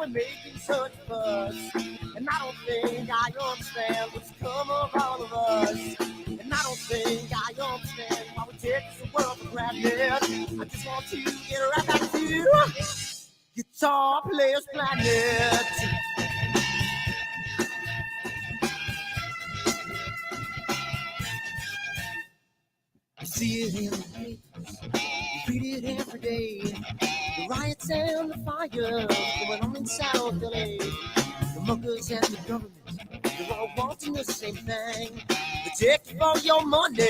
we're making such a fuss. And I don't think I understand what's come of all of us. And I don't think I understand why we take this world for granted. I just want to get right back to Guitar Players Planet. I see it in the papers, we read it every day. The riots and the fires going on in South LA. The muggers and the government, they're all wanting the same thing. They take you for your money,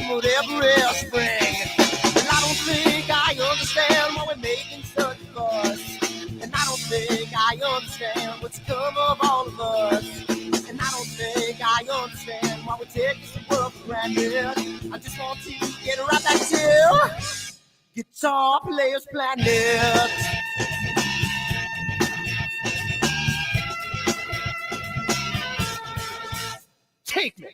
whatever else spring. And I don't think I understand why we're making such a fuss. And I don't think I understand what's come of all of us. And I don't think I understand why we take this world for granted. I just want to get right back to Guitar Players Planet. Take me.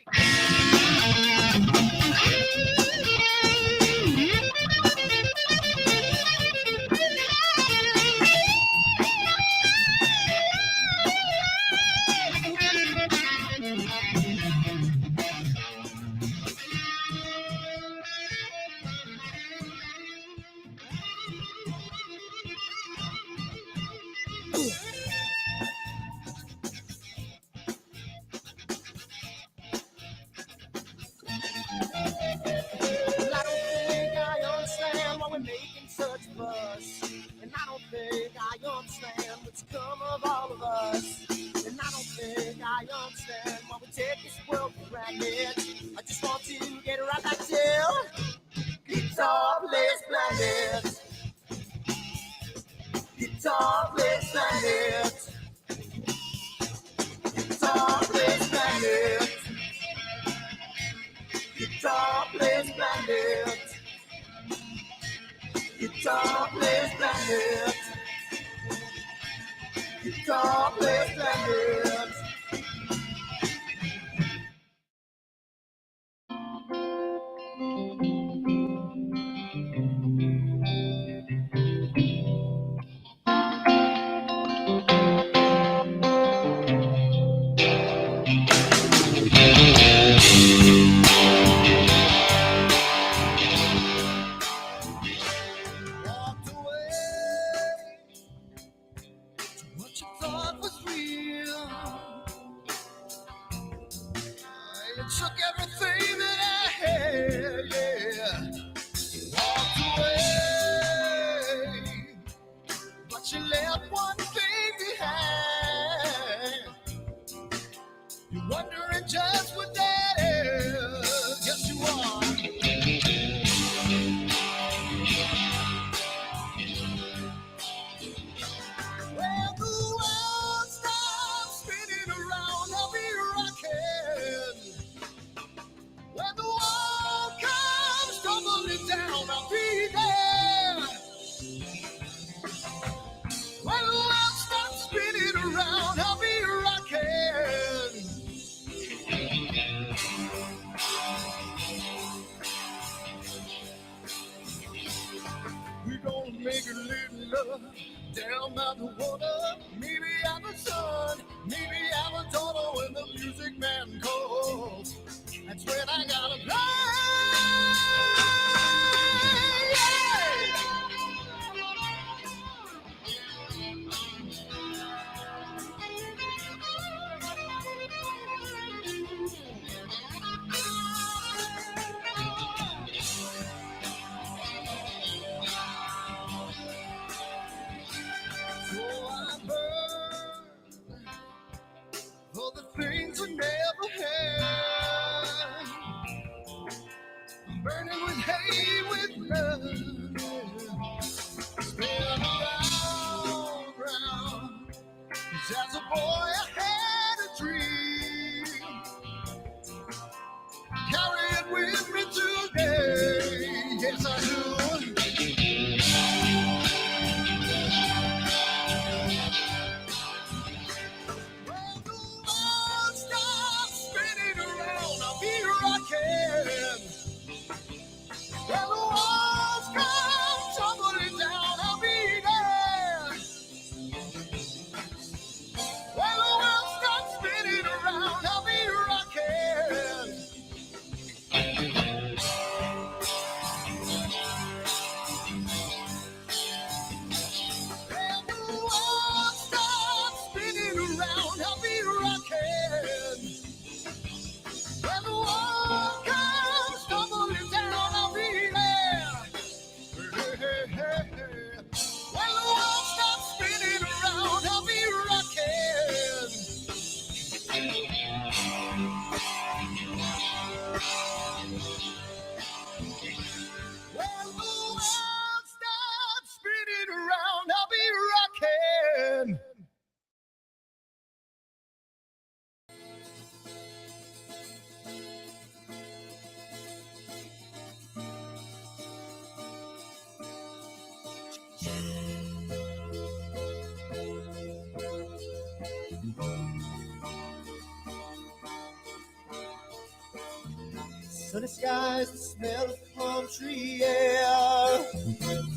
Sunny skies, the smell of palm tree air.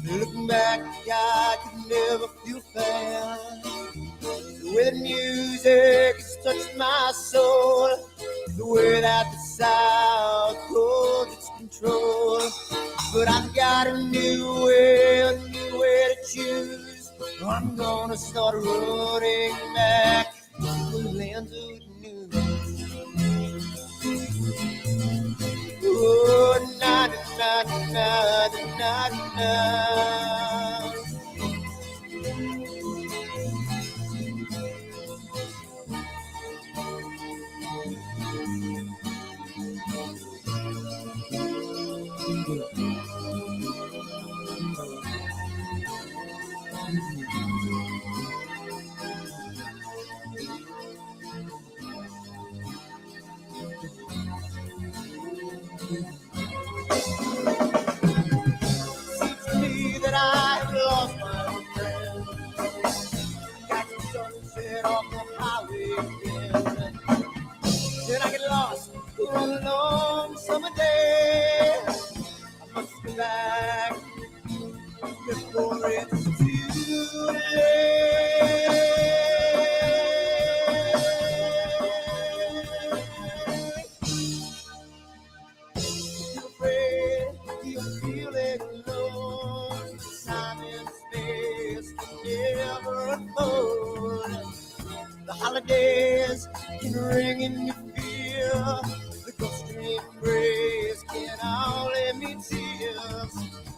Looking back, I could never feel fair. The way the music has touched my soul, the way that the South holds its control. But I've got a new way to choose. I'm gonna start running back to the land of the new. Oh, na na na na na na. Seems to me that I have lost my old friend. Got the sunset off the highway again. Then I get lost on a long summer day. I must go back before it's too late. You're afraid, you're feeling alone. Time and space can never unfold. The holidays can ring in your fear. The ghostly embrace can only mean tears.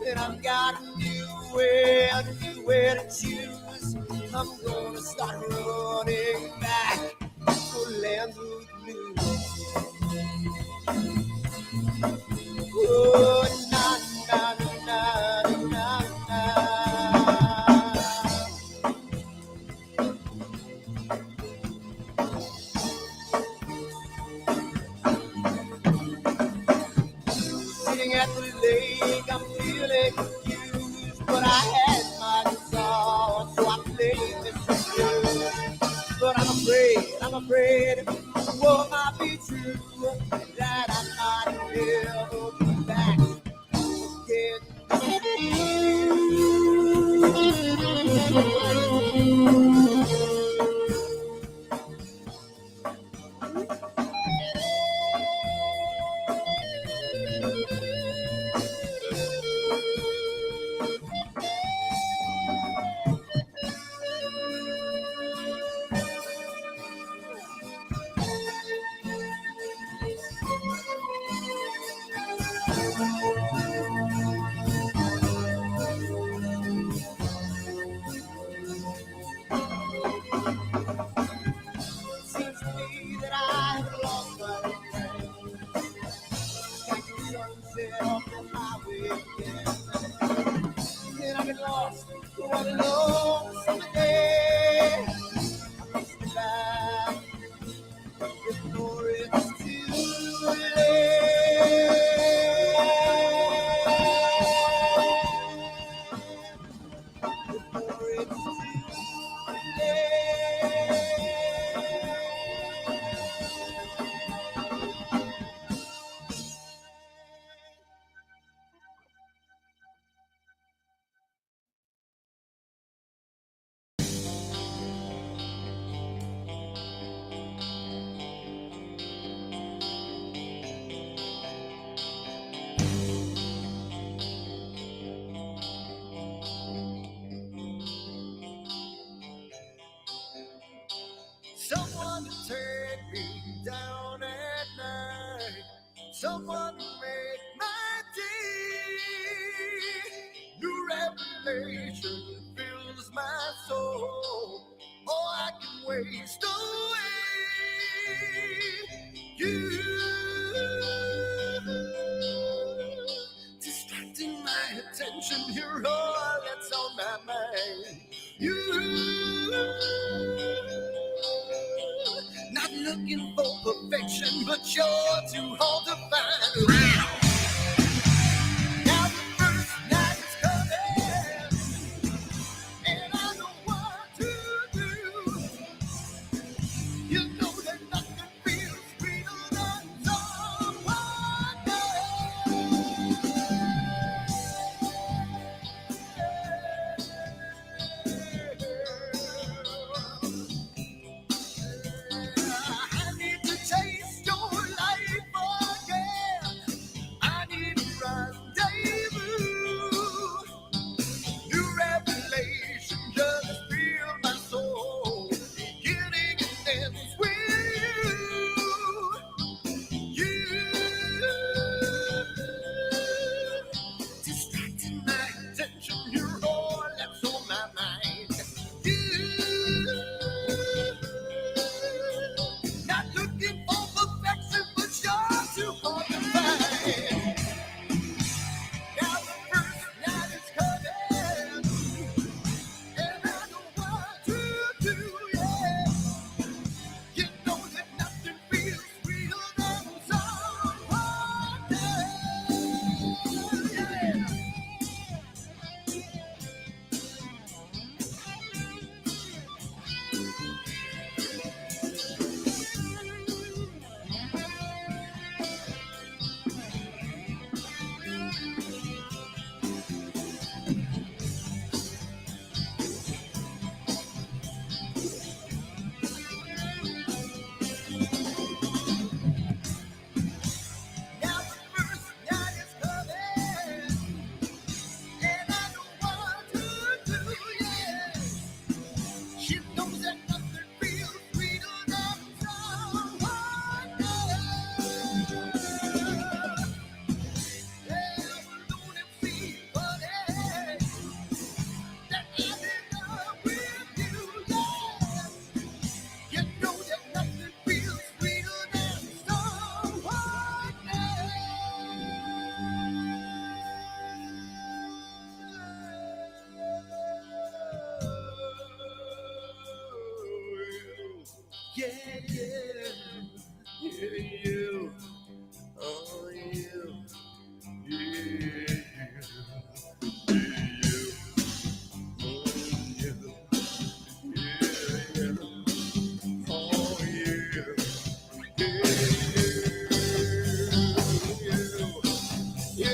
And I've got a new way to choose. I'm gonna start running back to the land of the blue. Oh, na na na na na na. Sitting at the lake, I'm feeling confused, but I had my guitar, so I played this blues. But I'm afraid, what might be true, that I might never be back Seems to me that I've lost my friend. Got the sunset off the highway again. Then I get lost on a long summer day. I must be back before it's too late. Before it's too late. Someone to take me down at night. Someone to make my day. New revelation fills my soul. Oh, I can waste away. You distracting my attention. You're all that's on my mind. Not looking for perfection, but you're too hard to find. Now the first night is coming, and I know what to do. You know that nothing feels sweeter than someone else. you. Oh, you. Yeah,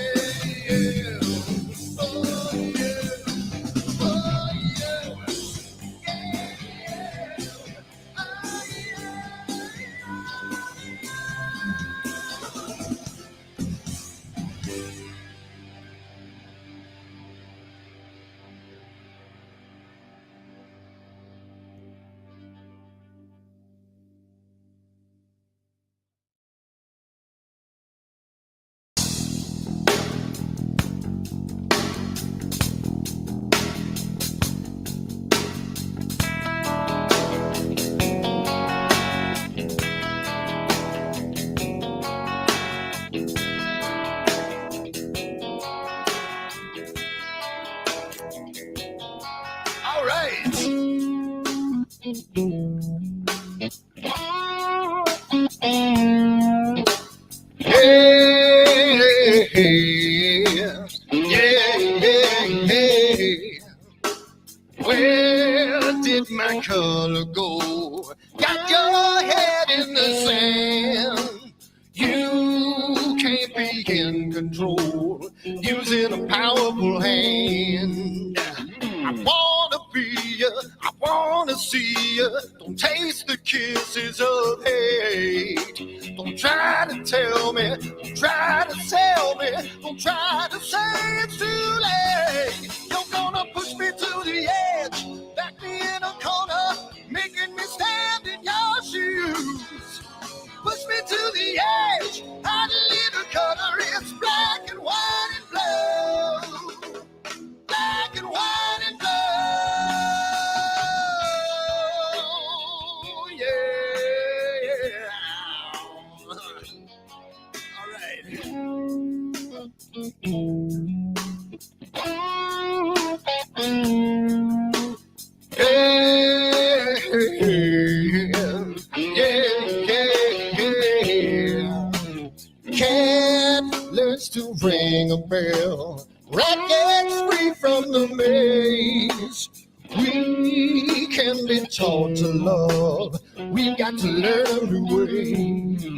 all right. Yeah. Where did my color go? Got your head in the sand. You can't be in control using a powerful hand. I wanna be ya, I wanna see ya. Don't taste the kisses of hate. Don't try to tell me, don't try to sell me, don't try to say it's too late. You're gonna push me to the edge, back me in a corner, making me stand in your shoes. Push me to the edge, hide a little color, it's black and white and blue. Black and white and blue, yeah. All right. Yeah. Cat learns to ring a bell. Rat gets free from the maze. We can be taught to love. We've got to learn the way.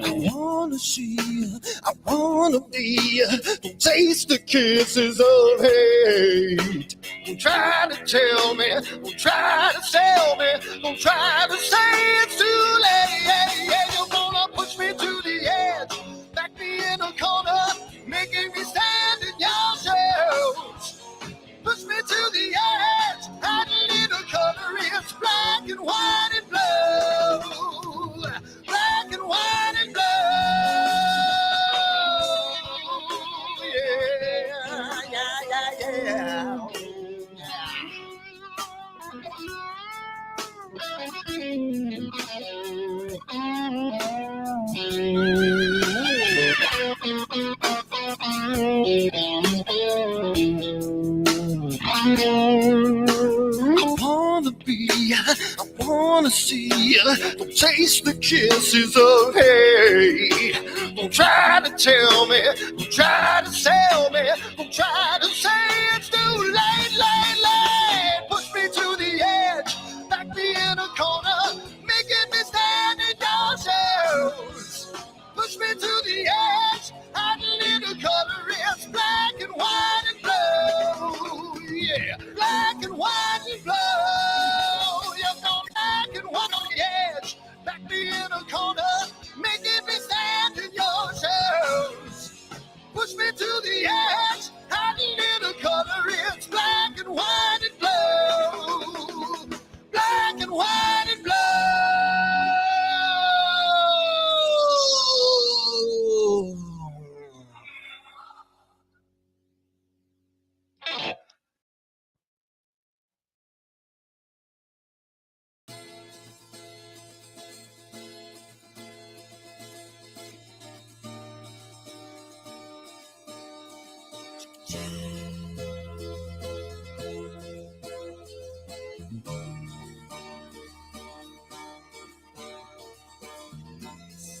I wanna see you, I wanna be you. Don't taste the kisses of hate. Don't try to tell me, don't try to sell me, don't try to say it's too late. You're gonna push me to the edge, back me in a corner, making me stand in your shadows. Push me to the edge, hide a little color, it's black and white and blue. Black and white and blue. Yeah. I wanna be, I wanna see, don't taste the kisses of hate. Don't try to tell me, don't try to sell me, don't try to say it's too late. Push me to the edge, back me in a corner, making me stand in your shadows. Push me to the edge, hide a little color, it's black and white and blue. Yeah, black and white and blue. You're gone black and white on the edge, back me in a corner, making me stand in your shadows. Push me to the edge, hide a little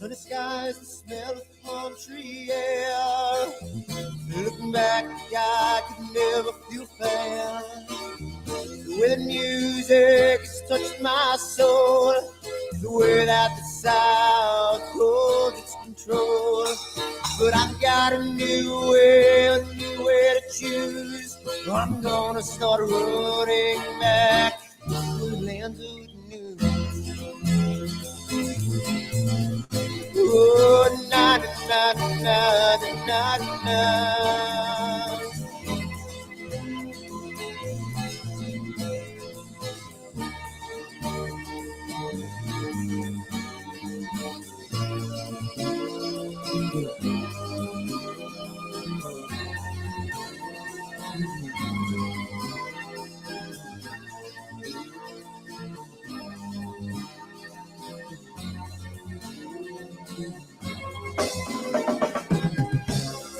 Sunny skies, the smell of palm tree air. Looking back, I could never feel fair. The way the music has touched my soul, the way that the South holds its control. But I've got a new way to choose. I'm gonna start running back to the lands of the new. Oh, na na na na na na.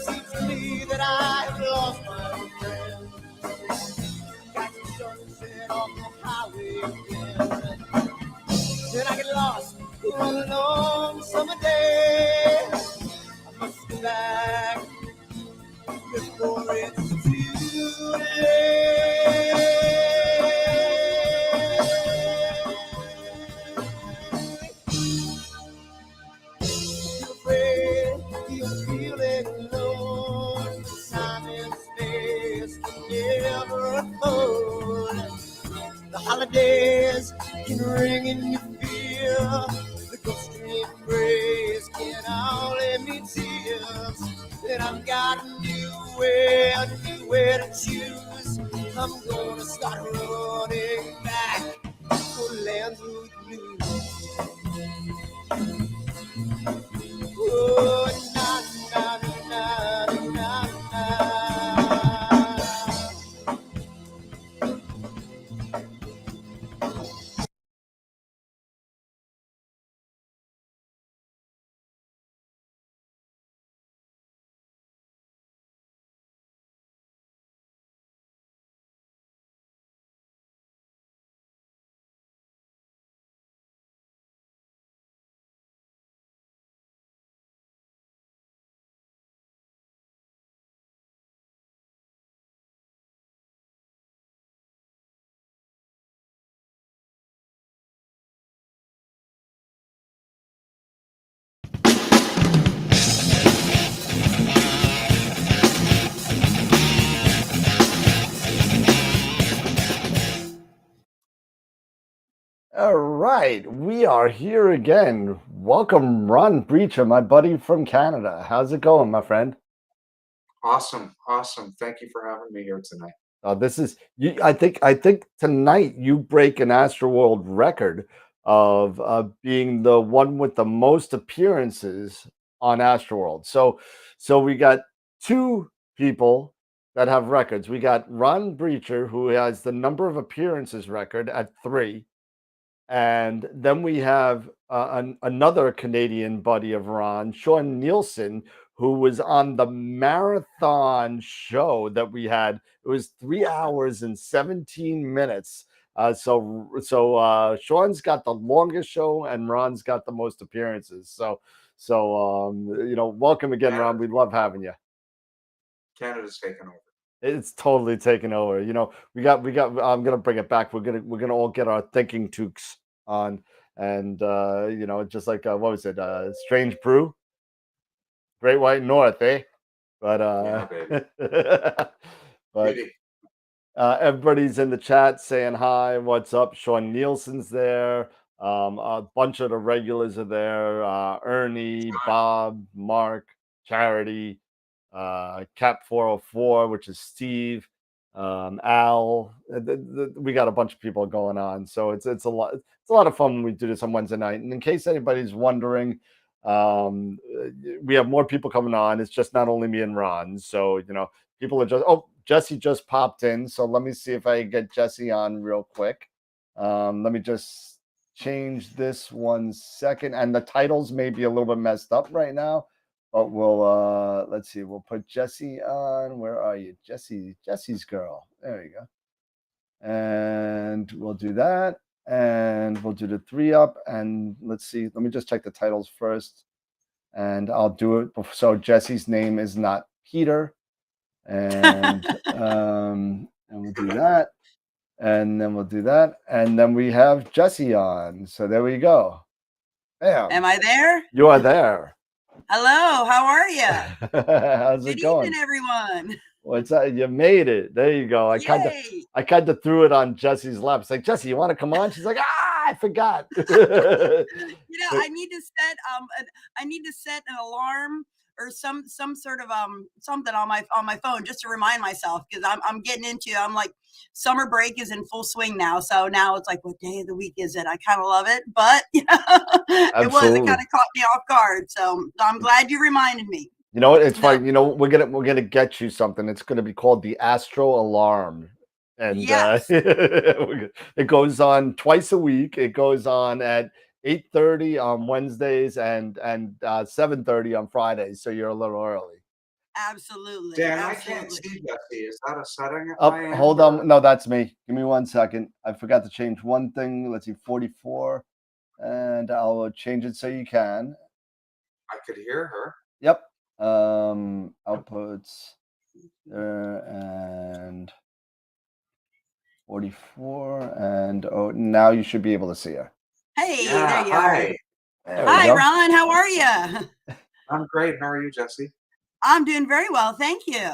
Seems to me that I have lost my friend. Got the sunset off the highway again. Then I get lost on a long summer day. I must go back before it's too late. Feel afraid, feel feeling alone. Time and space can never afford. The holidays can ring in your fear. The ghost embrace can only mean tears. And I've got a new way to choose. I'm gonna start running back for lands of new. Oh, na na na na na na. All right, we are here again. Welcome, Ron Breacher, my buddy from Canada. How's it going, my friend? Awesome, awesome. Thank you for having me here tonight. This is you. I think tonight you break an AstroWorld record of being the one with the most appearances on AstroWorld. So we got two people that have records. We got Ron Breacher, who has the number of appearances record at 3. And then we have another Canadian buddy of Ron, Sean Nielsen, who was on the marathon show that we had. It was 3 hours and 17 minutes. So Sean's got the longest show, and Ron's got the most appearances. So welcome again, Ron. We love having you. Canada's taken over. It's totally taken over. We got. I'm gonna bring it back. We're gonna all get our thinking toques on, and just like what was it? Strange Brew, Great White North, eh? But Yeah, baby. but Really? everybody's in the chat saying hi. What's up? Sean Nielsen's there. A bunch of the regulars are there. Ernie, Bob, Mark, Charity, Cap 404, which is Steve, Al. We got a bunch of people going on, so it's a lot. It's a lot of fun when we do this on Wednesday night. And in case anybody's wondering, we have more people coming on. It's just not only me and Ron. So people are just. Oh, Jesse just popped in, so let me see if I can get Jesse on real quick. Let me just change this 1 second, and the titles may be a little bit messed up right now. But we'll let's see. We'll put Jesse on. Where are you, Jesse? Jesse's girl. There you go. And we'll do that. And we'll do the 3 up. And let's see. Let me just check the titles first. and I'll do it so Jesse's name is not Peter, and we'll do that, and then we'll do that, and then we have Jesse on. So there we go. Bam. Am I there? You are there. Hello, how are you? How's Good it going? evening, everyone. What's that? You made it. There you go. I kind of threw it on Jesse's lap. It's like, Jesse, you want to come on? She's like, I forgot. I need to set an alarm or some sort of something on my phone just to remind myself, because I'm getting into, I'm like, summer break is in full swing now. So now it's like, what day of the week is it? I kind of love it, but it kind of caught me off guard. So I'm glad you reminded me. You know what? It's fine. You know, we're gonna get you something. It's gonna be called the Astro Alarm, and Yes. it goes on twice a week. It goes on at 8:30 on Wednesdays and 7:30 on Fridays. So you're a little early. Absolutely. Dan, Absolutely. I can't see Jesse. Is that a setting? Oh, hold on. No, that's me. Give me 1 second. I forgot to change one thing. Let's see, 44, and I'll change it so you can. I could hear her. Yep. Outputs and 44, and now you should be able to see her. Hey, Yeah, there you hi. are. Hi, Ron. How are you? I'm great. How are you, Jesse? I'm doing very well, thank you.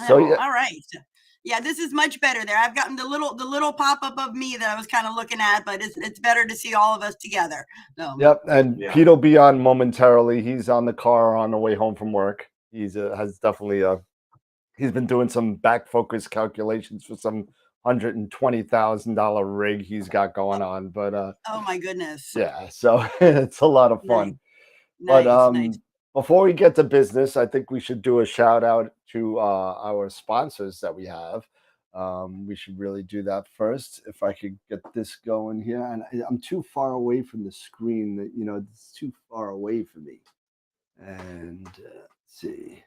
So all right. Yeah, this is much better there. I've gotten the little pop-up of me that I was kind of looking at, but it's better to see all of us together. Yep, and Pete will be on momentarily. He's on the car on the way home from work. He's has definitely he's been doing some back focus calculations for some $120,000 rig he's got going on. But oh my goodness. Yeah, so it's a lot of fun. Nice. But nice. Before we get to business, I think we should do a shout out to our sponsors that we have. We should really do that first. If I could get this going here, and I'm too far away from the screen. That it's too far away for me. And let's see.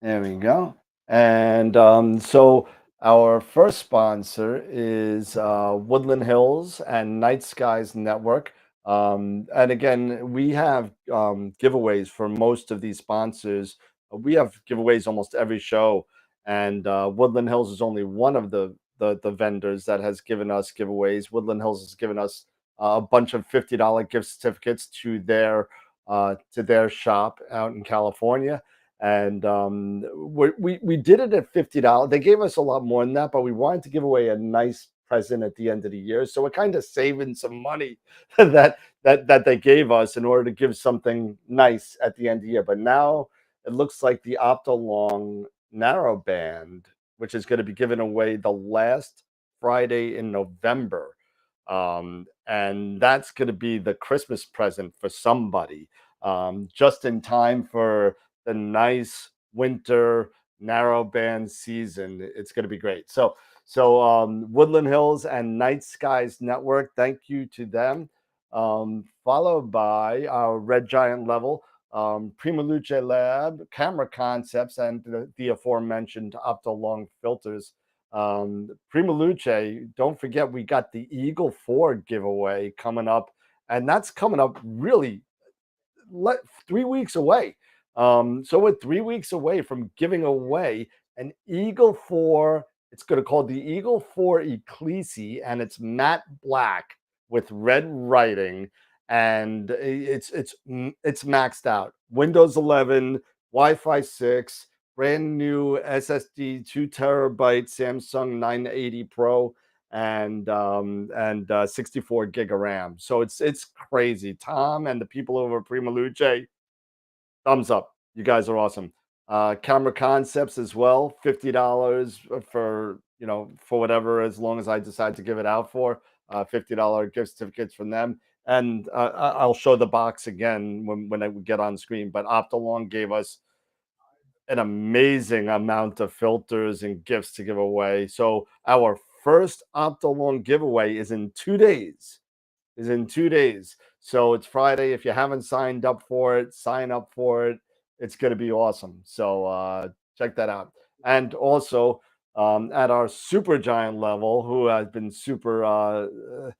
There we go. And so our first sponsor is Woodland Hills and Night Skies Network. And again, we have giveaways for most of these sponsors. We have giveaways almost every show, and Woodland Hills is only one of the vendors that has given us giveaways. Woodland Hills has given us a bunch of $50 gift certificates to their shop out in California. And we did it at $50. They gave us a lot more than that, but we wanted to give away a nice present at the end of the year, so we're kind of saving some money that they gave us in order to give something nice at the end of the year. But now it looks like the Optolong narrowband, which is going to be given away the last Friday in November, and that's going to be the Christmas present for somebody, just in time for the nice winter narrowband season. It's going to be great. So Woodland Hills and Night Skies Network, thank you to them. Followed by our Red Giant Level, Prima Luce Lab, Camera Concepts, and the aforementioned Optolong filters. Prima Luce, don't forget we got the Eagle 4 giveaway coming up, and that's coming up really 3 weeks away. So we're 3 weeks away from giving away an Eagle 4. It's going to call the Eagle 4 Ecclesi, and it's matte black with red writing, and it's maxed out. Windows 11, Wi-Fi 6, brand new SSD, 2 terabyte Samsung 980 Pro, and 64 gig of RAM. So it's crazy. Tom and the people over at Prima Luce, thumbs up. You guys are awesome. Camera Concepts as well, $50 for whatever, as long as I decide to give it out for. $50 gift certificates from them. And I'll show the box again when I get on screen. But Optolong gave us an amazing amount of filters and gifts to give away. So our first Optolong giveaway is in 2 days. So it's Friday. If you haven't signed up for it, sign up for it. It's going to be awesome. So check that out. And also at our super giant level, who has been super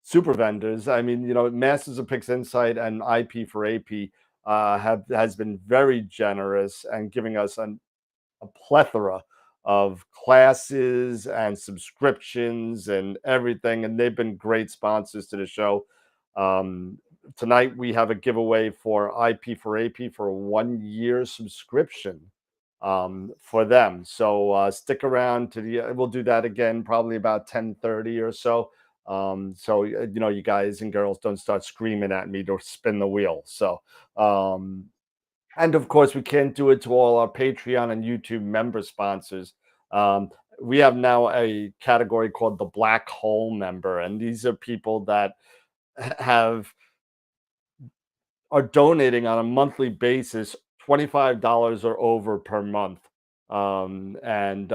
super vendors. I mean, you know, Masters of Pix Insight and IP for AP has been very generous and giving us a plethora of classes and subscriptions and everything, and they've been great sponsors to the show. Um, Tonight we have a giveaway for IP for AP for a 1 year subscription for them. So stick around to the. We'll do that again probably about 10:30 or so. So you know, you guys and girls don't start screaming at me to spin the wheel. So um, and of course, we can't do it to all our Patreon and YouTube member sponsors. Um, we have now a category called the Black Hole member, and these are people that have are donating on a monthly basis $25 or over per month. And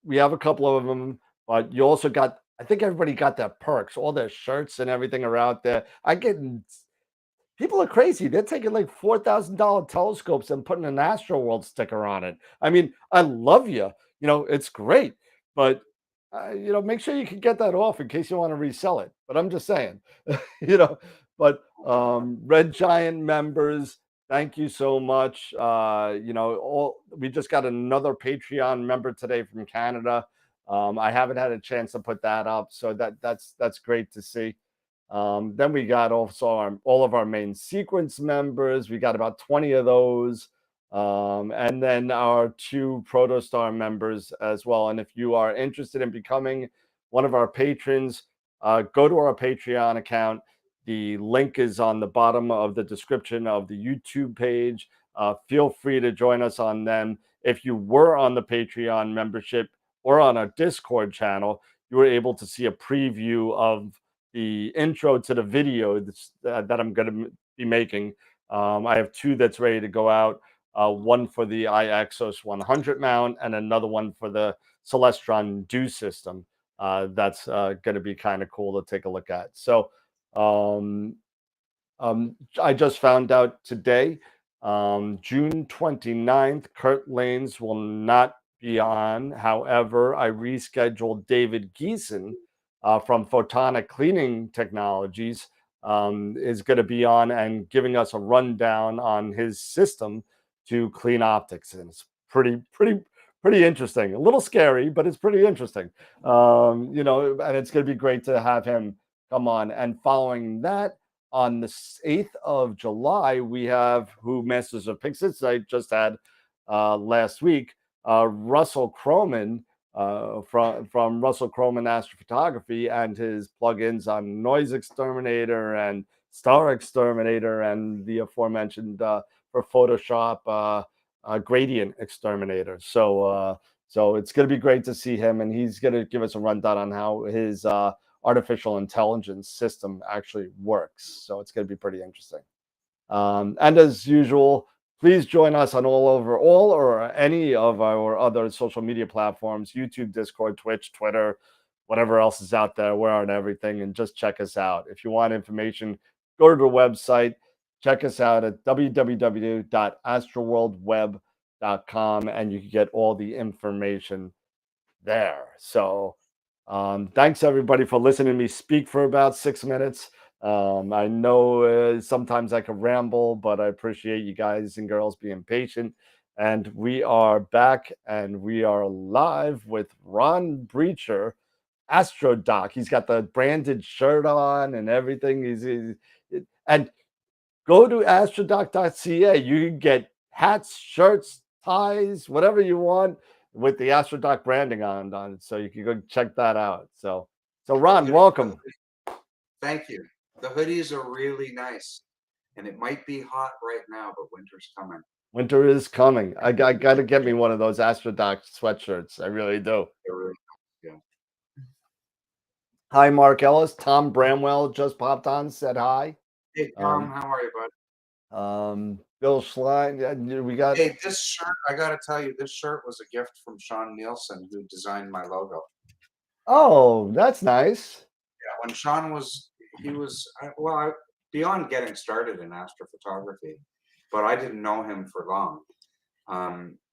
we have a couple of them, but you also got, I think everybody got their perks, all their shirts and everything are out there. I get People are crazy. They're taking like $4,000 telescopes and putting an AstroWorld sticker on it. I mean, I love you. You know, it's great, but you know, make sure you can get that off in case you want to resell it. But I'm just saying, you know. But Red Giant members, thank you so much. You know, we just got another Patreon member today from Canada. I haven't had a chance to put that up, so that's great to see. Then we got also all of our main sequence members. We got about 20 of those. And then our 2 Protostar members as well. And if you are interested in becoming one of our patrons, go to our Patreon account. The link is on the bottom of the description of the YouTube page. Feel free to join us on them. If you were on the Patreon membership or on our Discord channel, you were able to see a preview of the intro to the video that I'm going to be making. I have 2 that's ready to go out. One for the iAxos 100 mount and another one for the Celestron DO system. That's going to be kind of cool to take a look at. So I just found out today, June 29th, Kurt Lanes will not be on. However, I rescheduled David Geeson from Photonic Cleaning Technologies is going to be on and giving us a rundown on his system to clean optics. And it's pretty interesting. A little scary, but it's pretty interesting. You know, and it's going to be great to have him come on. And following that, on the 8th of July, we have who Masters of Pixits I just had last week, Russell Croman from Russell Croman Astrophotography and his plugins on Noise Exterminator and Star Exterminator and the aforementioned for Photoshop Gradient Exterminator. So it's going to be great to see him, and he's going to give us a rundown on how his artificial intelligence system actually works. So it's going to be pretty interesting. And as usual, please join us on all or any of our other social media platforms, YouTube, Discord, Twitch, Twitter, whatever else is out there. We're on everything, and just check us out. If you want information, go to the website. Check us out at www.astroworldweb.com, and you can get all the information there. So thanks everybody for listening to me speak for about 6 minutes. I know sometimes I can ramble, but I appreciate you guys and girls being patient. And we are back, and we are live with Ron Breacher, AstroDoc. He's got the branded shirt on and everything. And go to astrodoc.ca. You can get hats, shirts, ties, whatever you want with the AstroDoc branding on it. So you can go check that out. So Ron, welcome. Thank you. The hoodies are really nice, and it might be hot right now, but winter's coming. Winter is coming. I got to get me one of those AstroDoc sweatshirts. I really do. They're really nice. Yeah. Hi, Mark Ellis. Tom Bramwell just popped on, said hi. Hey, Tom, how are you, bud? Bill Schlein. We got. Hey, this shirt, I got to tell you, this shirt was a gift from Sean Nielsen, who designed my logo. Oh, that's nice. Yeah, when Sean well, beyond getting started in astrophotography, but I didn't know him for long.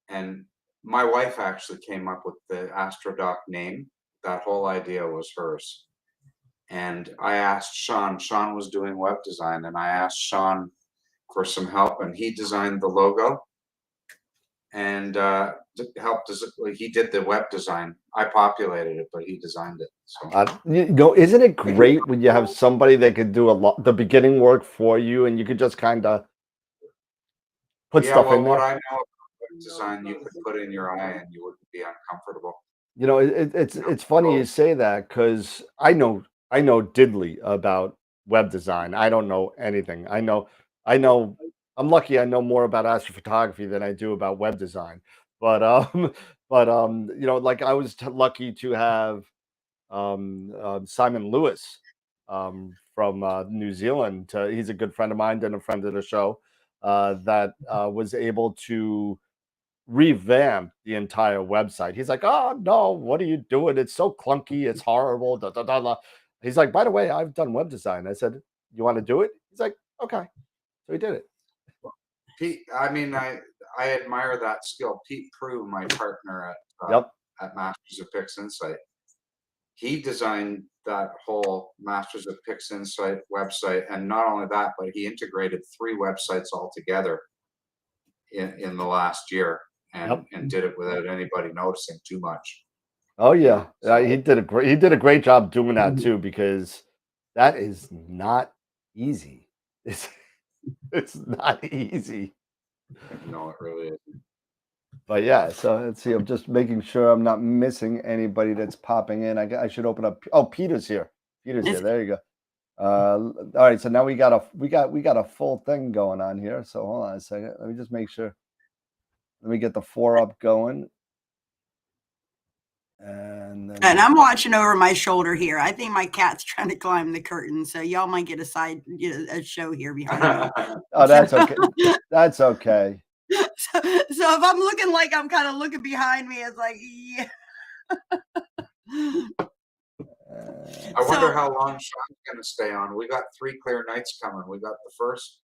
And my wife actually came up with the AstroDoc name. That whole idea was hers. And I asked Sean. Sean was doing web design, and I asked Sean for some help, and he designed the logo and helped us. He did the web design. I populated it, but he designed it. So You know, isn't it great when you have somebody that could do the beginning work for you, and you could just kind of put yeah, stuff well, in what there? I know about web design, you could put in your eye and you wouldn't be uncomfortable. You know, it's funny you say that because I know diddly about web design. I don't know anything. I know I'm lucky I know more about astrophotography than I do about web design. But you know, like I was lucky to have Simon Lewis from New Zealand. He's a good friend of mine and a friend of the show that was able to revamp the entire website. He's like, "Oh no, what are you doing? It's so clunky. It's horrible." Da, da, da, da. He's like, "By the way, I've done web design." I said, "You want to do it?" He's like, "Okay." So he did it. Pete, I mean, I admire that skill. Pete Prue, my partner Yep. at Masters of Pix Insight, he designed that whole Masters of Pix Insight website, and not only that, but he integrated 3 websites all together in the last year, Yep. and did it without anybody noticing too much. Oh You yeah. know, so He did a great job doing that too because that is not easy. It's not easy. no, it really isn't. But yeah, so let's see. I'm just making sure I'm not missing anybody that's popping in. I should open up. Oh, Peter's here. Peter's here. Is- There you go. All right. So now we got a full thing going on here. So hold on a second. Let me just make sure. Let me get the 4 up going. And then And I'm watching over my shoulder here. I think my cat's trying to climb the curtain, so y'all might get a show here behind me. oh, that's okay. That's okay. So if I'm looking like I'm kind of looking behind me, it's like, yeah. I wonder So- how long Sean's going to stay on. We got 3 clear nights coming. We got the first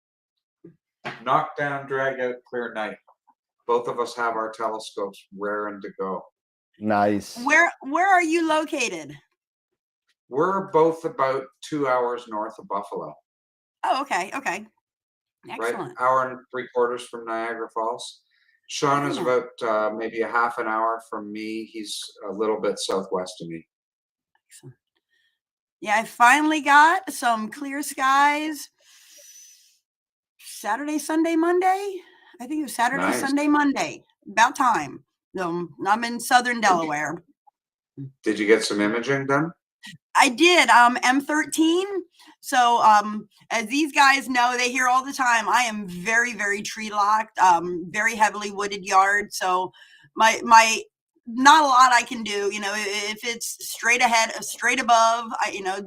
knockdown, drag out, clear night. Both of us have our telescopes raring to go. Nice. Where are you located? We're both about 2 hours north of Buffalo. Oh, okay. Excellent. Right, hour and 3/4 from Niagara Falls. Sean is Yeah. about maybe a half an hour from me. He's a little bit southwest of me. Excellent. Yeah, I finally got some clear skies. Saturday, Sunday, Monday. I think it was Saturday, Nice. Sunday, Monday. About time. I'm in southern Delaware. Did you get some imaging done? I did. M13. So as these guys know, they hear all the time, I am very, very tree locked, very heavily wooded yard. So my not a lot I can do. You know, if it's straight ahead, straight above,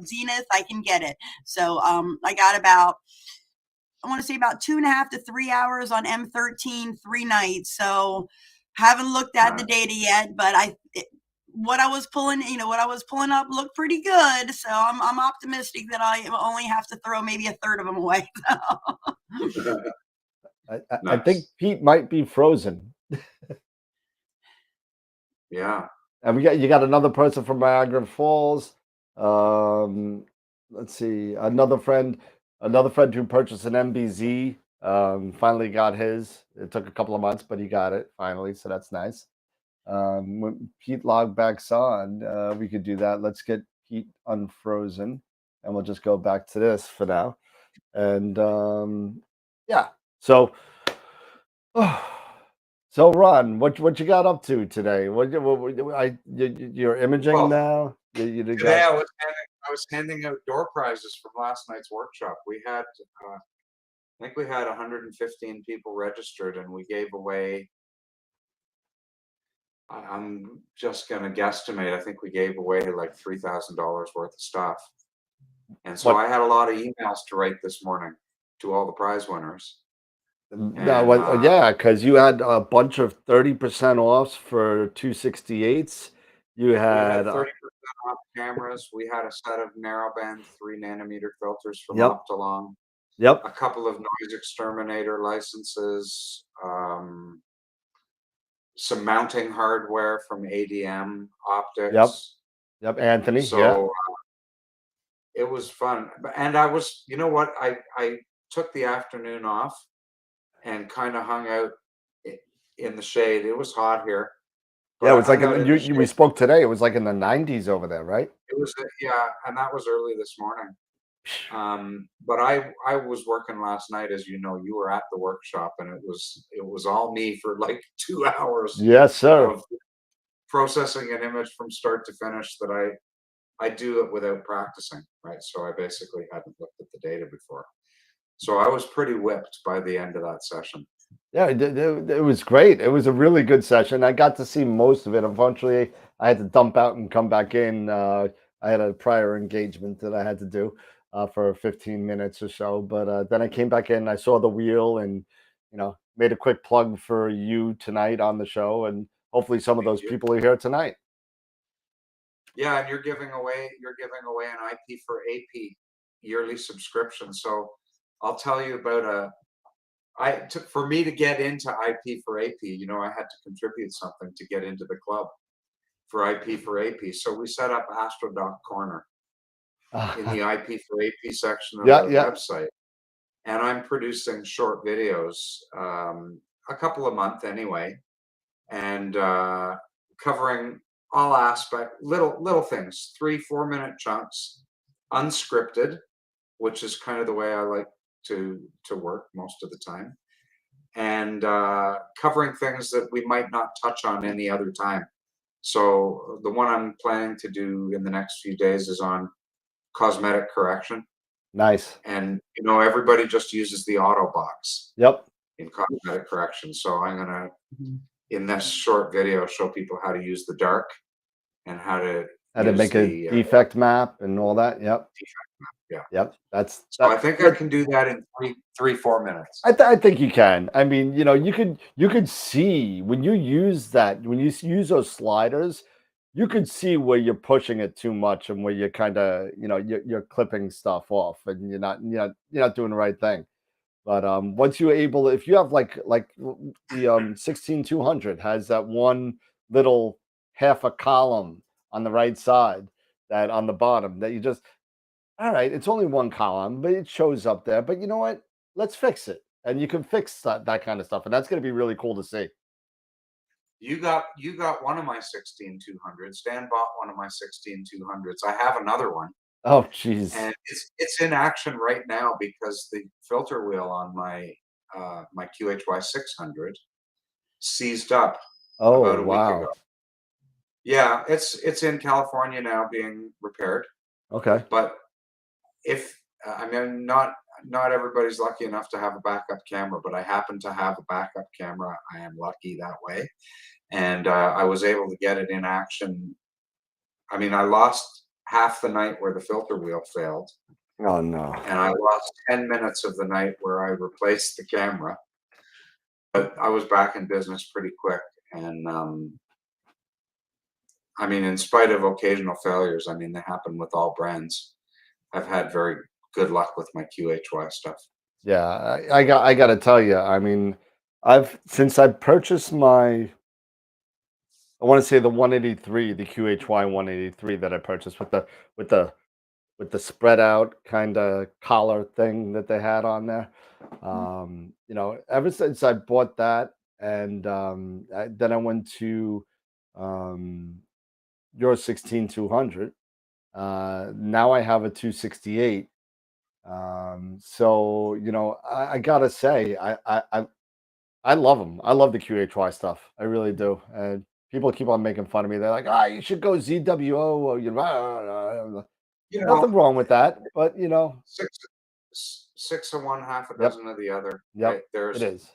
zenith, I can get it. So I got about, I want to say about 2.5 to 3 hours on M13, 3 nights. So haven't looked at the data yet, but what I was pulling up looked pretty good. So I'm optimistic that I only have to throw maybe a third of them away. I think Pete might be frozen. Yeah. And you got another person from Niagara Falls. Let's see, another friend who purchased an MBZ. Finally got his. It took a couple of months, but he got it finally, so that's nice. When Pete log backs on, we could do that. Let's get Pete unfrozen, and we'll just go back to this for now. And yeah, so. So Ron, what you got up to today? You're imaging Well, now. Today I was handing out door prizes from last night's workshop. We had I think we had 115 people registered, and we gave away. I'm just gonna guesstimate. I think we gave away like $3,000 worth of stuff. And so I had a lot of emails to write this morning to all the prize winners. No, yeah, because you had a bunch of 30% offs for 268s. You We had had 30% off cameras. We had a set of narrowband 3 nanometer filters from Yep. Optolong. Yep. A couple of noise exterminator licenses. Some mounting hardware from ADM Optics. Yep. Anthony. So it was fun. And I was, you know what, I took the afternoon off and kind of hung out in the shade. It was hot here, but Yeah, it I was like hung out in the we shade. spoke today. It was like in the 90s over there, right? It was, yeah, and that was early this morning. But I was working last night, as you know. You were at the workshop, and it was all me for like 2 hours Yes, sir. of processing an image from start to finish that I do it without practicing, right? So I basically hadn't looked at the data before. So I was pretty whipped by the end of that session. Yeah, it was great. It was a really good session. I got to see most of it. Unfortunately, I had to dump out and come back in. I had a prior engagement that I had to do for 15 minutes or so. But then I came back in. I saw the wheel, and made a quick plug for you tonight on the show, and hopefully some of those people are here tonight. Yeah, and you're giving away an IP for AP yearly subscription. So I'll tell you about for me to get into IP for AP, I had to contribute something to get into the club for IP for AP. So we set up AstroDoc Corner in the IP for AP section of the website. And I'm producing short videos, a couple a month anyway, and covering all aspects, little things, 3-4 minute chunks, unscripted, which is kind of the way I like to work most of the time, and covering things that we might not touch on any other time. So the one I'm planning to do in the next few days is on cosmetic correction. Nice. And everybody just uses the auto box. Yep. In cosmetic correction. So I'm gonna, in this short video, show people how to use the dark and how to make a defect map and all that. Yep. Defect map. Yeah. Yep. So I think I can do that in 3-4 minutes. I think you can. I mean, you could see when you use use those sliders, you could see where you're pushing it too much and where you're kind of, you're clipping stuff off and you're not doing the right thing. But once you're able, if you have like the 16200 has that one little half a column on the right side, that on the bottom that you just, all right, it's only one column, but it shows up there. But you know what? Let's fix it. And you can fix that kind of stuff. And that's going to be really cool to see. You got one of my 16200s. Dan bought one of my 16200s. I have another one. Oh, geez. And it's in action right now because the filter wheel on my my QHY 600 seized up about a week ago. Yeah, it's in California now being repaired. Okay. But I mean, not everybody's lucky enough to have a backup camera, but I happen to have a backup camera. I am lucky that way. And I was able to get it in action. I mean, I lost half the night where the filter wheel failed. Oh, no. And I lost 10 minutes of the night where I replaced the camera. But I was back in business pretty quick. And I mean, in spite of occasional failures, I mean, they happen with all brands. I've had very good luck with my QHY stuff. Yeah, I got to tell you, I mean, since I purchased I want to say the 183, the QHY 183 that I purchased with the spread out kind of collar thing that they had on there. Ever since I bought that, and then I went to your 16200. Now I have a 268. So I gotta say, I love them. I love the QHY stuff. I really do. And people keep on making fun of me. They're like, you should go ZWO. Or, nothing wrong with that, but six of one, half a dozen of the other. Yep, right? it is.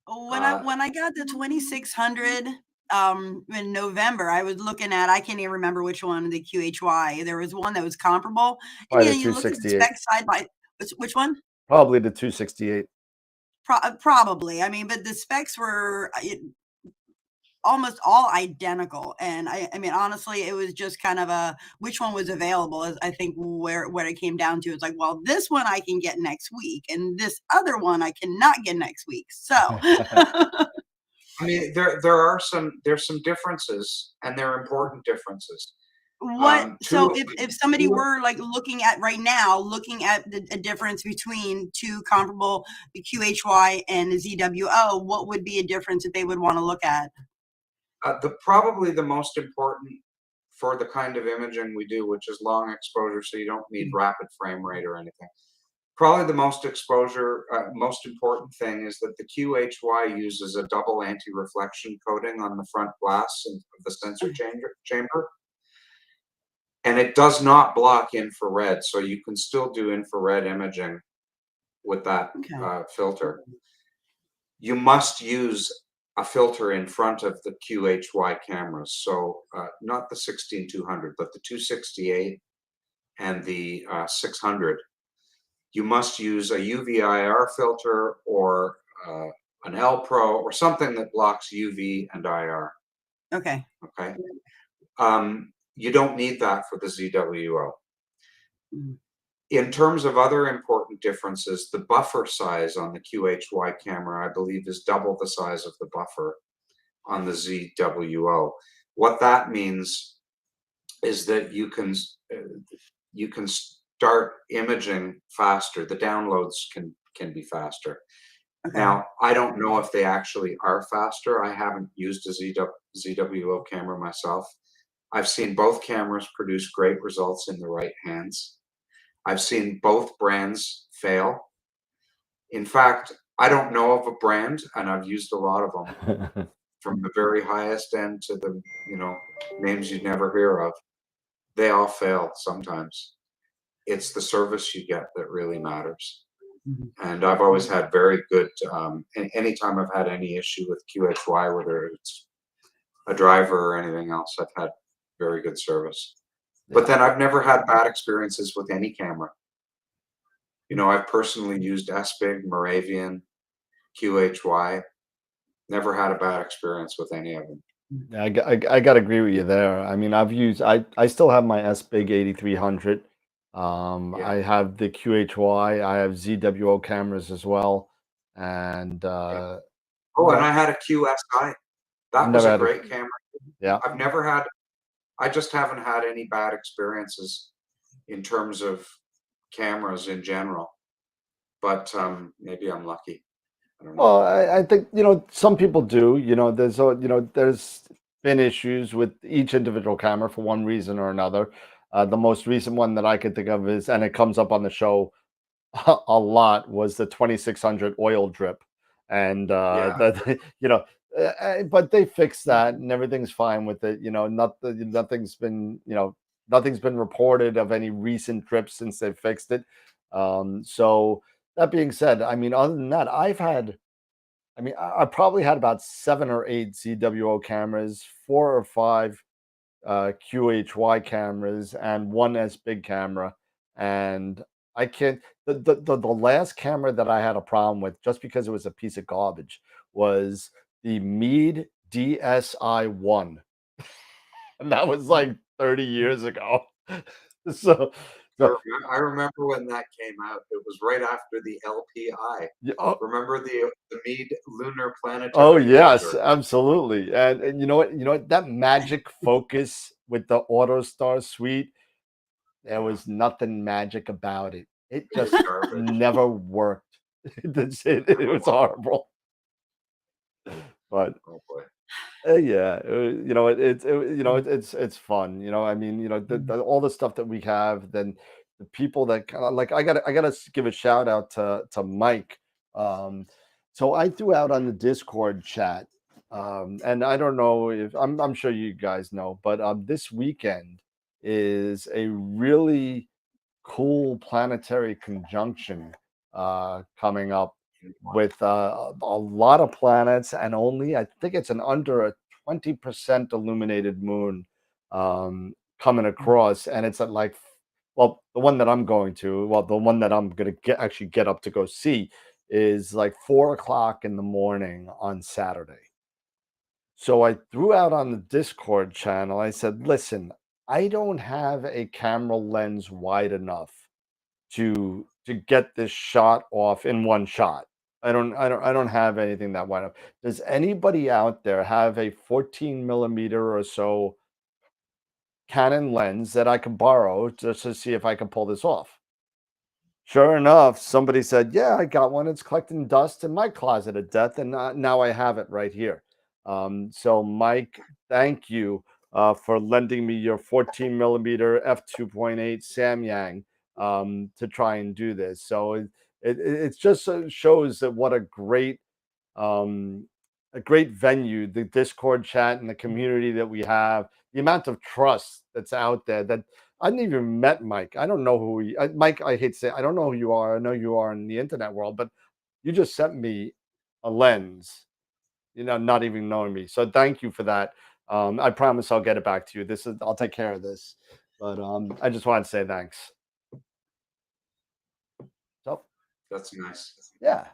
When I got the 2600 in November, I was looking at, I can't even remember which one, the QHY. There was one that was comparable. And you look at the specs side by which one? Probably the 268. Probably. I mean, but the specs were almost all identical. And I mean, honestly, it was just kind of which one was available is I think where it came down to. It's like, well, this one I can get next week and this other one I cannot get next week. So I mean, there's some differences, and they're important differences. So Two, if somebody were like looking at right now, looking at the difference between two comparable, the QHY and the ZWO, what would be a difference that they would want to look at? probably the most important for the kind of imaging we do, which is long exposure, so you don't need rapid frame rate or anything. Probably the most important thing is that the QHY uses a double anti-reflection coating on the front glass of the sensor chamber. And it does not block infrared, so you can still do infrared imaging with that filter. You must use a filter in front of the QHY cameras, so not the 16200, but the 268 and the 600. You must use a UV-IR filter or an L-Pro or something that blocks UV and IR. Okay. Okay. You don't need that for the ZWO. In terms of other important differences, the buffer size on the QHY camera, I believe, is double the size of the buffer on the ZWO. What that means is that you can start imaging faster. The downloads can be faster. Okay. Now, I don't know if they actually are faster. I haven't used a ZWO camera myself. I've seen both cameras produce great results in the right hands. I've seen both brands fail. In fact, I don't know of a brand, and I've used a lot of them, from the very highest end to the names you'd never hear of. They all fail sometimes. It's the service you get that really matters. And I've always had very good, anytime I've had any issue with QHY, whether it's a driver or anything else, I've had very good service. But then I've never had bad experiences with any camera. I've personally used SPIG, Moravian, QHY. Never had a bad experience with any of them. Yeah, I got to agree with you there. I mean, I still have my SPIG 8300. I have the QHY. I have ZWO cameras as well. And and I had a QSI. That was a great camera. Yeah. I just haven't had any bad experiences in terms of cameras in general. But maybe I'm lucky. I don't know. Well, I think, some people do. There's been issues with each individual camera for one reason or another. The most recent one that I could think of is, and it comes up on the show a lot, was the 2600 oil drip. And but they fixed that and everything's fine with it. Nothing's been reported of any recent drips since they fixed it. So that being said, I mean, other than that, I probably had about 7 or 8 ZWO cameras, 4 or 5 QHY cameras, and 1 SPIG camera. And I can't. The last camera that I had a problem with, just because it was a piece of garbage, was the Meade DSI-1, and that was like 30 years ago. So I remember when that came out. It was right after the LPI. Remember the Meade Lunar Planetary? Oh yes, absolutely. And you know what? That magic focus with the AutoStar suite, there was nothing magic about it. It just never worked. It was horrible. But oh boy. Yeah, it's fun. I mean, all the stuff that we have, then the people that kind of like, I gotta give a shout out to Mike. So I threw out on the Discord chat, and I don't know if I'm sure you guys know, but this weekend is a really cool planetary conjunction coming up with a lot of planets, and only, I think it's under a 20% illuminated moon coming across. And it's at like, well, the one that I'm going to, the one that I'm going to actually get up to go see is like 4 o'clock in the morning on Saturday. So I threw out on the Discord channel, I said, listen, I don't have a camera lens wide enough to get this shot off in one shot. I don't have anything that wide enough. Does anybody out there have a 14 millimeter or so Canon lens that I could borrow just to see if I can pull this off. Sure enough, somebody said, "Yeah, I got one. It's collecting dust in my closet of death, and now I have it right here." So, Mike, thank you for lending me your 14 millimeter f2.8 Samyang to try and do this. So it just shows that what um, a great venue, the Discord chat and the community that we have, the amount of trust that's out there. That I didn't even met Mike. I don't know who Mike. I hate to say, I don't know who you are. I know you are in the internet world, but you just sent me a lens, not even knowing me. So thank you for that. I promise I'll get it back to you. I'll take care of this. But I just wanted to say thanks. So That's nice. yeah.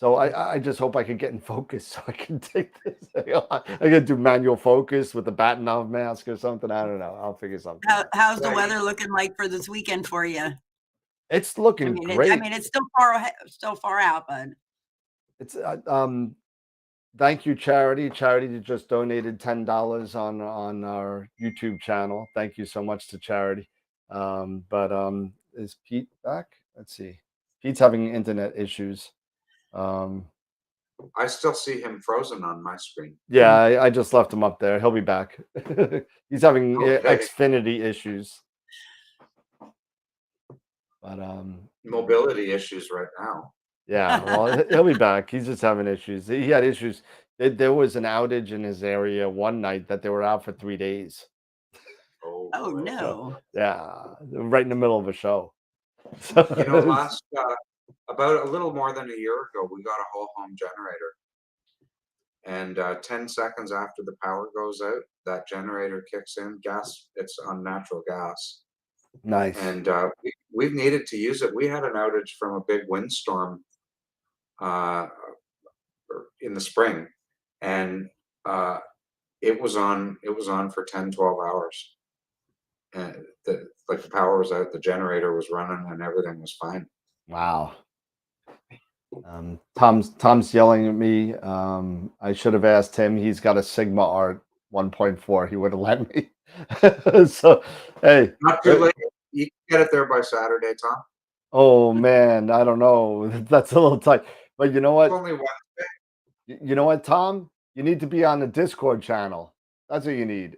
So I just hope I can get in focus so I can take this. I can do manual focus with the Batinov mask or something. I don't know. I'll figure something out. How's the Yeah, weather looking like for this weekend for you? It's looking great. It's still far out, but It's thank you, Charity. Charity just donated $10 on our YouTube channel. Thank you so much to Charity. But is Pete back? Let's see. Pete's having internet issues. I still see him frozen on my screen. Yeah, I just left him up there. He'll be back. He's having Okay. Xfinity issues. But Mobility issues right now. yeah, well, he'll be back. He's just having issues. He had issues. There was an outage in his area one night that they were out for 3 days. Oh, oh boy. no. Yeah, right in the middle of a show. So Last about a little more than a year ago, we got a whole home generator. And 10 seconds after the power goes out, that generator kicks in. It's on natural gas. nice. And we've needed to use it. We had an outage from a big windstorm in the spring, and it was on for 10, 12 hours. And the power was out, the generator was running, and everything was fine. Wow. Tom's yelling at me. I should have asked him. He's got a Sigma Art 1.4. He would have let me. So, hey. Not too late. You can get it there by Saturday, Tom. Oh man, I don't know. That's a little tight. But you know what? It's only Wednesday. You know what, Tom? You need to be on the Discord channel. That's what you need.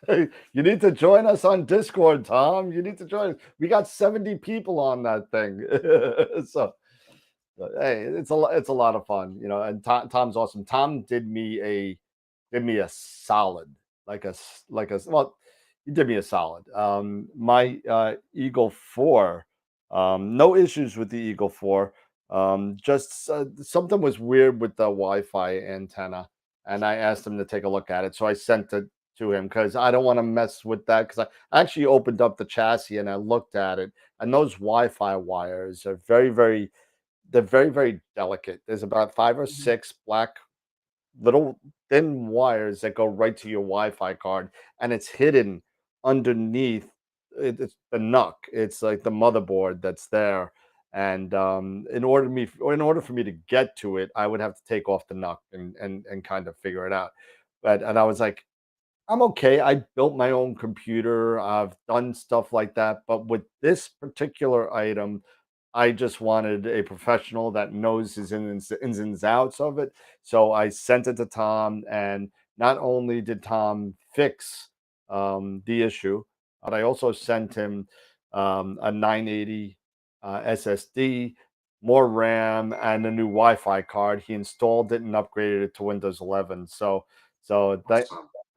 You need to join us on Discord, Tom. You need to join. We got 70 people on that thing. So hey, it's a lot of fun, and Tom's awesome. Tom did me a solid, well, he did me a solid. My Eagle 4, no issues with the Eagle 4. Just something was weird with the Wi-Fi antenna, and I asked him to take a look at it. So I sent it to him because I don't want to mess with that, because I actually opened up the chassis and I looked at it, and those Wi-Fi wires are they're very, very delicate. There's about 5 or 6 black little thin wires that go right to your Wi-Fi card, and it's hidden underneath it's the NUC. It's like the motherboard that's there. And in order for me to get to it, I would have to take off the NUC and kind of figure it out. And I was like, I'm okay. I built my own computer. I've done stuff like that. But with this particular item, I just wanted a professional that knows his ins and outs of it. So I sent it to Tom, and not only did Tom fix the issue, but I also sent him a 980 SSD, more RAM, and a new Wi-Fi card. He installed it and upgraded it to Windows 11. So Awesome.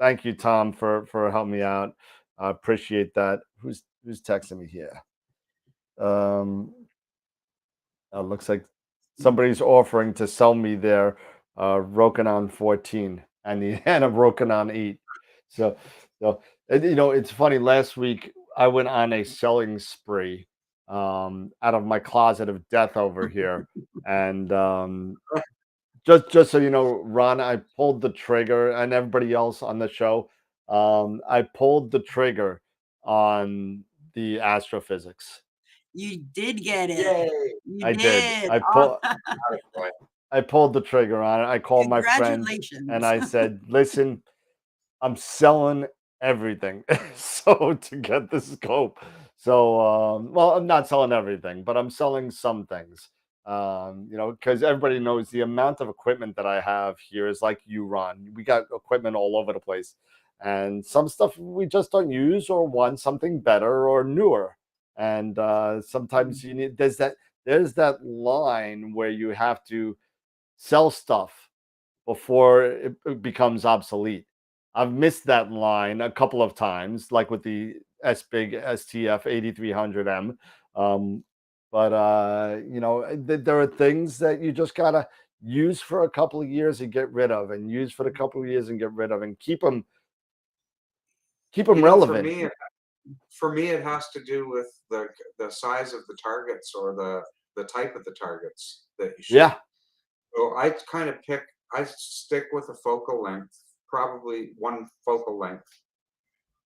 thank you, Tom, for helping me out. I appreciate that. Who's texting me here? Looks like somebody's offering to sell me their Rokinon 14 and the and a Rokinon 8. So it's funny. Last week I went on a selling spree out of my closet of death over here, and just so you know, Ron, I pulled the trigger, and everybody else on the show, I pulled the trigger on the astrophysics. You did get it. Yay. You I did. did. I pulled the trigger on it. I called my friend Congratulations. and I said, "Listen, I'm selling everything. So to get the scope. So well, I'm not selling everything, but I'm selling some things. You know, because everybody knows the amount of equipment that I have here is like you, Ron. We got equipment all over the place. And some stuff we just don't use or want something better or newer. And sometimes you need there's that line where you have to sell stuff before it becomes obsolete. I've missed that line a couple of times, like with the SBIG STF 8300M. Um, but you know, there are things that you just gotta use for a couple of years and get rid of, and use for a couple of years and get rid of, and keep them You know, relevant. for me, it has to do with the size of the targets or the type of the targets that you shoot. Yeah, So I stick with a focal length, probably one focal length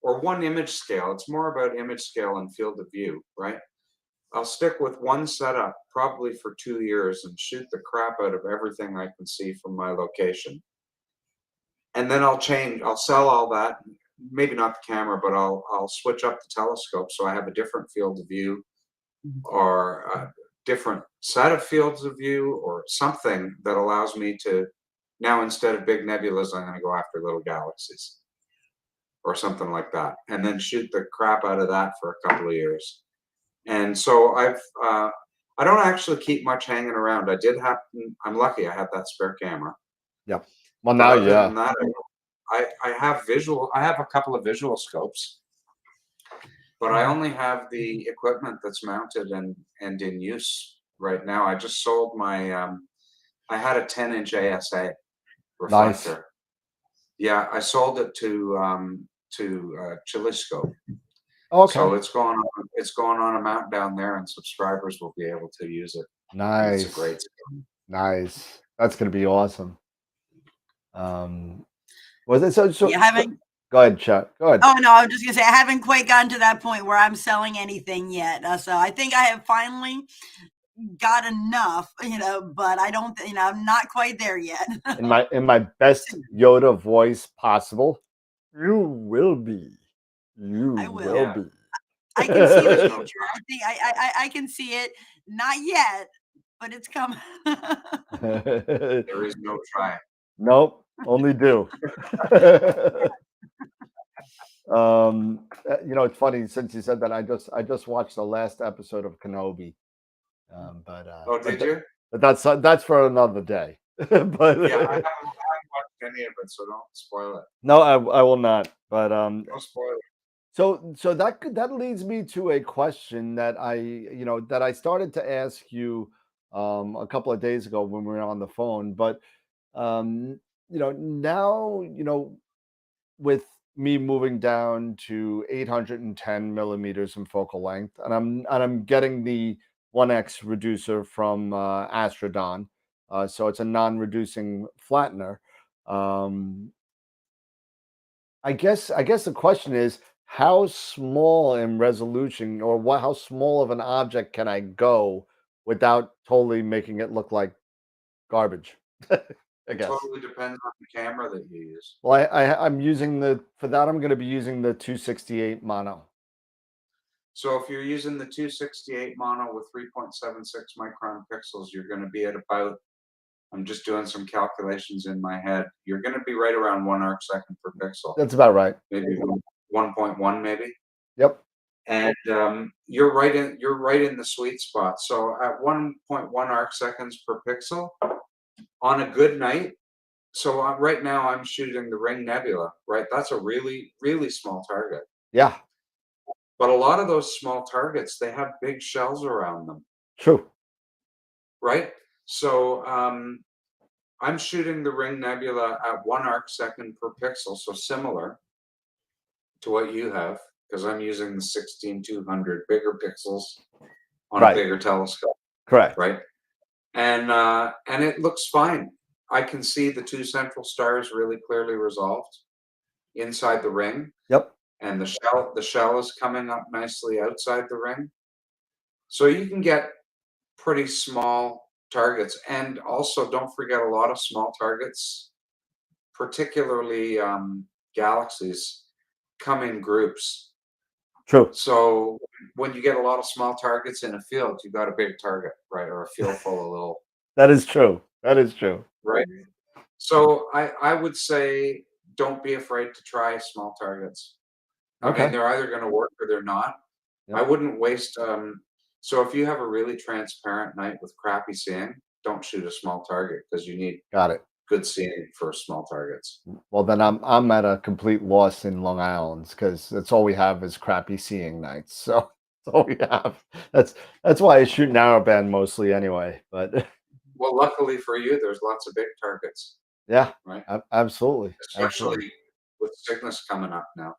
or one image scale. It's more about image scale and field of view, right? I'll stick with one setup probably for 2 years and shoot the crap out of everything I can see from my location. And then I'll sell all that, maybe not the camera, but I'll switch up the telescope so I have a different field of view or a different set of fields of view or something that allows me to now, instead of big nebulas, I'm going to go after little galaxies or something like that, and then shoot the crap out of that for a couple of years. And so I don't actually keep much hanging around. I'm lucky I have that spare camera. yeah. Well, But now, other yeah, than that, I have a couple of visual scopes, but I only have the equipment that's mounted and in use right now. I just sold my I had a 10-inch ASA nice. reflector. Yeah, I sold it to Chilisco. Okay, So it's going on a mount down there, and subscribers will be able to use it. And it's a nice, great system. nice. That's gonna be awesome. Was it You haven't. Go ahead, chat. Go ahead. Oh no, I was just gonna say I haven't quite gotten to that point where I'm selling anything yet. So I think I have finally got enough, but I don't, I'm not quite there yet. In my best Yoda voice possible, you will be. You I will. will Yeah. be. I can see the There's future. no I think I can see it. Not yet, but it's coming. There is no try. Nope, only do. You know, it's funny since you said that. I just watched the last episode of Kenobi. Oh, did you? But that's for another day. But Yeah, I haven't watched any of it, so don't spoil it. no, I will not. But Don't spoil it. so that leads me to a question that I started to ask you a couple of days ago when we were on the phone. But now with me moving down to 810 millimeters in focal length, and I'm getting the 1x reducer from Astrodon, so it's a non-reducing flattener. Um, I guess the question is, how small in resolution, or how small of an object can I go without totally making it look like garbage? I It guess. totally depends on the camera that you use. Well, I'm using for that. I'm going to be using the 268 mono. So if you're using the 268 mono with 3.76 micron pixels, you're going to be at about, I'm just doing some calculations in my head, you're going to be right around 1 arc second per pixel, That's about right. maybe 1.1 maybe. Yep. And you're right in the sweet spot. So at 1.1 arc seconds per pixel on a good night. So right now I'm shooting the Ring Nebula, right? That's a really, really small target. Yeah. But a lot of those small targets, they have big shells around them, True. right? So I'm shooting the Ring Nebula at 1 arc second per pixel, so similar to what you have, because I'm using the 16200 bigger pixels on a Right. bigger telescope, Correct. right? And it looks fine. I can see the 2 central stars really clearly resolved inside the ring. Yep. And the shell is coming up nicely outside the ring. So you can get pretty small targets. And also don't forget, a lot of small targets, particularly galaxies, come in groups. True. So when you get a lot of small targets in a field, you got a big target, right? Or a field full of little, That is true. That is true. right? So I would say don't be afraid to try small targets. I mean, Okay. they're either going to work or they're not. I Yep. wouldn't waste. So if you have a really transparent night with crappy seeing, don't shoot a small target because you need Got it. good seeing for small targets. Well, then I'm at a complete loss in Long Island because that's all we have is crappy seeing nights. So that's all we have. That's why I shoot narrowband mostly anyway. But Well, luckily for you, there's lots of big targets, yeah, right? absolutely, absolutely. Especially with Cygnus coming up now.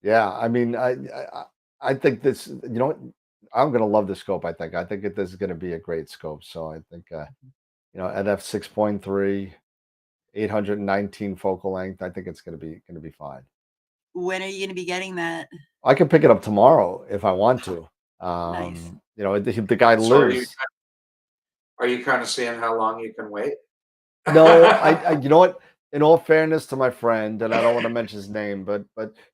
Yeah, I mean, I think this. You know what? I'm gonna love the scope. I think this is gonna be a great scope. So I think at f6.3, 819 focal length. I think it's gonna be fine. When are you going to be getting that? I can pick it up tomorrow if I want to. Nice. The guy So lives. are you kind of seeing how long you can wait? No, you know what? In all fairness to my friend, and I don't want to mention his name, but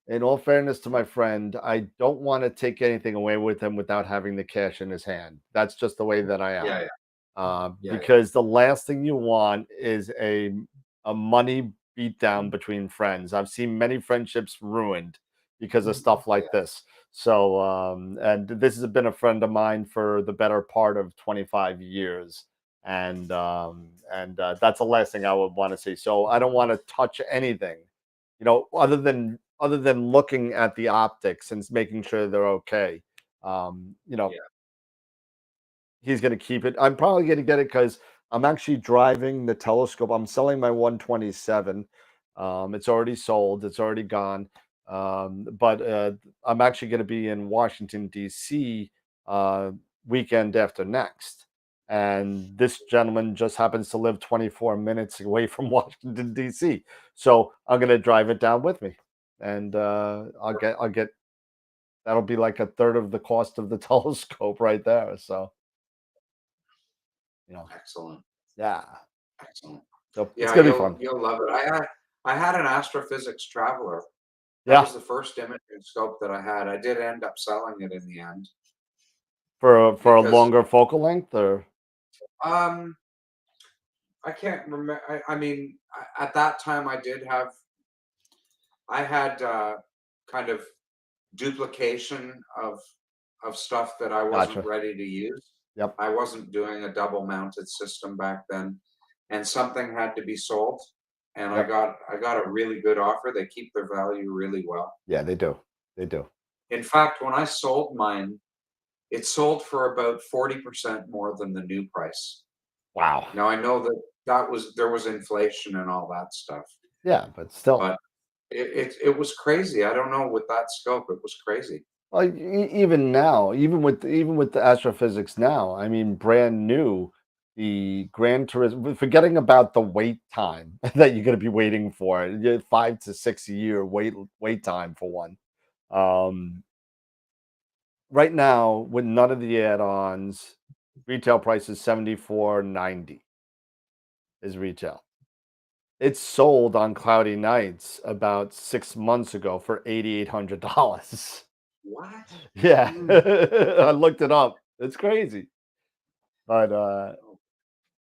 in all fairness to my friend, I don't want to take anything away with him without having the cash in his hand. That's just the way that I am. Yeah, yeah. Because the last thing you want is a money beatdown between friends. I've seen many friendships ruined because of stuff like this. So, and this has been a friend of mine for the better part of 25 years. And that's the last thing I would want to see. So I don't want to touch anything, other than looking at the optics and making sure they're okay. Yeah. He's going to keep it. I'm probably going to get it because I'm actually driving the telescope. I'm selling my 127. It's already sold. It's already gone. But I'm actually going to be in Washington, D.C. Weekend after next. And this gentleman just happens to live 24 minutes away from Washington, D.C. So I'm going to drive it down with me. And I'll get, that'll be like a third of the cost of the telescope right there. So. Excellent. Yeah. Excellent. So it's Yeah, gonna be fun. you'll love it. I had an Astrophysics Traveler. That was Yeah. the first imaging scope that I had. I did end up selling it in the end. For a Because longer focal length or I can't remember. I mean, at that time I had kind of duplication of stuff that I wasn't gotcha. ready to use. Yep. I wasn't doing a double mounted system back then, and something had to be sold. And Yep. I got a really good offer. They keep their value really well. Yeah, they do. They do. In fact, when I sold mine, it sold for about 40% more than the new price. Wow. Now I know that there was inflation and all that stuff, Yeah, but still. but it was crazy. I don't know with that scope, it was crazy. Well, even now, even with the astrophysics now, I mean, brand new, the Grand Turismo, forgetting about the wait time that you're going to be waiting for, 5 to 6 year wait time for one. Right now, with none of the add-ons, retail price is $74.90 is retail. It's sold on cloudy nights about 6 months ago for $8,800. What? Yeah, I looked it up. It's crazy, but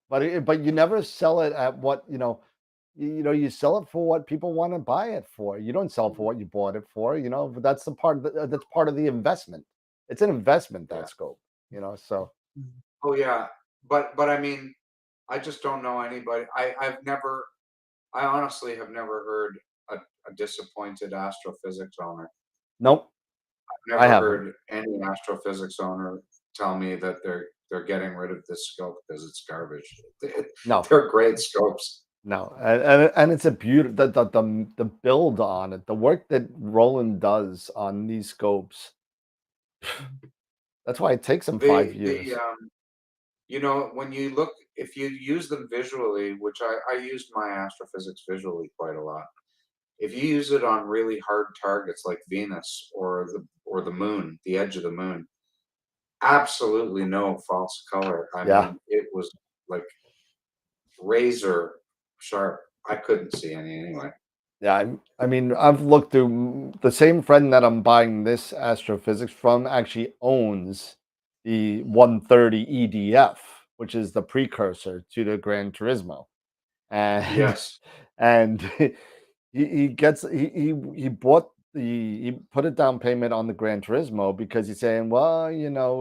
but you never sell it at what you sell it for what people want to buy it for. You don't sell it for what you bought it for. But that's the part that's part of the investment. It's an investment, Yeah. that scope. So Oh yeah, but I mean, I just don't know anybody. I honestly have never heard a disappointed astrophysics owner. nope, I've I never haven't. heard any astrophysics owner tell me that they're getting rid of this scope because it's garbage. No, They're great scopes. no, and it's a beautiful the build on it, the work that Roland does on these scopes. That's why it takes him 5 years. When you look, if you use them visually, which I used my astrophysics visually quite a lot. If you use it on really hard targets like Venus or the moon, the edge of the moon, absolutely no false color. I Yeah. mean, it was like razor sharp. I couldn't see any anyway. Yeah, I mean, I've looked through the same friend that I'm buying this astrophysics from actually owns the 130 EDF, which is the precursor to the Gran Turismo. And Yes. and he bought he put a down payment on the Gran Turismo because he's saying, well,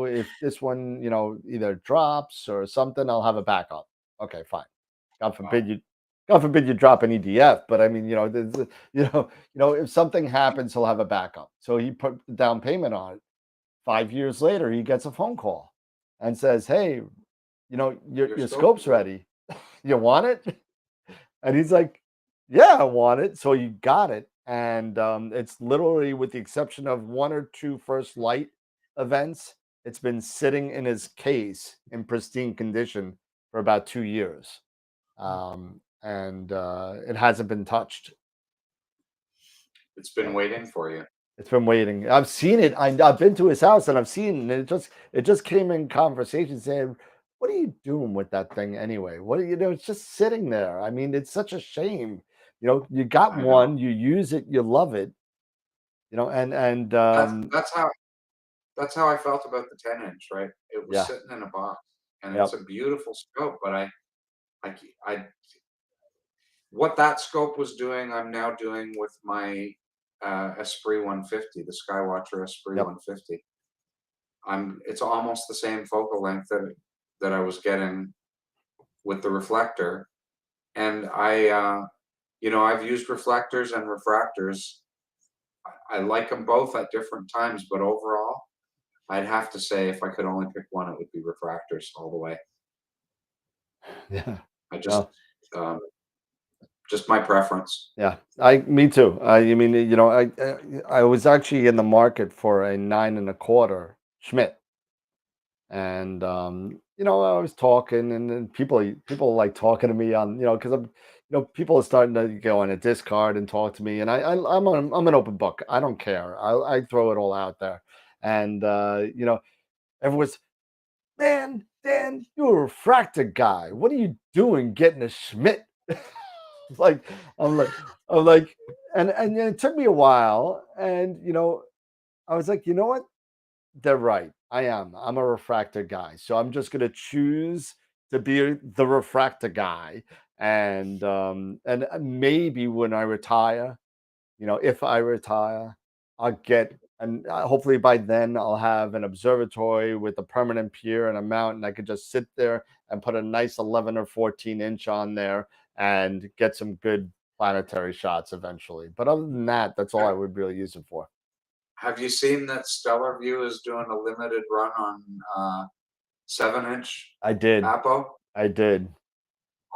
if this one, either drops or something, I'll have a backup. Okay, fine. God forbid you God forbid you drop an EDF, but I mean, if something happens, he'll have a backup. So he put the down payment on it. 5 years later, he gets a phone call and says, hey, your scope scope's ready. You want it? And he's like, yeah, I want it. So you got it. And it's literally, with the exception of one or two first light events, it's been sitting in his case in pristine condition for about 2 years. And it hasn't been touched. It's been waiting for you. It's been waiting. I've seen it. I've been to his house and I've seen it. It just came in conversation saying, what are you doing with that thing anyway? It's just sitting there. I mean, it's such a shame. You got I know. one, you use it, you love it. And That's how I felt about the 10-inch, right? It was yeah. sitting in a box, and Yep. it's a beautiful scope. But I what that scope was doing, I'm now doing with my Esprit 150, the Skywatcher Esprit Yep. 150. It's almost the same focal length that I was getting with the reflector, and I've used reflectors and refractors. I like them both at different times, but overall, I'd have to say if I could only pick one, it would be refractors all the way. Yeah. I just my preference. Yeah, me too. I mean, I was actually in the market for a 9 1/4 Schmidt. And I was talking, and then people like talking to me on, because people are starting to go on a Discard and talk to me, and I'm an open book. I don't care. I throw it all out there, and everyone's, man, Dan, you're a refractor guy. What are you doing getting a Schmidt? like I'm like, and it took me a while, and I was like, you know what? They're right. I'm a refractor guy. So I'm just gonna choose to be the refractor guy. And maybe when I retire, if I retire, I'll get, and hopefully by then I'll have an observatory with a permanent pier and a mount, and I could just sit there and put a nice 11 or 14-inch on there and get some good planetary shots eventually. But other than that, that's all I would really use it for. Have you seen that Stellar View is doing a limited run on 7-inch I did. Apo? I did.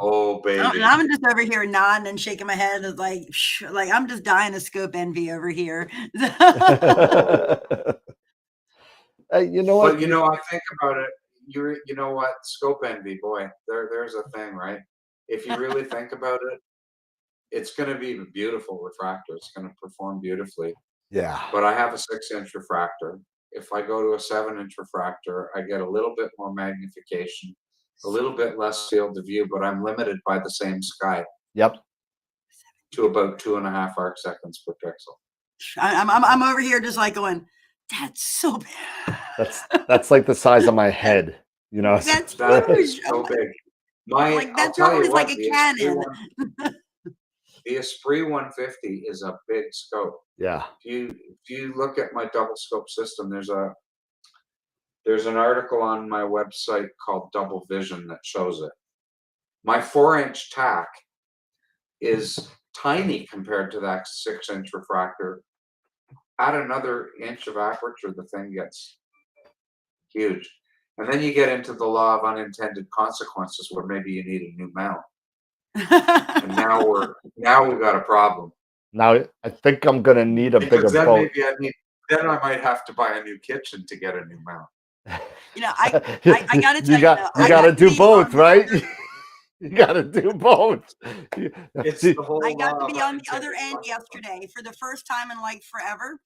Oh, baby. And I'm just over here nodding and shaking my head as like I'm just dying of scope envy over here. Hey, you know what? But I think about it. You know what? Scope envy, boy. There's a thing, right? If you really think about it, it's going to be a beautiful refractor. It's going to perform beautifully. Yeah. But I have a 6-inch refractor. If I go to a 7-inch refractor, I get a little bit more magnification, a little bit less field of view, but I'm limited by the same sky. Yep. To about 2.5 arc seconds per pixel. I'm over here just like going, that's so bad. That's like the size of my head, That's huge. So big. That's always like a cannon. The Esprit 150 is a big scope. Yeah. If you look at my double scope system, there's an article on my website called Double Vision that shows it. My 4-inch tack is tiny compared to that 6-inch refractor. Add another inch of aperture, the thing gets huge. And then you get into the law of unintended consequences where maybe you need a new mount. And now we've got a problem. Now I think I'm gonna need a bigger boat. Then I might have to buy a new kitchen to get a new mount. I gotta tell you gotta do both, right? You gotta do both. It's the whole I got to be on the other end yesterday for the first time in like forever.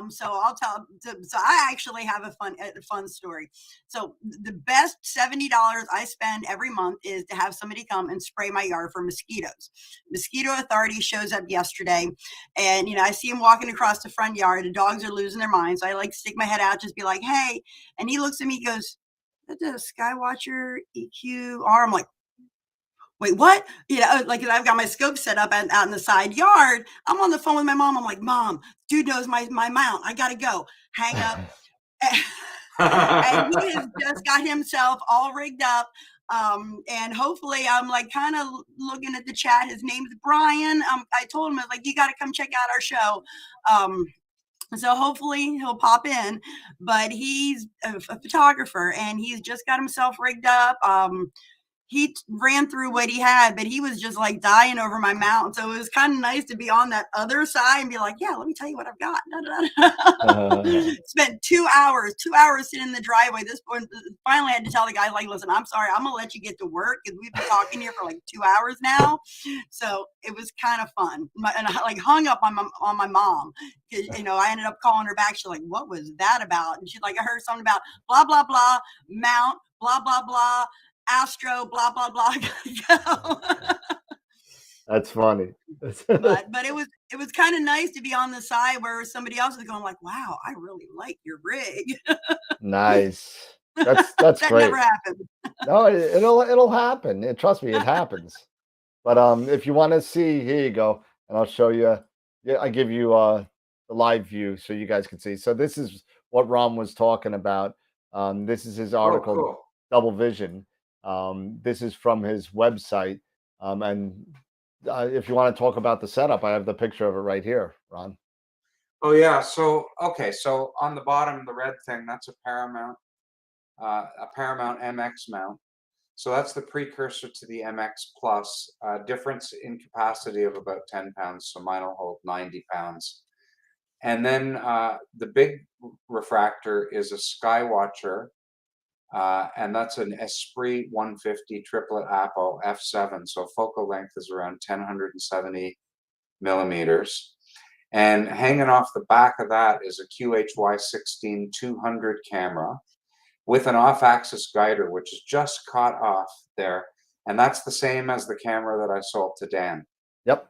So I'll tell. So I actually have a fun story. So the best $70 I spend every month is to have somebody come and spray my yard for mosquitoes. Mosquito Authority shows up yesterday, and I see him walking across the front yard. The dogs are losing their minds. So I like stick my head out, just be like, "Hey," and he looks at me, he goes, "That's a Skywatcher EQR." I'm like, wait, what? Like I've got my scope set up out in the side yard. I'm on the phone with my mom. I'm like, Mom, dude knows my mount. I gotta go. Hang up. And he has just got himself all rigged up. And hopefully I'm like kind of looking at the chat. His name's Brian. I told him, I was like, you got to come check out our show. So hopefully he'll pop in, but he's a photographer and he's just got himself rigged up. He ran through what he had, but he was just like dying over my mount. So it was kind of nice to be on that other side and be like, yeah, let me tell you what I've got. Spent 2 hours sitting in the driveway. This point, finally had to tell the guy, like, listen, I'm sorry, I'm gonna let you get to work because we've been talking here for like 2 hours now. So it was kind of fun. And I like hung up on my mom because I ended up calling her back. She's like, what was that about? And she's like, I heard something about blah blah blah mount, blah blah blah. Astro, blah blah blah. That's funny. but it was kind of nice to be on the side where somebody else is going like, wow, I really like your rig. Nice. That's that great. never happened. No, it'll happen. Trust me, it happens. But if you want to see, here you go, and I'll show you. Yeah, I give you the live view so you guys can see. So this is what Ron was talking about. This is his article, cool. Double Vision. This is from his website. And if you want to talk about the setup, I have the picture of it right here, Ron. Oh yeah. So okay. So on the bottom, the red thing, that's a Paramount MX mount. So that's the precursor to the MX Plus. Difference in capacity of about 10 pounds. So mine will hold 90 pounds. And then the big refractor is a Skywatcher. And that's an Esprit 150 triplet Apo f7. So focal length is around 1070 millimeters. And hanging off the back of that is a QHY16 200 camera with an off-axis guider, which is just caught off there. And that's the same as the camera that I sold to Dan. Yep.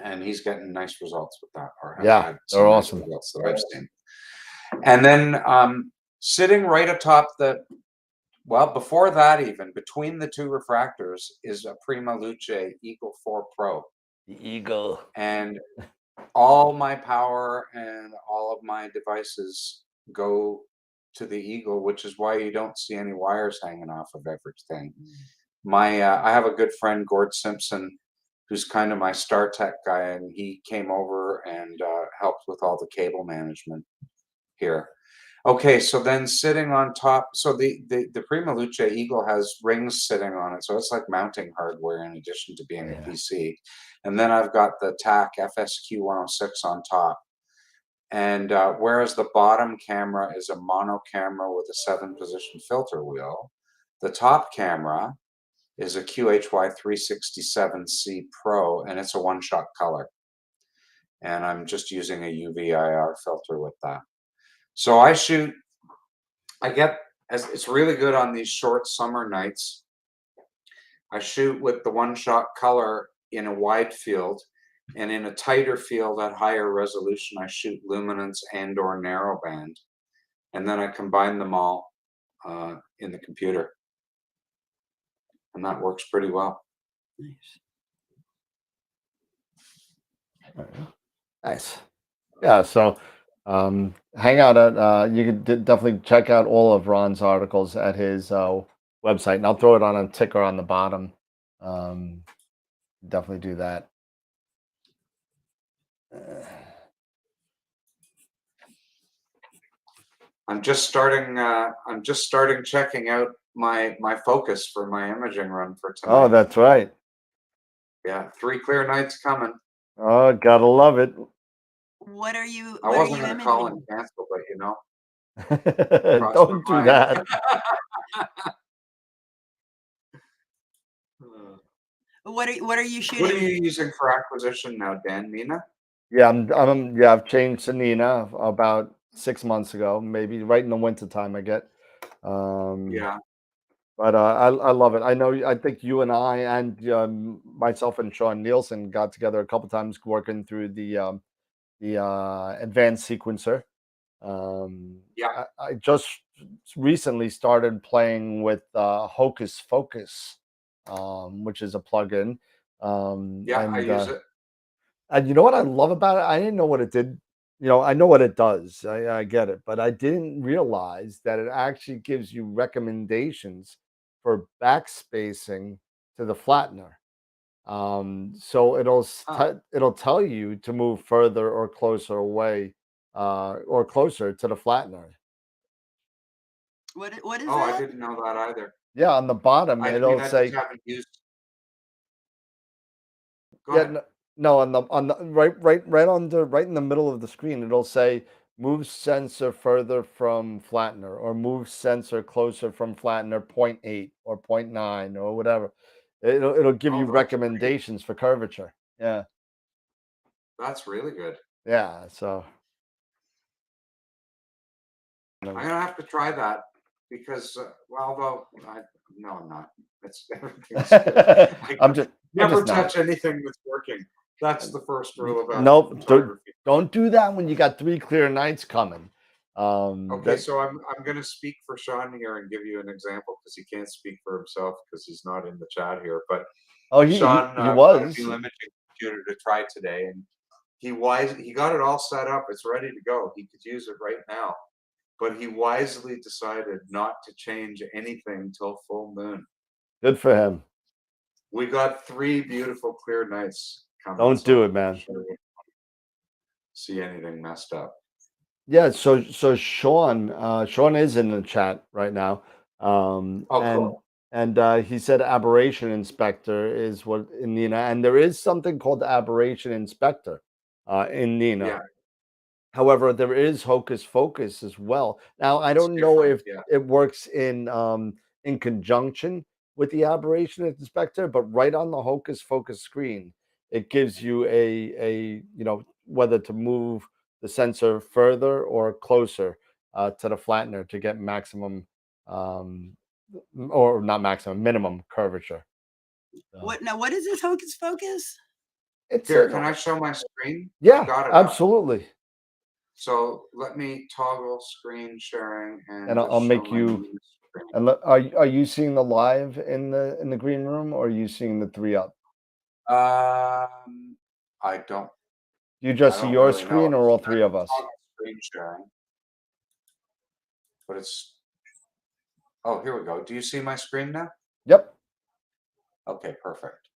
And he's getting nice results with that. Yeah, they're awesome. Results that I've seen. And then sitting right atop before that, even between the two refractors, is a Prima Luce Eagle 4 Pro. The Eagle. And all my power and all of my devices go to the Eagle, which is why you don't see any wires hanging off of everything. I have a good friend, Gord Simpson, who's kind of my StarTech guy, and he came over and helped with all the cable management here. Okay, so then sitting on top, so the Prima Luce Eagle has rings sitting on it, so it's like mounting hardware in addition to being a PC. And then I've got the TAC FSQ 106 on top. And whereas the bottom camera is a mono camera with a 7-position filter wheel, the top camera is a QHY 367C Pro, and it's a one-shot color. And I'm just using a UV IR filter with that. So it's really good on these short summer nights. I shoot with the one-shot color in a wide field, and in a tighter field at higher resolution, I shoot luminance and or narrowband. And then I combine them all in the computer. And that works pretty well. Nice. Yeah, so hang out at you can definitely check out all of Ron's articles at his website, and I'll throw it on a ticker on the bottom. Definitely do that. I'm just starting checking out my focus for my imaging run for tonight. Oh, that's right. Yeah, 3 clear nights coming. Oh, gotta love it. What are you? I wasn't going to call and cancel, but don't do that. What are you shooting? What are you using for acquisition now, Dan? Mina? Yeah, yeah, I've changed to Nina about 6 months ago, maybe right in the winter time I get. Um, Yeah, but I love it. I know I think you and I and myself and Sean Nielsen got together a couple times working through the advanced sequencer. yeah, I just recently started playing with Hocus Focus, which is a plugin. Um, yeah. I and use uh, it. and you know what I love about it? I didn't know what it did. You know, I know what it does. I get it, but I didn't realize that it actually gives you recommendations for backspacing to the flattener. So Huh. it'll tell you to move further or closer away, or closer to the flattener. What is Oh, I that? didn't know that either. Yeah, on the bottom I mean, it'll I just say, haven't used. Go yeah, ahead. no, no, on the right in the middle of the screen, it'll say move sensor further from flattener or move sensor closer from flattener point 0.8 or point 0.9 or whatever. It'll give Oh, you that's great. recommendations for curvature. Yeah. That's really good. Yeah. So I'm gonna have to try that because, well, although no, I'm not. It's everything's good. I I'm just I'm never just not. touch anything that's working. That's the first rule of Nope, astrophotography. don't do that when you got 3 clear nights coming. Okay, That so I'm gonna speak for Sean here and give you an example because he can't speak for himself because he's not in the chat here. But Oh, Sean he got a was. new imaging computer to try today, and he got it all set up. It's ready to go. He could use it right now, but he wisely decided not to change anything till full moon. Good for him. We got 3 beautiful clear nights coming, Don't so do it, I'm man. sure we won't see anything messed up. Yeah, so Sean is in the chat right now. Oh, And cool. he said aberration inspector is what in Nina, and there is something called aberration inspector in Nina. Yeah, However, there is Hocus Focus as well. Now, I it's don't know different. if Yeah. it works in conjunction with the aberration inspector, but right on the Hocus Focus screen, it gives you whether to move the sensor further or closer to the flattener to get maximum, um, or not maximum, minimum curvature. So What now? What is this hocus pocus? it's Here, a can I show my screen? I've yeah, got it up. absolutely. So let me toggle screen sharing And and I'll just show make my you. new screen. And are you seeing the live in the green room, or are you seeing the 3 up? I don't You I just see don't your really know. screen or all I 3 of can us? toggle screen sharing, but it's oh, here we go. Do you see my screen now? Yep. Okay, perfect.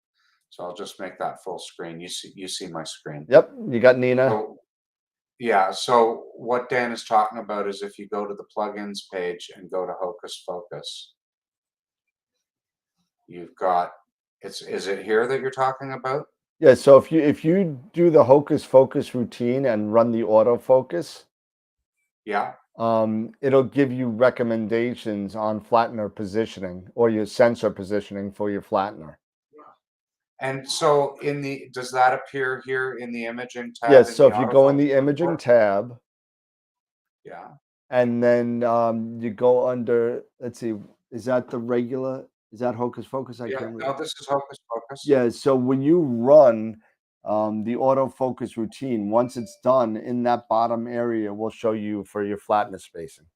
So I'll just make that full screen. You see my screen. Yep. You got Nina. So yeah, so what Dan is talking about is if you go to the plugins page and go to Hocus Focus, you've got is it here that you're talking about? Yeah, so if you do the Hocus Focus routine and run the autofocus, Yeah. it'll give you recommendations on flattener positioning or your sensor positioning for your flattener. And so in the does that appear here in the imaging tab Yes, in so the if you go in autofocus the imaging report? tab Yeah. and then you go under, let's see, is that the regular? Is that Hocus Focus? I Yeah. can't read. No, this is Hocus Pocus. Yeah, so when you run the autofocus routine, once it's done in that bottom area, will show you for your flatness spacing.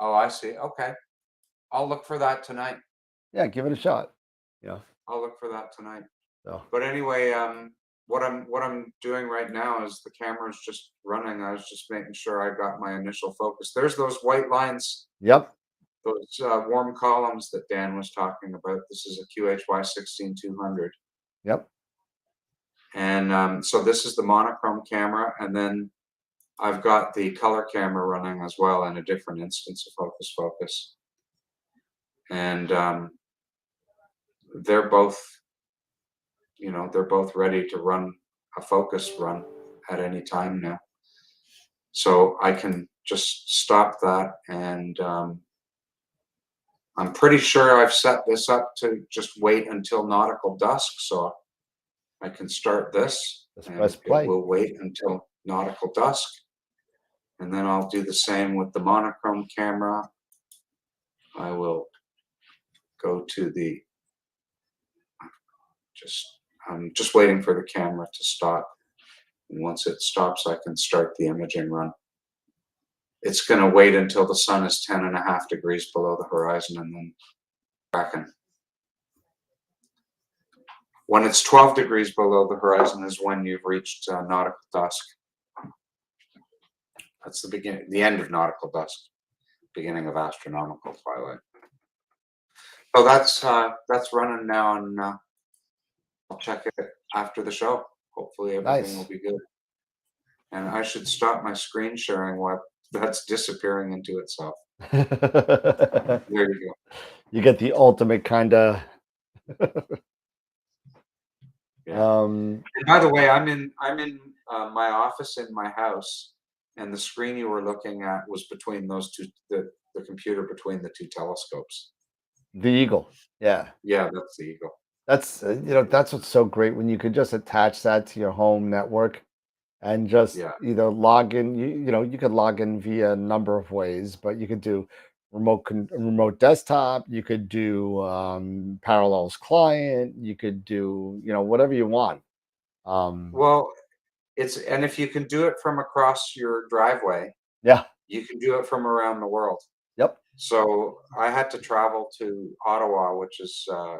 Oh, I see. Okay. I'll look for that tonight. Yeah, give it a shot. Yeah. I'll look for that tonight. So But anyway, what I'm doing right now is the camera's just running. I was just making sure I got my initial focus. There's those white lines, yep. those warm columns that Dan was talking about. This is a QHY 16200, Yep. and so this is the monochrome camera, and then I've got the color camera running as well in a different instance of Hocus Focus, and they're both, they're both ready to run a focus run at any time now. So I can just stop that, and I'm pretty sure I've set this up to just wait until nautical dusk, so I can start this. Just and press it play. will wait until nautical dusk. And then I'll do the same with the monochrome camera. I will go to the, I'm just waiting for the camera to stop. And once it stops, I can start the imaging run. It's going to wait until the sun is 10.5 degrees below the horizon and then tracking. When it's 12 degrees below the horizon is when you've reached nautical dusk. That's the beginning, the end of nautical dusk, beginning of astronomical twilight. So that's running now, and I'll check it after the show. Hopefully everything will be good. And I should stop my screen sharing while that's disappearing into itself. There you go. You get the ultimate kind of. Yeah. And by the way, I'm in my office in my house, and the screen you were looking at was between those two, the computer between the two telescopes. The Eagle. Yeah. Yeah, that's the Eagle. That's that's what's so great when you could just attach that to your home network and just either log in. You could log in via a number of ways, but you could do remote desktop. You could do Parallels client. You could do whatever you want. Well, and if you can do it from across your driveway, yeah, you can do it from around the world. Yep. So I had to travel to Ottawa, which is a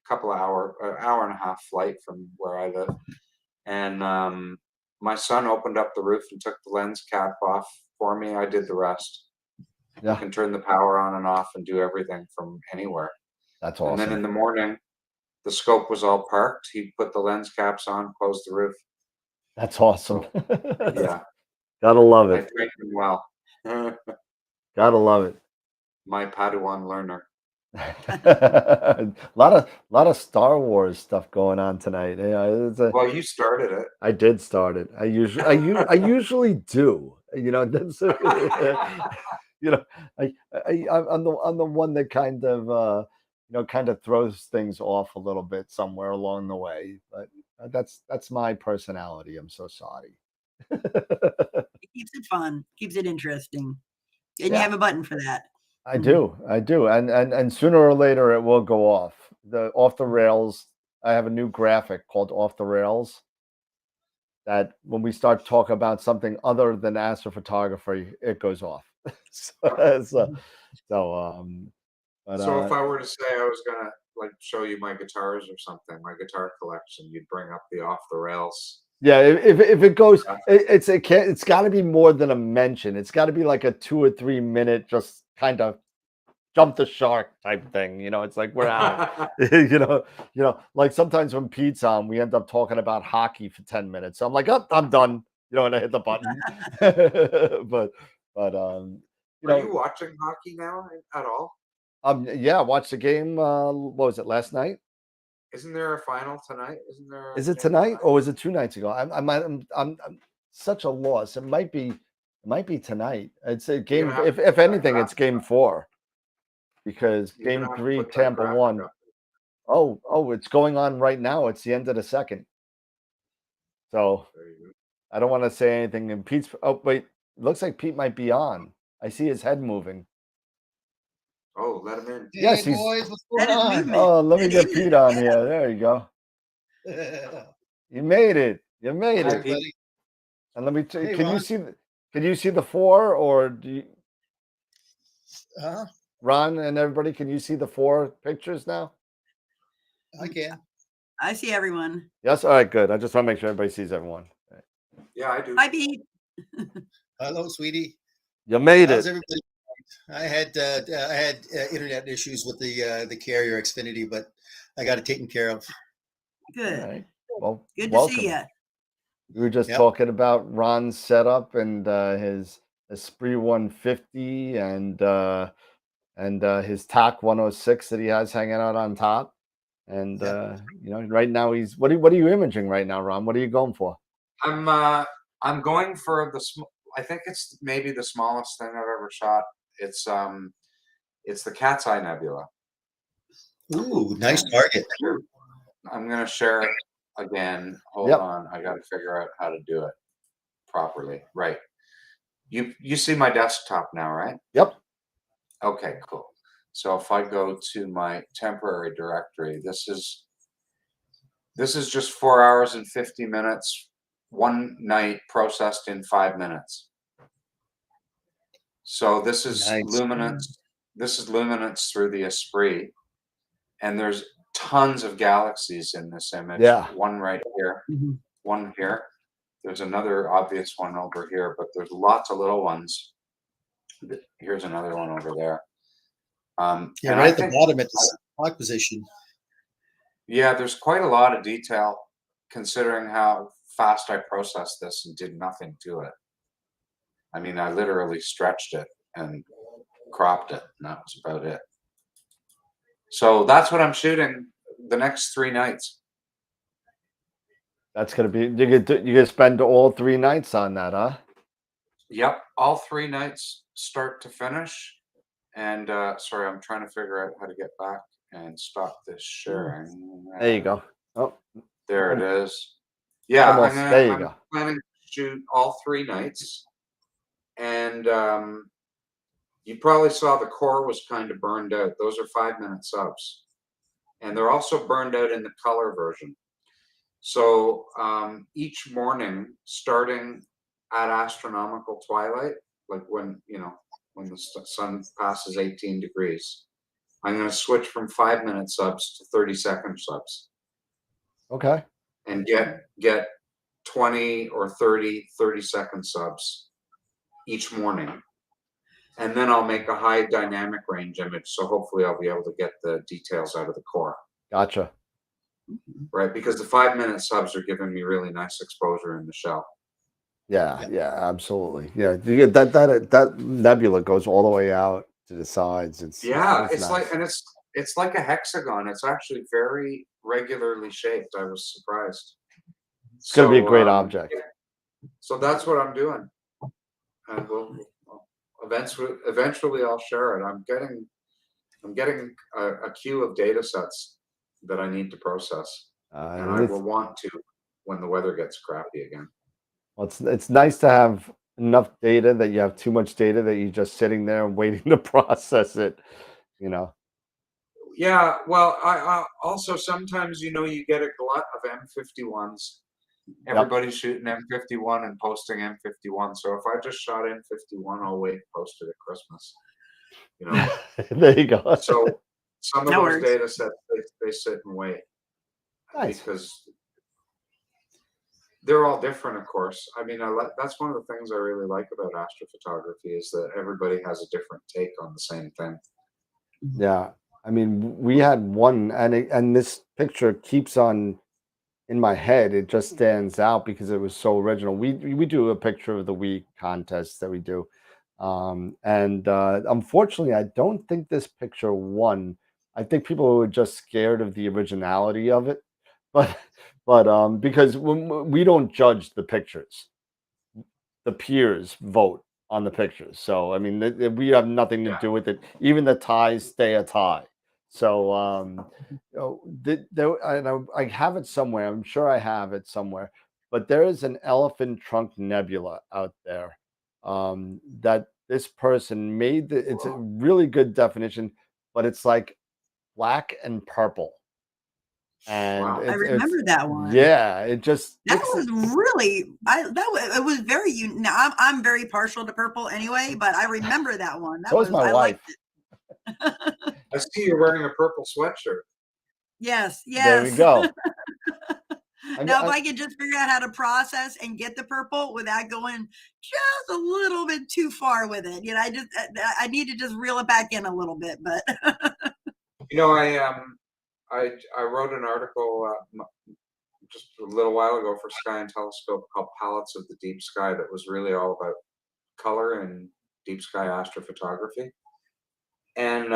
couple of hour and a half flight from where I live, and my son opened up the roof and took the lens cap off for me. I did the rest. Yeah. You can turn the power on and off and do everything from anywhere. That's awesome. And then in the morning, the scope was all parked. He put the lens caps on, closed the roof. That's awesome. So, yeah. Gotta love it. I trained him well. Gotta love it. My Padawan learner. A lot of Star Wars stuff going on tonight. Well, you started it. I did start it. I usually do. That's I'm the one that kind of kind of throws things off a little bit somewhere along the way. But that's my personality. I'm so sorry. It keeps it fun, keeps it interesting, and you have a button for that. I do, and sooner or later it will go off the rails. I have a new graphic called Off the Rails. That when we start talking about something other than astrophotography, it goes off. So if I were to say I was gonna show you my guitars or something, my guitar collection, you'd bring up the Off the Rails. Yeah, if it goes, it's got to be more than a mention. It's got to be like a 2 or 3 minute, just kind of jump the shark type thing. It's like we're out. Like sometimes when Pete's on, we end up talking about hockey for 10 minutes. So I'm like, oh, I'm done. And I hit the button. but are you watching hockey now at all? Yeah, I watched the game. What was it, last night? Isn't there a final tonight? Is it tonight or was it 2 nights ago? I'm such a loss. It might be tonight. It's a game. If anything, it's game 4. Because game 3, Tampa won. Oh, it's going on right now. It's the end of the second. So I don't want to say anything. And Pete's. Oh wait, looks like Pete might be on. I see his head moving. Oh, let him in. Yes, hey boys, what's going on? Oh, let me get Pete on here. There you go. You made it. You made it. Buddy. And let me. Hey, can Ron. you see? Can you see the 4 or do you? Ron and everybody, can you see the 4 pictures now? I can. I see everyone. Yes. All right. Good. I just want to make sure everybody sees everyone. Yeah, I do. Hi, Pete. Hello, sweetie. You made How's it. everybody? I had internet issues with the carrier Xfinity, but I got it taken care of. Good. All right. Well, Good to welcome. see you. We were just talking about Ron's setup and his Esprit 150 and his TAC 106 that he has hanging out on top. And right now he's what are you imaging right now, Ron? What are you going for? I'm going for I think it's maybe the smallest thing I've ever shot. It's the Cat's Eye Nebula. Ooh, nice target. I'm gonna share it again. Hold Yep. on. I got to figure out how to do it properly. Right. You see my desktop now, right? Yep. Okay, cool. So if I go to my temporary directory, this is just 4 hours and 50 minutes, one night processed in 5 minutes. So this is Nice. luminance. This is luminance through the Esprit, and there's tons of galaxies in this image. Yeah. One right here, Mhm. one here. There's another obvious one over here, but there's lots of little ones. Here's another one over there. Yeah, and right I at the think, bottom at the clock position. yeah, there's quite a lot of detail considering how fast I processed this and did nothing to it. I mean, I literally stretched it and cropped it, and that was about it. So that's what I'm shooting the next 3 nights. That's gonna be you gonna spend all 3 nights on that, huh? Yep, all 3 nights, start to finish. And sorry, I'm trying to figure out how to get back and stop this sharing. There you go. Oh, There it is. Yeah, almost. There you I'm go. planning to shoot all 3 nights, and you probably saw the core was kind of burned out. Those are 5-minute subs, and they're also burned out in the color version. So each morning, starting at astronomical twilight, like when when the sun passes 18 degrees, I'm going to switch from 5-minute subs to 30-second subs, Okay. and get 20 or 30-second subs each morning. And then I'll make a high dynamic range image. So hopefully I'll be able to get the details out of the core. Gotcha. Right. Because the 5-minute subs are giving me really nice exposure in the shell. Yeah, yeah, absolutely. Yeah, you get that nebula goes all the way out to the sides. It's It's nice. like, and it's like a hexagon. It's actually very regularly shaped. I was surprised. It's gonna be a great object. So that's what I'm doing. And we'll eventually I'll share it. I'm getting a queue of data sets that I need to process, and I will want to when the weather gets crappy again. Well, it's nice to have enough data that you have too much data that you're just sitting there and waiting to process it, you know. Yeah, well, I also sometimes you get a glut of M51s. Everybody's shooting M51 and posting M51. So if I just shot M51, I'll wait and post it at Christmas. There you go. So some of That those works. data sets they sit and wait. Nice. Because they're all different, of course. I mean, that's one of the things I really like about astrophotography is that everybody has a different take on the same thing. Yeah, I mean, we had one, and this picture keeps on in my head. It just stands out because it was so original. We do a picture of the week contest that we do, and unfortunately, I don't think this picture won. I think people were just scared of the originality of it, but because we don't judge the pictures, the peers vote on the pictures. So I mean, we have nothing to do with it. Even the ties stay a tie. So I have it somewhere. I'm sure I have it somewhere. But there is an elephant trunk nebula out there that this person made. It's a really good definition, but it's like black and purple. And Wow. I remember that one. Yeah, it just That was really it was very unique. Now I'm very partial to purple anyway, but I remember that one. So is my I wife. liked it. I see you're wearing a purple sweatshirt. Yes, There we yes. go. Now, if I could just figure out how to process and get the purple without going just a little bit too far with it, I need to just reel it back in a little bit. But I wrote an article just a little while ago for Sky and Telescope called Palettes of the Deep Sky that was really all about color and deep sky astrophotography. And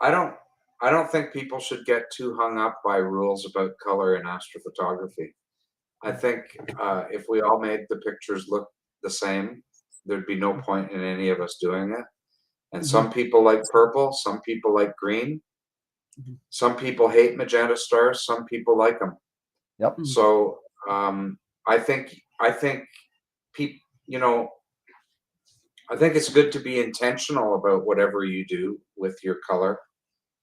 I don't think people should get too hung up by rules about color in astrophotography. I think if we all made the pictures look the same, there'd be no point in any of us doing it. And some people like purple, some people like green, some people hate magenta stars, some people like them. Yep. So I think people, you know, I think it's good to be intentional about whatever you do with your color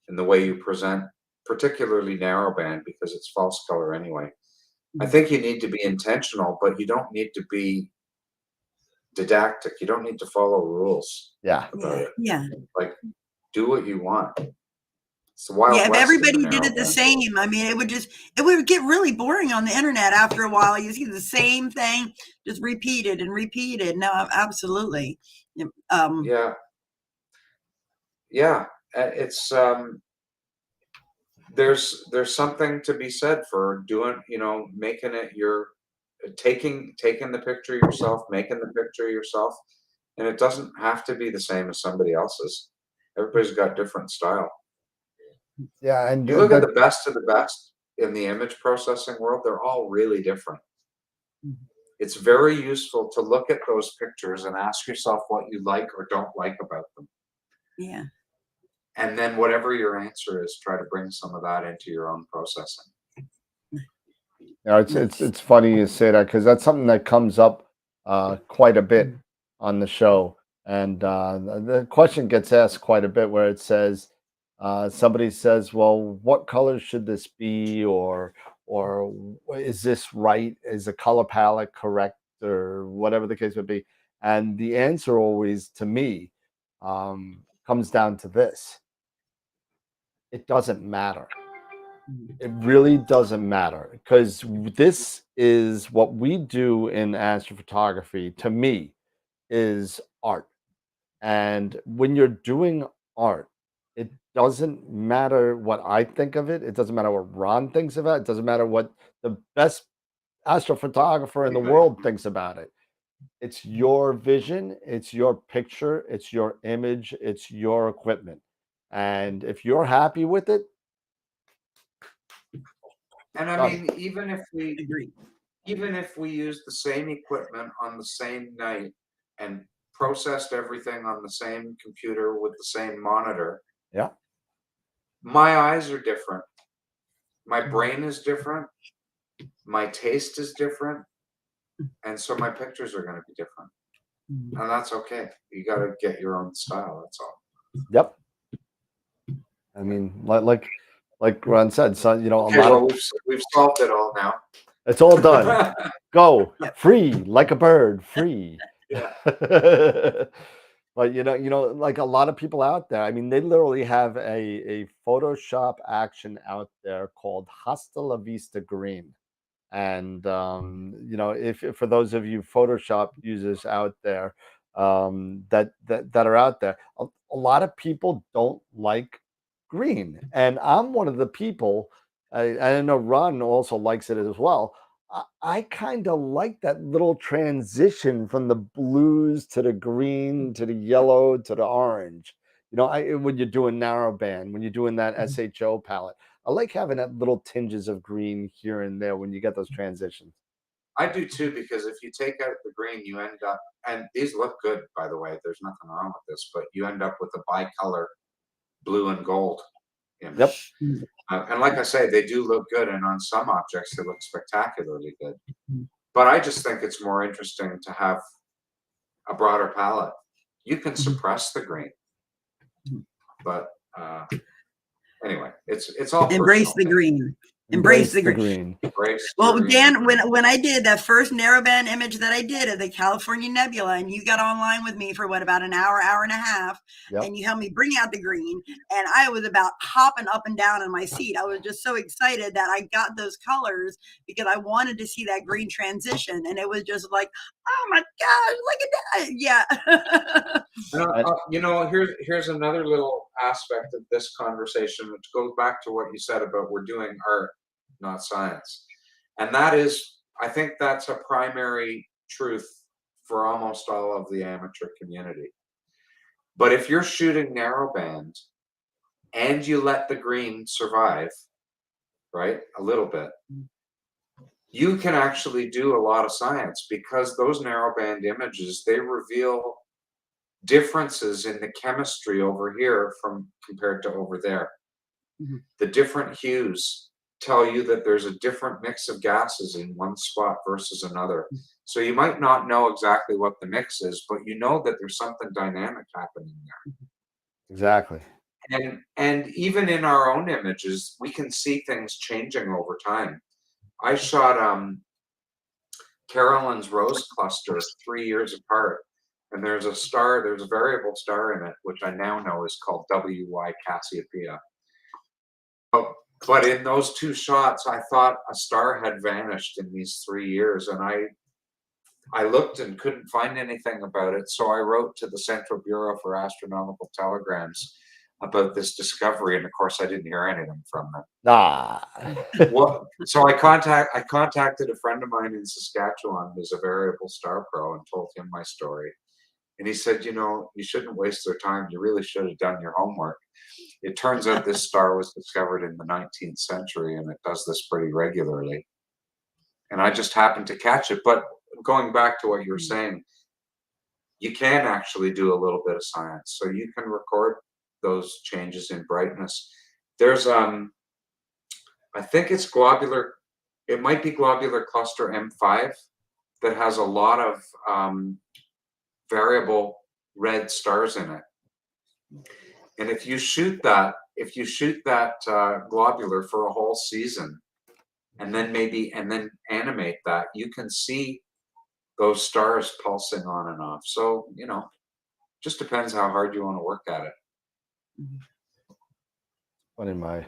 and the way you present, particularly narrowband, because it's false color anyway. I think you need to be intentional, but you don't need to be didactic. You don't need to follow rules Yeah. about it. Yeah. Like, do what you want. It's the Wild Yeah, if West in the everybody did it the narrowband world. same, I mean, it would get really boring on the internet after a while. You see the same thing just repeated and repeated. No, absolutely. Yeah. It's there's something to be said for doing, you know, making it your taking the picture yourself, making the picture yourself, and it doesn't have to be the same as somebody else's. Everybody's got different style. Yeah, and You look at the best of the best in the image processing world, they're all really different. It's very useful to look at those pictures and ask yourself what you like or don't like about them. Yeah. And then whatever your answer is, try to bring some of that into your own processing. you know, it's funny you say that because that's something that comes up quite a bit on the show, and the question gets asked quite a bit where it says somebody says, "Well, what color should this be?" or "Is this right? Is the color palette correct?" or whatever the case would be. And the answer always, to me, comes down to this: it doesn't matter. It really doesn't matter because this is what we do in astrophotography, to me, is art. And when you're doing art, it doesn't matter what I think of it. It doesn't matter what Ron thinks of it. It doesn't matter what the best astrophotographer in the world thinks about it. It's your vision, it's your picture, it's your image, it's your equipment. And if you're happy with it, And I done. mean, Agreed. even if we used the same equipment on the same night and processed everything on the same computer with the same monitor, Yeah. my eyes are different. My brain is different. My taste is different. And so my pictures are going to be different. And that's okay. You got to get your own style. That's all. Yep. I mean, like Ron said, so you know, Okay, a lot well, of we've solved it all now. it's all done. Go free like a bird, free. Yeah. But like a lot of people out there, I mean, they literally have a Photoshop action out there called Hasta La Vista Green. And if for those of you Photoshop users out there that are out there, a lot of people don't like green, and I'm one of the people. I know Ron also likes it as well. I kind of like that little transition from the blues to the green to the yellow to the orange. When you're doing narrowband, when you're doing that SHO palette, I like having that little tinges of green here and there when you get those transitions. I do too, because if you take out the green, you end up, and these look good, by the way, there's nothing wrong with this, but you end up with a bicolor blue and gold image. Yep. And like I say, they do look good, and on some objects, they look spectacularly good. But I just think it's more interesting to have a broader palette. You can suppress the green, but anyway, it's all Embrace the personal. green. Embrace the green. Embrace Well, the green. Dan, when I did that first narrowband image that I did of the California Nebula, and you got online with me for about an hour and a half, Yep. and you helped me bring out the green, and I was about hopping up and down in my seat. I was just so excited that I got those colors because I wanted to see that green transition, and it was just like, oh my gosh, look at that! Yeah. Here's another little aspect of this conversation, which goes back to what you said about we're doing art, not science. And that is, I think that's a primary truth for almost all of the amateur community. But if you're shooting narrowband and you let the green survive, right, a little bit, you can actually do a lot of science, because those narrowband images, they reveal differences in the chemistry over here compared to over there. The different hues, tell you that there's a different mix of gases in one spot versus another. So you might not know exactly what the mix is, but you know that there's something dynamic happening there. Exactly. And even in our own images, we can see things changing over time. I shot Carolyn's rose cluster 3 years apart, and there's a star, there's a variable star in it, which I now know is called WY Cassiopeia. But in those two shots, I thought a star had vanished in these 3 years, and I looked and couldn't find anything about it. So I wrote to the Central Bureau for Astronomical Telegrams about this discovery, and of course I didn't hear anything from them. Ah. So I contacted a friend of mine in Saskatchewan who's a variable star pro and told him my story. And he said, you know, you shouldn't waste their time. You really should have done your homework. It turns out this star was discovered in the 19th century, and it does this pretty regularly. And I just happened to catch it. But going back to what you were saying, you can actually do a little bit of science. So you can record those changes in brightness. There's I think it's globular, it might be globular cluster M5 that has a lot of variable red stars in it. And if you shoot that globular for a whole season, and then animate that, you can see those stars pulsing on and off. So, you know, just depends how hard you want to work at it. What in my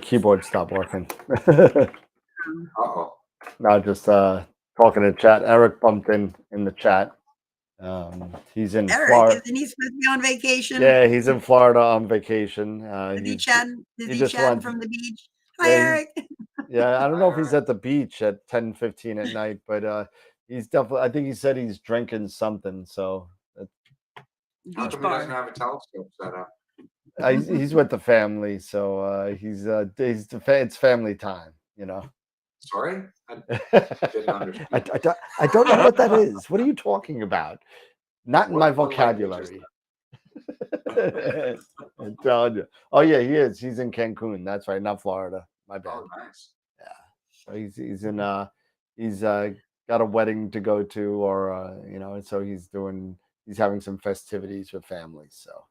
keyboard stopped working. Uh-oh. No, just talking to chat. Eric bumped in the chat. He's in Eric, Florida. isn't he supposed to be on vacation? Yeah, he's in Florida on vacation. Is he chatting from the beach? Hi, Yeah, Eric. Yeah, I don't know if he's at the beach at 10:15 at night, but he's definitely, I think he said he's drinking something. So How come he doesn't have a telescope set up? he's with the family, so it's family time, you know. Sorry? I didn't understand. I don't know what that is. What are you talking about? Not in my What vocabulary. I'm telling you. Oh yeah, he is. He's in Cancun. That's right, not Florida. My bad. Oh, nice. Yeah. So he's got a wedding to go to, or you know, and so he's having some festivities with family. So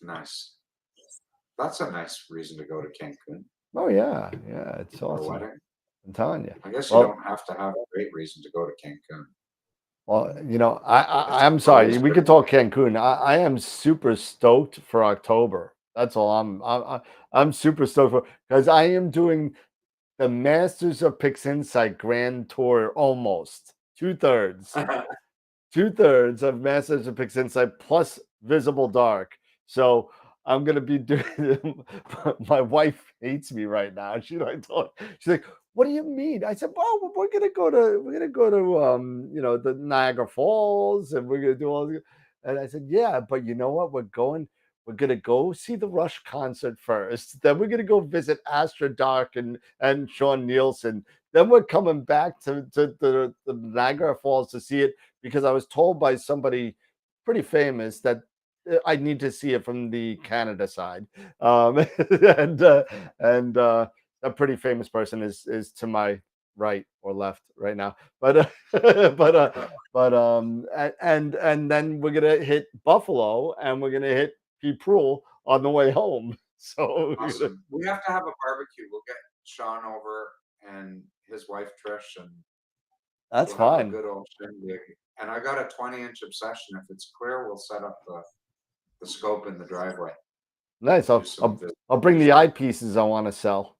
nice. That's a nice reason to go to Cancun. Oh yeah, it's For a awesome. wedding. I'm telling you. I guess you don't have to have a great reason to go to Cancun. Well, you know, I'm sorry. We could talk Cancun. I am super stoked for October. That's all. I'm super stoked for, because I am doing the Masters of PixInsight Grand Tour, almost 2/3. 2/3 of Masters of PixInsight plus Visible Dark. So I'm gonna be doing. My wife hates me right now. She's like, "What do you mean?" I said, "Well, we're gonna go to you know, the Niagara Falls, and we're gonna do all." And I said, "Yeah, but you know what? We're gonna go see the Rush concert first. Then we're gonna go visit Astro Dark and Sean Nielsen. Then we're coming back to the Niagara Falls to see it, because I was told by somebody pretty famous that I need to see it from the Canada side." And a pretty famous person is to my right or left right now, but and then we're gonna hit Buffalo, and we're gonna hit Peprul on the way home. So awesome. We have to have a barbecue. We'll get Sean over and his wife Trish, and that's we'll have fine. a good old shindig. And I got a 20-inch obsession. If it's clear, we'll set up the scope in the driveway. Nice. I'll bring the eyepieces I want to sell.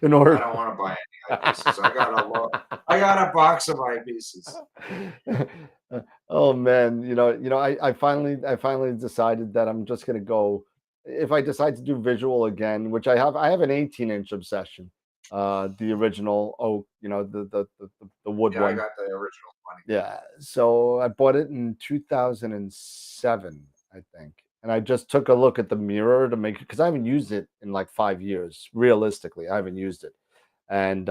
In order, I don't want to buy any eyepieces. I got a box of eyepieces. Oh man, you know, I finally decided that I'm just gonna go. If I decide to do visual again, which I have an 18-inch obsession, the original oak, you know, the wood Yeah, one. I got the original 20. Yeah, so I bought it in 2007, I think, and I just took a look at the mirror to make it, because I haven't used it in like 5 years. Realistically, I haven't used it, and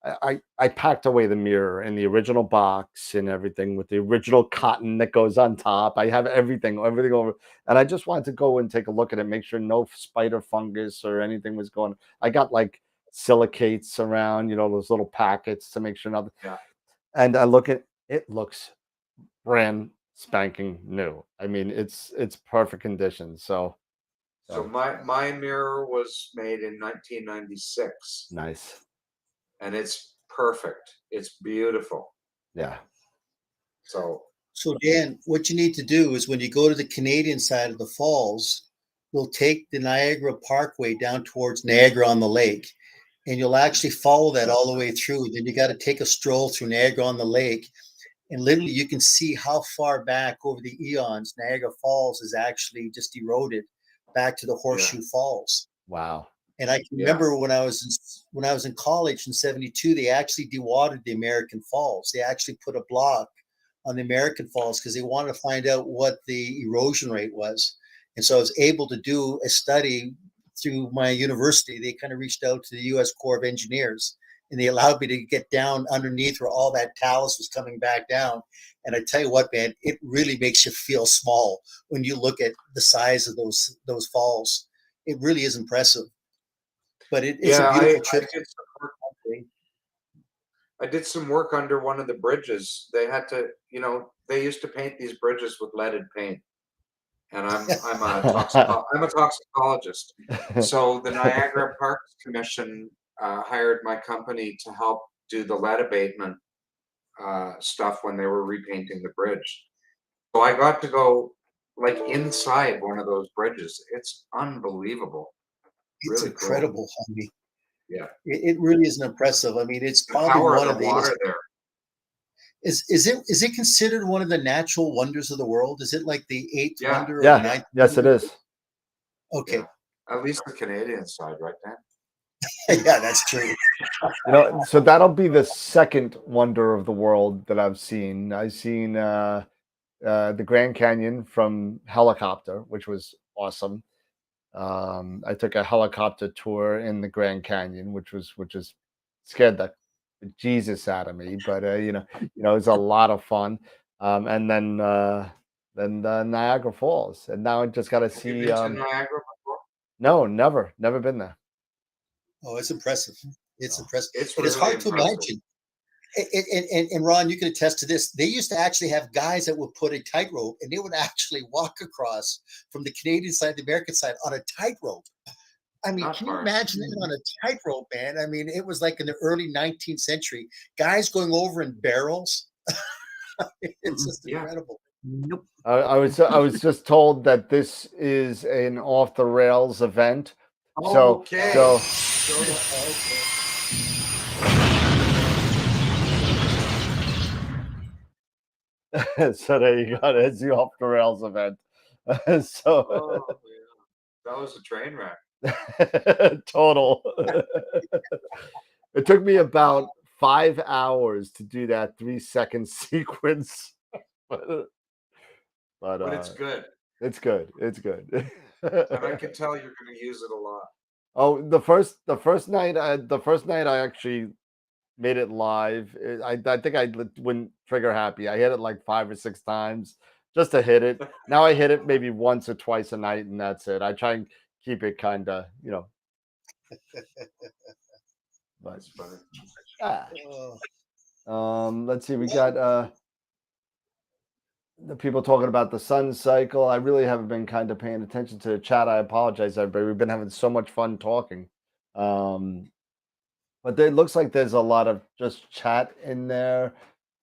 I packed away the mirror in the original box and everything with the original cotton that goes on top. I have everything over, and I just wanted to go and take a look at it, make sure no spider fungus or anything was going. I got like silicates around, those little packets to make sure nothing. Yeah. And I look at it, looks brand spanking new. I mean, it's perfect condition. So my mirror was made in 1996, nice. and it's perfect. It's beautiful. Yeah. So Dan, what you need to do is when you go to the Canadian side of the falls, you'll take the Niagara Parkway down towards Niagara on the Lake, and you'll actually follow that all the way through. Then you got to take a stroll through Niagara on the Lake, and literally you can see how far back over the eons Niagara Falls is actually just eroded back to the Horseshoe Falls. Wow. And I can remember when I was in college in '72, they actually dewatered the American Falls. They actually put a block on the American Falls because they wanted to find out what the erosion rate was. And so I was able to do a study through my university. They kind of reached out to the U.S. Corps of Engineers, and they allowed me to get down underneath where all that talus was coming back down. And I tell you what, man, it really makes you feel small when you look at the size of those falls. It really is impressive. But it's a beautiful trip. I did some work under one of the bridges. They had to, they used to paint these bridges with leaded paint, and I'm a toxicologist. So the Niagara Parks Commission hired my company to help do the lead abatement stuff when they were repainting the bridge. So I got to go like inside one of those bridges. It's unbelievable. It's really incredible, cool. honey. Yeah. It really is impressive. I mean, it's The probably power one of the of water the there. is it considered one of the natural wonders of the world? Is it like the eighth wonder or the ninth? Yes, it is. Okay. Yeah. At least the Canadian side, right, Dan? Yeah, that's true. So that'll be the second wonder of the world that I've seen. I've seen the Grand Canyon from helicopter, which was awesome. I took a helicopter tour in the Grand Canyon, which scared the Jesus out of me, but it was a lot of fun. And then the Niagara Falls, and now I just got to Have you see. been to Niagara before? No, never been there. Oh, it's impressive. It's impressive. It's It is really hard to impressive. imagine. And Ron, you can attest to this. They used to actually have guys that would put a tightrope, and they would actually walk across from the Canadian side to the American side on a tightrope. I mean, Not can you far. imagine it on a tightrope, man? I mean, it was like in the early 19th century, guys going over in barrels. It's just Yeah. incredible. Nope. I was just told that this is an off the rails event. Okay. So so there you go. It's the off the rails event. So Oh, yeah. That was a train wreck. total. It took me about 5 hours to do that 3-second sequence. But But it's good. It's good. It's good. And I can tell you're going to use it a lot. Oh, the first night I actually made it live. I think I went trigger happy. I hit it like 5 or 6 times just to hit it. Now I hit it maybe once or twice a night, and that's it. I try and keep it kind of, But That's funny. let's see. We got the people talking about the sun cycle. I really haven't been kind of paying attention to the chat. I apologize, everybody. We've been having so much fun talking. But it looks like there's a lot of just chat in there.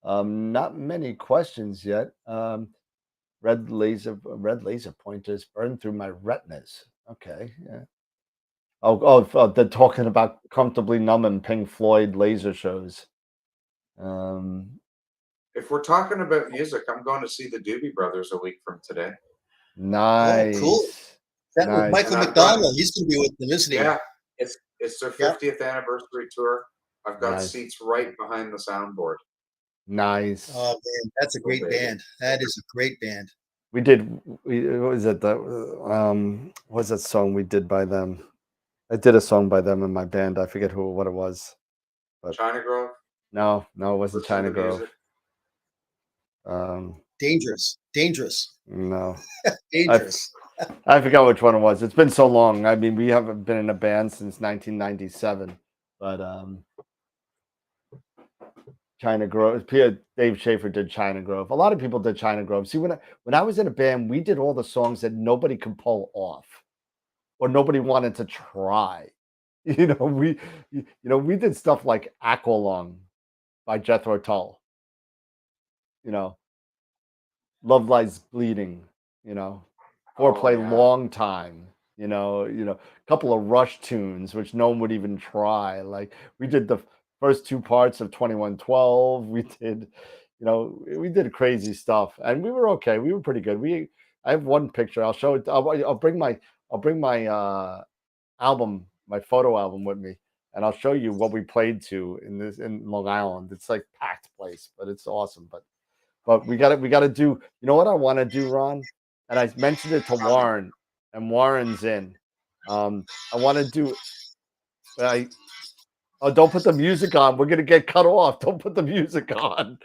Not many questions yet. Red laser pointers burn through my retinas. Okay, yeah. Oh, they're talking about Comfortably Numb and Pink Floyd laser shows. If we're talking about music, I'm going to see the Doobie Brothers a week from today. Nice. Oh, cool. That was Nice. Michael And I've McDonald. He's going to be with them, isn't he? Yeah, it's their Yeah. 50th anniversary tour. I've got Nice. seats right behind the soundboard. Nice. Oh man, that's a great band. That is a great band. We did. What was it? What was that song we did by them? I did a song by them in my band. I forget what it was. But China Grove. no, it wasn't Listen China to Grove. music. Dangerous. No, Dangerous. I forgot which one it was. It's been so long. I mean, we haven't been in a band since 1997. But China Grove. Dave Schaefer did China Grove. A lot of people did China Grove. See, when I was in a band, we did all the songs that nobody could pull off, or nobody wanted to try. We did stuff like Aqualung by Jethro Tull. Love Lies Bleeding. Foreplay Long Time. A couple of Rush tunes, which no one would even try. Like we did the first two parts of 2112. We did, we did crazy stuff, and we were okay. We were pretty good. I have one picture. I'll show it. I'll bring my album, my photo album with me, and I'll show you what we played to in Long Island. It's like packed place, but it's awesome. But we got to do. You know what I want to do, Ron? And I mentioned it to Warren, and Warren's in. I want to do. Oh, don't put the music on. We're gonna get cut off. Don't put the music on.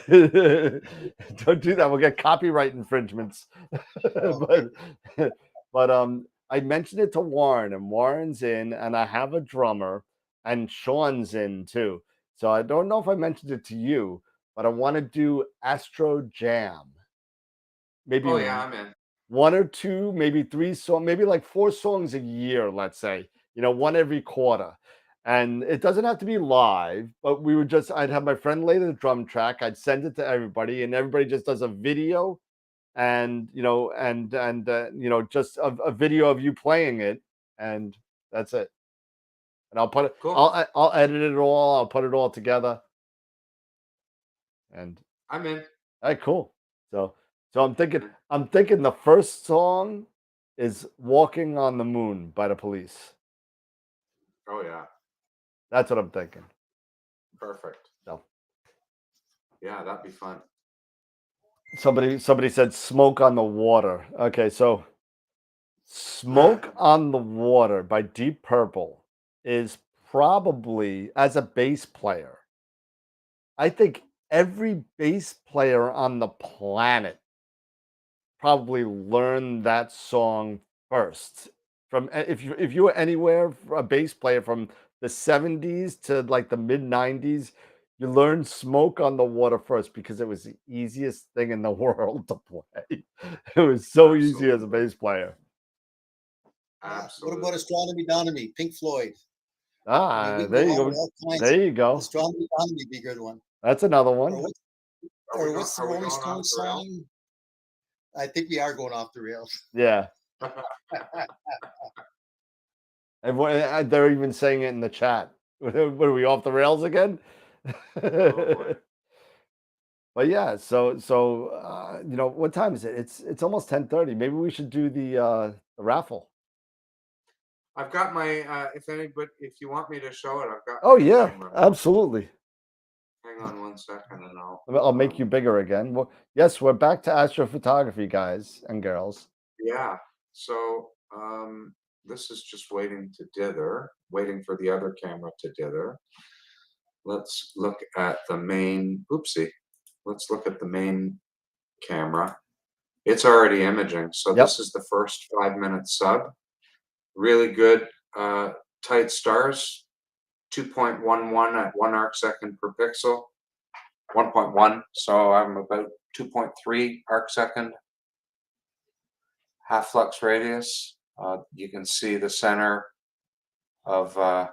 Don't do that. We'll get copyright infringements. but I mentioned it to Warren, and Warren's in, and I have a drummer, and Sean's in too. So I don't know if I mentioned it to you, but I want to do Astro Jam. Maybe I'm in. 1 or 2, maybe 3 songs, maybe like 4 songs a year, let's say, one every quarter. And it doesn't have to be live, but I'd have my friend lay the drum track. I'd send it to everybody, and everybody just does a video and, just a video of you playing it. And that's it. And I'll put it, cool. I'll edit it all. I'll put it all together. And I'm in. All right, cool. So I'm thinking the first song is Walking on the Moon by the Police. Oh yeah. That's what I'm thinking. Perfect. So. Yeah, that'd be fun. Somebody said Smoke on the Water. Okay, so Smoke on the Water by Deep Purple is probably, as a bass player, I think every bass player on the planet probably learned that song first. From if you were anywhere, a bass player from the 70s to like the mid 90s, you learned Smoke on the Water first because it was the easiest thing in the world to play. It was so easy as a bass player. Absolutely. What about Astronomy Donomy, Pink Floyd? There you go. There you go. Astronomy Donomy be a good one. That's another one. Or what's the Rolling Stones song? I think we are going off the rails. Yeah. And they're even saying it in the chat. What are we, off the rails again? But yeah, so what time is it? It's almost 10:30. Maybe we should do the raffle. I've got my if you want me to show it, I've got. Oh yeah, absolutely. Hang on 1 second, and I'll make you bigger again. Well, yes, we're back to astrophotography, guys and girls. Yeah. So this is just waiting to dither, waiting for the other camera to dither. Let's look at the main. Oopsie. Let's look at the main camera. It's already imaging. So this is the first 5-minute sub. Really good, tight stars. 2.11 at 1 arc second per pixel. 1.1. So I'm about 2.3 arc second. Half flux radius. You can see the center of the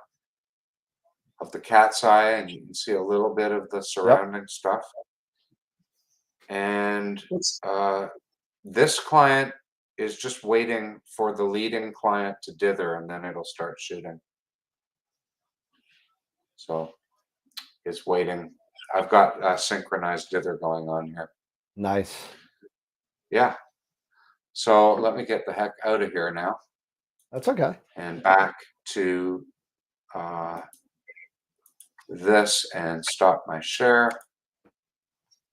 cat's eye, and you can see a little bit of the surrounding stuff. And this client is just waiting for the leading client to dither, and then it'll start shooting. So it's waiting. I've got a synchronized dither going on here. Nice. Yeah. So let me get the heck out of here now. That's okay. And back to this and stop my share.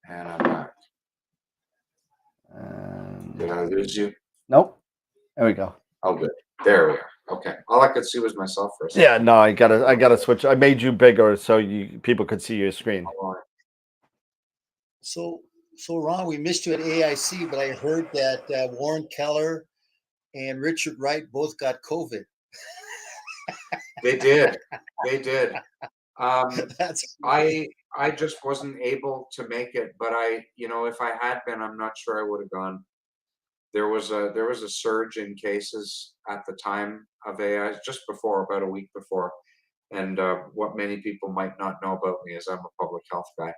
And I'm back. Did I lose you? Nope. There we go. Oh, good. There we are. Okay. All I could see was myself for a second. Yeah, no, I gotta switch. I made you bigger so people could see your screen. So Ron, we missed you at AIC, but I heard that Warren Keller and Richard Wright both got COVID. They did. They did. That's I just wasn't able to make it, but if I had been, I'm not sure I would have gone. There was a surge in cases at the time of AI, just before, about a week before. And what many people might not know about me is I'm a public health guy.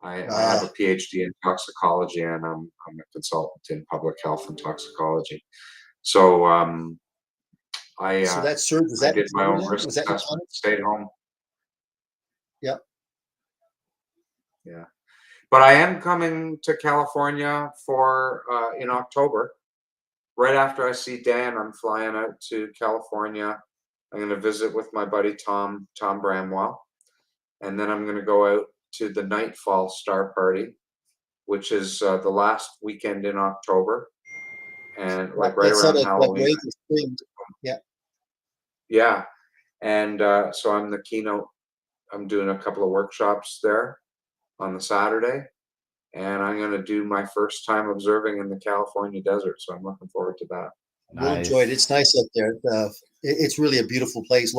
I have a PhD in toxicology, and I'm a consultant in public health and toxicology. So so that surge, was I that in did my own Canada? risk Was that in assessment, Canada? stayed home. Yeah. Yeah. But I am coming to California for in October. Right after I see Dan, I'm flying out to California. I'm going to visit with my buddy Tom Bramwell, and then I'm going to go out to the Nightfall Star Party, which is the last weekend in October, and like right That's out around at Halloween. Reagan Springs. Yeah. Yeah, and so I'm the keynote. I'm doing a couple of workshops there on the Saturday, and I'm going to do my first time observing in the California desert. So I'm looking forward to that. You'll enjoy it. It's nice up there. It's really a beautiful place.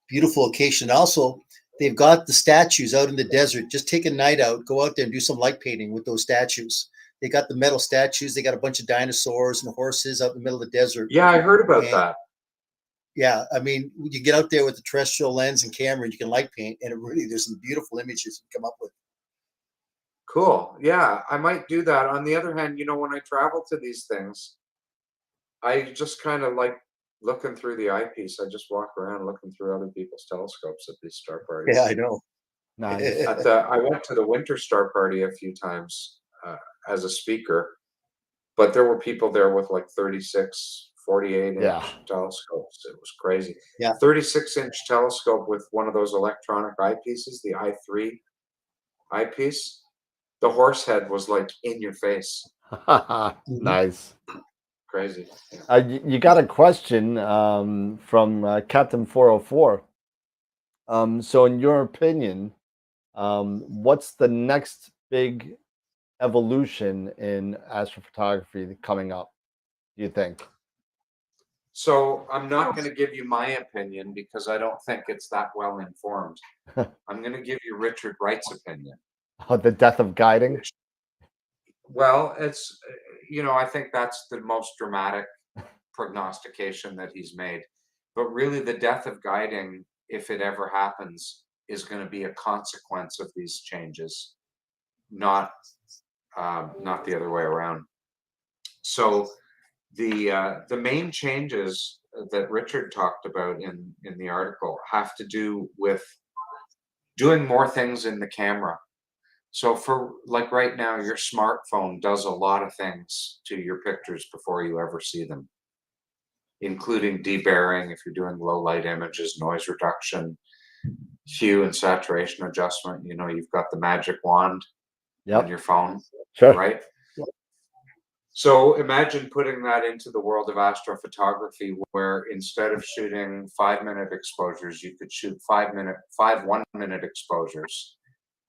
Beautiful location. Also, they've got the statues out in the desert. Just take a night out, go out there and do some light painting with those statues. They got the metal statues. They got a bunch of dinosaurs and horses out in the middle of the desert. Yeah, I heard about that. Yeah, I mean, you get out there with the terrestrial lens and camera, and you can light paint, and there's some beautiful images you come up with. Cool. Yeah, I might do that. On the other hand, when I travel to these things, I just kind of like looking through the eyepiece. I just walk around looking through other people's telescopes at these star parties. Yeah, I know. Nice. I went to the Winter Star Party a few times as a speaker, but there were people there with like 36, 48-inch telescopes. It was crazy. Yeah. 36-inch telescope with one of those electronic eyepieces, the i3 eyepiece. The horse head was like in your face. Nice. Crazy. You got a question from Captain 404. So in your opinion, what's the next big evolution in astrophotography coming up, do you think? So I'm not going to give you my opinion because I don't think it's that well informed. I'm going to give you Richard Wright's opinion. The death of guiding? Well, it's, I think that's the most dramatic prognostication that he's made. But really, the death of guiding, if it ever happens, is going to be a consequence of these changes, not the other way around. So the main changes that Richard talked about in the article have to do with doing more things in the camera. So for like right now, your smartphone does a lot of things to your pictures before you ever see them, including debarring if you're doing low light images, noise reduction, hue and saturation adjustment. You've got the magic wand on your phone, right? So imagine putting that into the world of astrophotography, where instead of shooting 5-minute exposures, you could shoot 5 1-minute exposures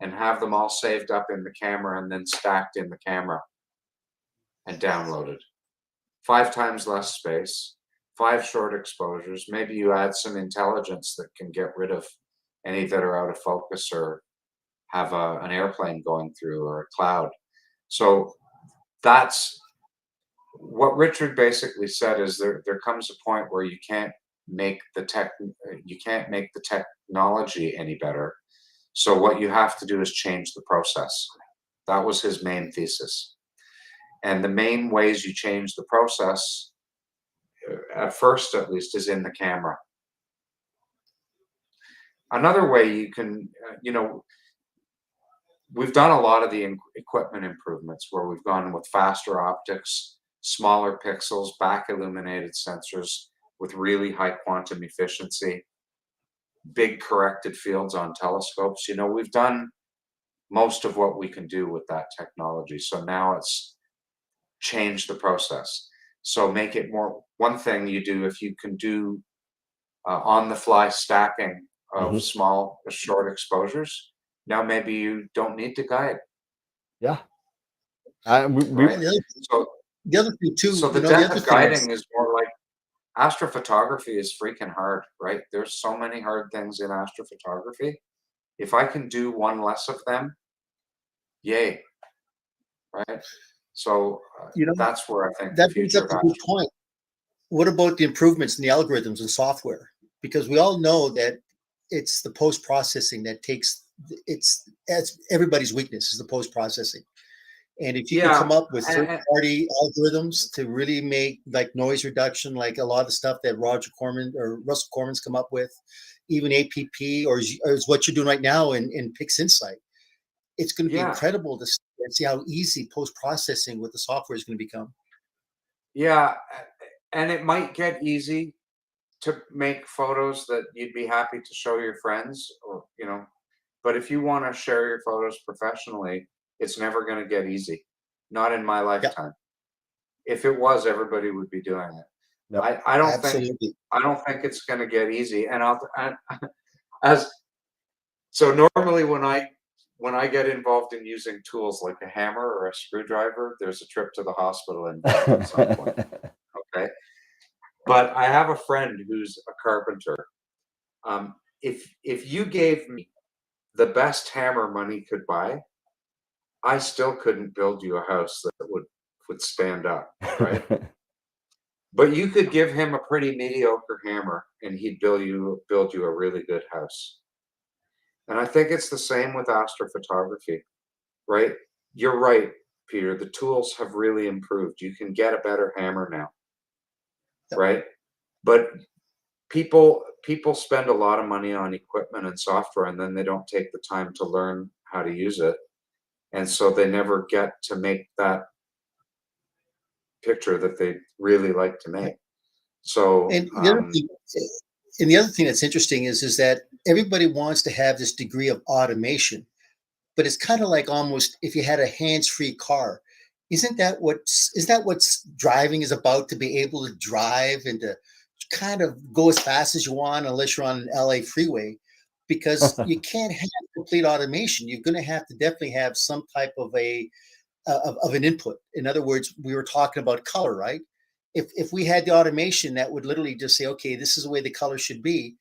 and have them all saved up in the camera and then stacked in the camera and downloaded. 5 times less space, 5 short exposures. Maybe you add some intelligence that can get rid of any that are out of focus or have an airplane going through or a cloud. So that's what Richard basically said, is there comes a point where you can't make the technology any better. So what you have to do is change the process. That was his main thesis. And the main ways you change the process, at first at least, is in the camera. Another way you can, we've done a lot of the equipment improvements where we've gone with faster optics, smaller pixels, back illuminated sensors with really high quantum efficiency, big corrected fields on telescopes. We've done most of what we can do with that technology. So now it's changed the process. So make it more, one thing you do, if you can do on the fly stacking of small, short exposures, now maybe you don't need to guide. Yeah. Right? The other thing too, so the depth of guiding is more like, astrophotography is freaking hard, right? There's so many hard things in astrophotography. If I can do one less of them, yay, right? So that's where I think that the brings future up of a good point. What about the improvements in the algorithms and software? Because we all know that it's the post-processing that takes, it's everybody's weakness is the post-processing. And if you can come up with third-party algorithms to really make like noise reduction, like a lot of the stuff that Roger Corman or Russell Corman's come up with, even APP or is what you're doing right now in PixInsight, it's going to be incredible to see how easy post-processing with the software is going to become. Yeah, and it might get easy to make photos that you'd be happy to show your friends, or but if you want to share your photos professionally, it's never going to get easy. Not in my lifetime. If it was, everybody would be doing it. Yep. I don't think it's going to get easy. And so normally when I get involved in using tools like a hammer or a screwdriver, there's a trip to the hospital involved at some point. Okay. But I have a friend who's a carpenter. If you gave me the best hammer money could buy, I still couldn't build you a house that would stand up, right? But you could give him a pretty mediocre hammer and he'd build you a really good house. And I think it's the same with astrophotography, right? You're right, Peter. The tools have really improved. You can get a better hammer now, right? But people spend a lot of money on equipment and software, and then they don't take the time to learn how to use it. And so they never get to make that picture that they really like to make. So and the other thing that's interesting is that everybody wants to have this degree of automation, but it's kind of like almost if you had a hands-free car. Isn't that what's driving is about, to be able to drive and to kind of go as fast as you want, unless you're on an LA freeway, because you can't have complete automation. You're going to have to definitely have some type of an input. In other words, we were talking about color, right? If we had the automation that would literally just say, okay, this is the way the color should be,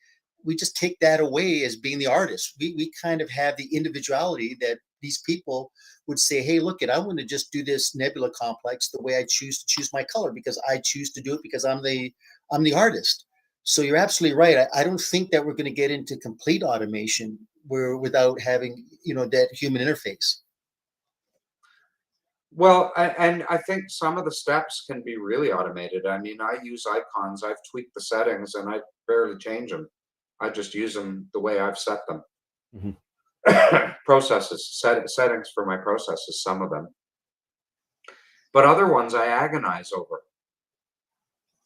we just take that away as being the artist. We kind of have the individuality that these people would say, hey, look, I want to just do this nebula complex the way I choose to choose my color, because I choose to do it because I'm the artist. So you're absolutely right. I don't think that we're going to get into complete automation without having, that human interface. Well, and I think some of the steps can be really automated. I mean, I use icons. I've tweaked the settings and I barely change them. I just use them the way I've set them. Settings for my processes, some of them. But other ones I agonize over.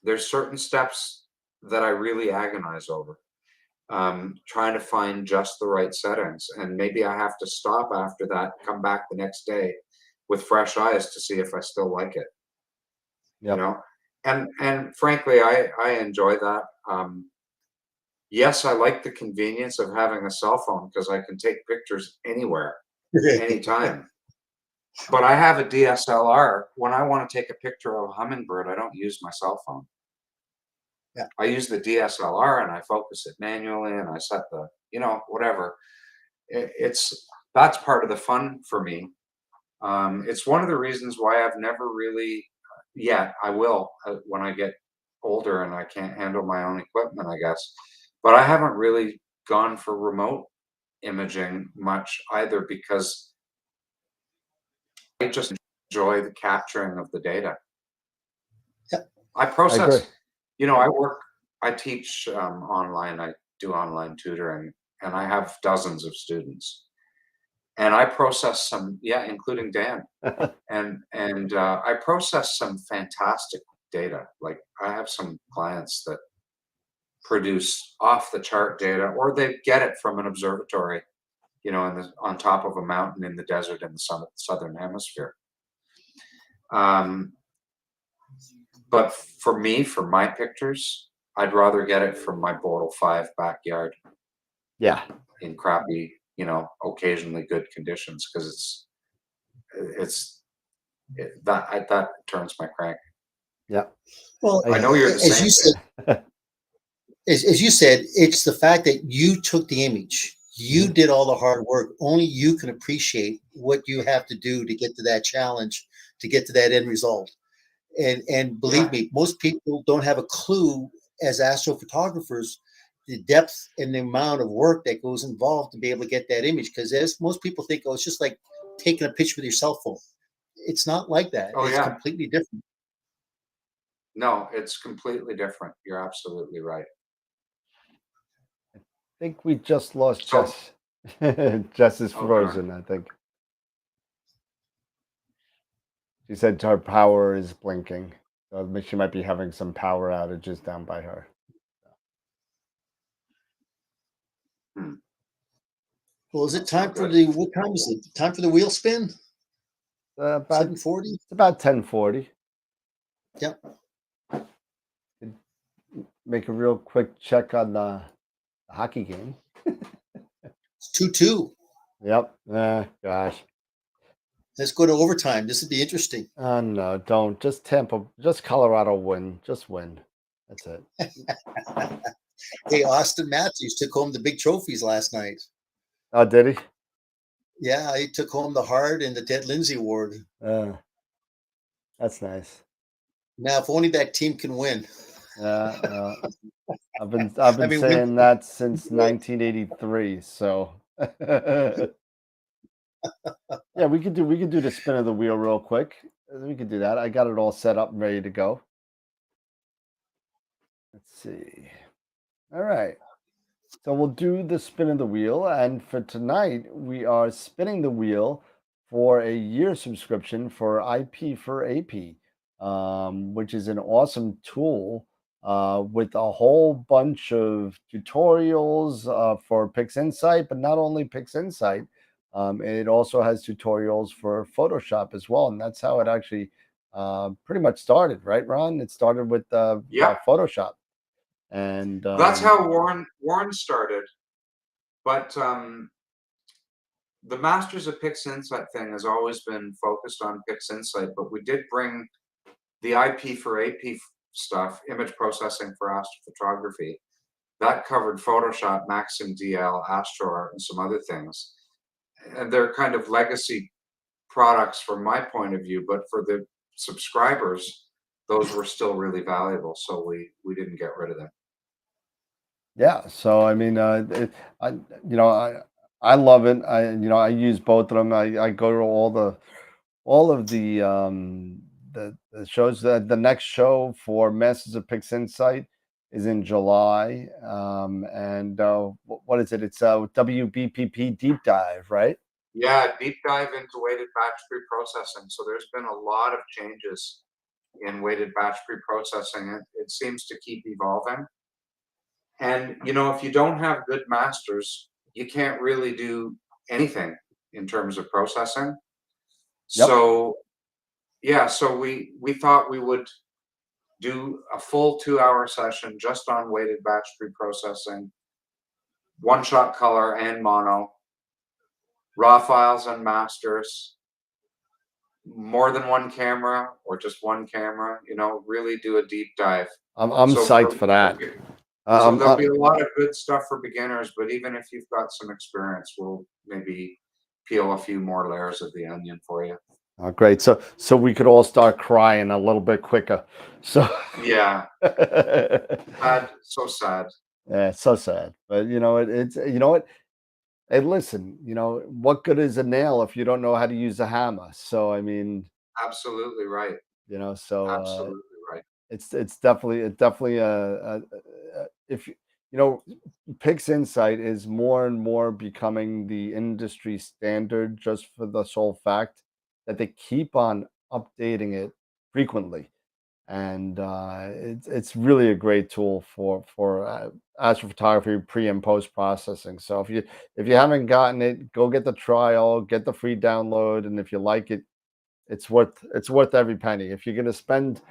There's certain steps that I really agonize over. Trying to find just the right settings. And maybe I have to stop after that, come back the next day with fresh eyes to see if I still like it. And frankly, I enjoy that. Yes, I like the convenience of having a cell phone because I can take pictures anywhere, anytime. But I have a DSLR. When I want to take a picture of a hummingbird, I don't use my cell phone. I use the DSLR and I focus it manually and I set the, whatever. That's part of the fun for me. It's one of the reasons why I've never really yet. I will when I get older and I can't handle my own equipment, I guess. But I haven't really gone for remote imaging much either, because I just enjoy the capturing of the data. I process. I teach online. I do online tutoring, and I have dozens of students. And I process some, including Dan, and I process some fantastic data. Like I have some clients that produce off the chart data, or they get it from an observatory, on top of a mountain in the desert in the southern hemisphere. But for me, for my pictures, I'd rather get it from my Bortle 5 backyard Yeah. in crappy, occasionally good conditions, because that turns my crank. Yeah. Well, I know you're the as same. you said, as you said, it's the fact that you took the image. You did all the hard work. Only you can appreciate what you have to do to get to that challenge, to get to that end result. And believe me, most people don't have a clue as astrophotographers the depth and the amount of work that goes involved to be able to get that image. Because as most people think, oh, it's just like taking a picture with your cell phone. It's not like that. Oh, It's yeah. completely different. No, it's completely different. You're absolutely right. I think we just lost So- Jess. Jess is Okay. frozen, I think. She said her power is blinking. So she might be having some power outages down by her. Well, is it That's not time for good. what time is it? Time for the wheel spin? About 7:40? It's about 10:40. Yep. Make a real quick check on the hockey game. It's 2-2. Yep. Gosh. Let's go to overtime. This would be interesting. No, don't. Just Colorado win. Just win. That's it. Hey, Austin Matthews took home the big trophies last night. Oh, did he? Yeah, he took home the Hart and the Ted Lindsay Award. That's nice. Now, if only that team can win. Yeah. I've been saying that since 1983. So yeah, we could do the spin of the wheel real quick. We could do that. I got it all set up and ready to go. Let's see. All right. So we'll do the spin of the wheel, and for tonight we are spinning the wheel for a year subscription for IP for AP, which is an awesome tool with a whole bunch of tutorials for PixInsight, but not only PixInsight, it also has tutorials for Photoshop as well, and that's how it actually pretty much started, right, Ron? It started with Photoshop. And that's how Warren started. But the Masters of PixInsight thing has always been focused on PixInsight, but we did bring the IP for AP stuff, image processing for astrophotography. That covered Photoshop, Maxim DL, AstroArt, and some other things. And they're kind of legacy products from my point of view, but for the subscribers, those were still really valuable, so we didn't get rid of them. Yeah, so I mean, I love it. I use both of them. I go to all of the shows. The next show for Masters of PixInsight is in July. And what is it? It's WBPP Deep Dive, right? Yeah, deep dive into weighted batch pre-processing. So there's been a lot of changes in weighted batch pre-processing. It seems to keep evolving. And if you don't have good masters, you can't really do anything in terms of processing. Yep. So yeah, so we thought we would do a full 2-hour session just on weighted batch pre-processing, one-shot color and mono, raw files and masters, more than one camera or just one camera, really do a deep dive. I'm psyched for that. So there'll be a lot of good stuff for beginners, but even if you've got some experience, we'll maybe peel a few more layers of the onion for you. Oh, great. So we could all start crying a little bit quicker. So yeah, sad, so sad. Yeah, so sad. But it's what? Hey, listen, what good is a nail if you don't know how to use a hammer? So I mean, absolutely right. So absolutely right. It's definitely if PixInsight is more and more becoming the industry standard just for the sole fact that they keep on updating it frequently. And it's really a great tool for astrophotography pre and post processing. So if you haven't gotten it, go get the trial, get the free download, and if you like it, it's worth every penny. If you're going to spend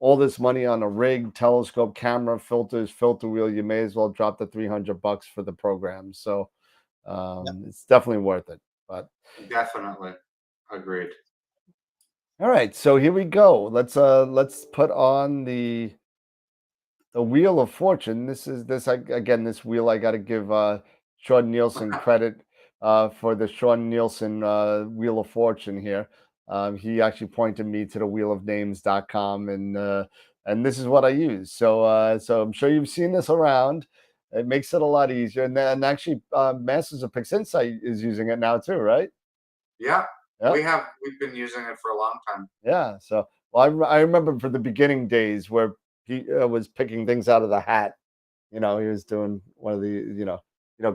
all this money on a rig, telescope, camera, filters, filter wheel, you may as well drop the $300 for the program. So it's definitely worth it. But Definitely. Agreed. all right, so here we go. Let's put on the Wheel of Fortune. This wheel I got to give Sean Nielsen credit for the Sean Nielsen Wheel of Fortune here. He actually pointed me to the wheelofnames.com, and this is what I use. So so I'm sure you've seen this around. It makes it a lot easier. And then actually Masters of PixInsight is using it now too, right? Yeah. Yep. We've been using it for a long time. Yeah. So well, I remember for the beginning days where he was picking things out of the hat. You know, he was doing one of the,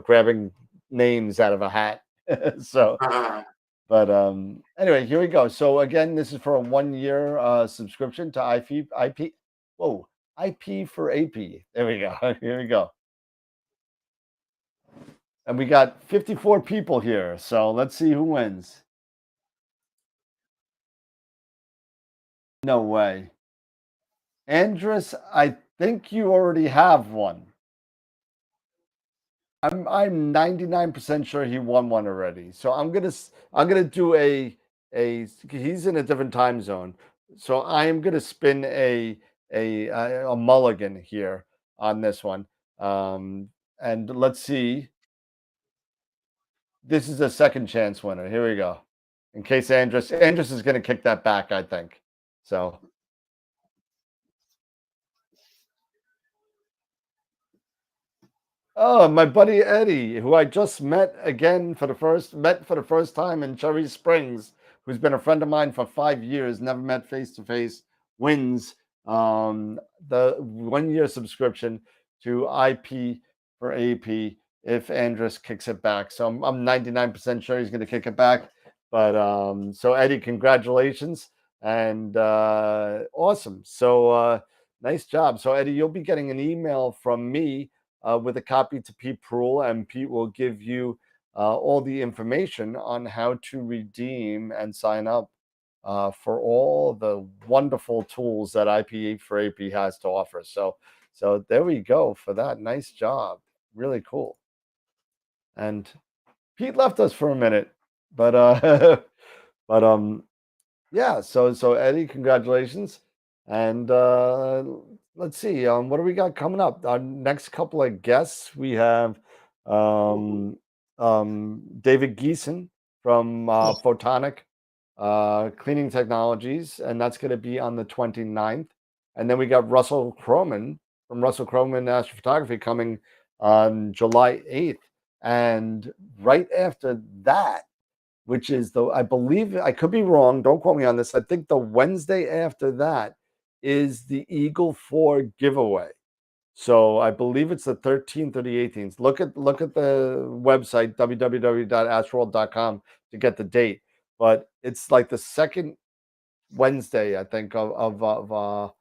grabbing names out of a hat. So, but anyway, here we go. So again, this is for a 1-year subscription to IP for AP. There we go. Here we go. And we got 54 people here. So let's see who wins. No way. Andrus, I think you already have one. I'm 99% sure he won one already. So I'm gonna do a he's in a different time zone. So I am gonna spin a mulligan here on this one. And let's see. This is a second chance winner. Here we go. In case Andrus is gonna kick that back, I think. So oh, my buddy Eddie, who I just met for the first time in Cherry Springs, who's been a friend of mine for 5 years, never met face to face, wins the 1-year subscription to IP for AP if Andrus kicks it back. So I'm 99% sure he's going to kick it back. But so Eddie, congratulations and awesome. So nice job. So Eddie, you'll be getting an email from me with a copy to Pete Proul, and Pete will give you all the information on how to redeem and sign up for all the wonderful tools that IP for AP has to offer. So there we go for that. Nice job. Really cool. And Pete left us for a minute, but yeah. So Eddie, congratulations. And let's see. What do we got coming up? Our next couple of guests, we have David Geeson from Photonic Cleaning Technologies, and that's going to be on the 29th. And then we got Russell Croman from Russell Croman Astrophotography coming on July 8th. And right after that, which is I believe, I could be wrong, don't quote me on this, I think the Wednesday after that is the Eagle 4 giveaway. So I believe it's the 13th or the 18th. Look at the website, www.astroworld.com, to get the date. But it's like the second Wednesday, I think, of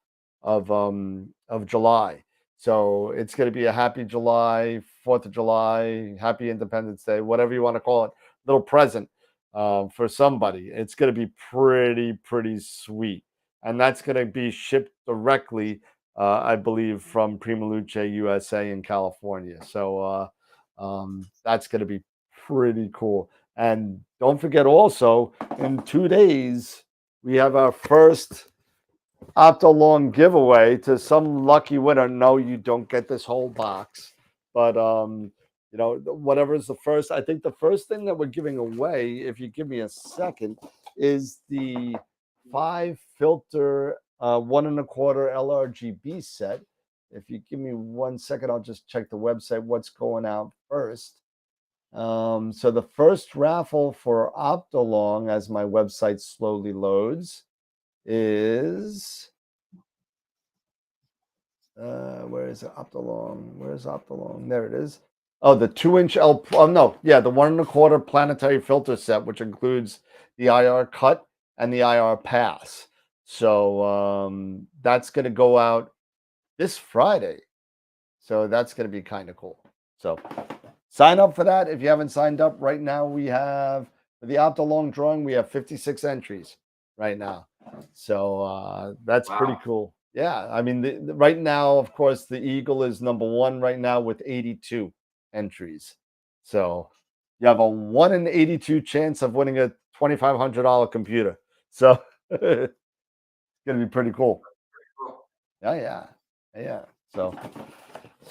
July. So it's going to be a happy July, 4th of July, happy Independence Day, whatever you want to call it, little present for somebody. It's going to be pretty sweet. And that's going to be shipped directly, I believe, from Prima Luce USA in California. So that's going to be pretty cool. And don't forget also, in 2 days, we have our first Optolong giveaway to some lucky winner. No, you don't get this whole box, but whatever is the first. I think the first thing that we're giving away, if you give me a second, is the 5 filter 1 1/4 LRGB set. If you give me 1 second, I'll just check the website. What's going out first? So the first raffle for Optolong, as my website slowly loads, is where is it? Optolong. Where's Optolong? There it is. Oh, the 2-inch L. Oh no, yeah, the 1 1/4 planetary filter set, which includes the IR cut and the IR pass. So that's going to go out this Friday. So that's going to be kind of cool. So sign up for that if you haven't signed up. Right now we have, for the Optolong drawing, we have 56 entries right now. So that's pretty cool. Yeah, I mean, right now, of course, the Eagle is number one right now with 82 entries. So you have a 1 in 82 chance of winning a $2,500 computer. So it's gonna be pretty cool. Cool. Oh yeah, yeah. So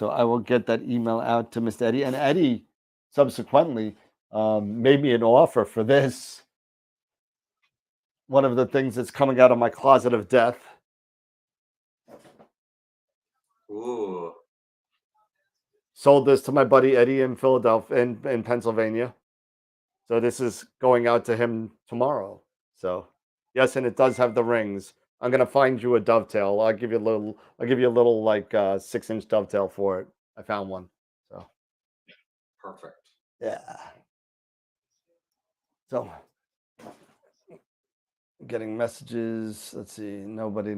I will get that email out to Mr. Eddie, and Eddie subsequently made me an offer for this. One of the things that's coming out of my closet of death. Ooh. Sold this to my buddy Eddie in Philadelphia, in Pennsylvania. So this is going out to him tomorrow. So yes, and it does have the rings. I'm gonna find you a dovetail. I'll give you a little like 6-inch dovetail for it. I found one. So Perfect. yeah. So getting messages. Let's see. Nobody.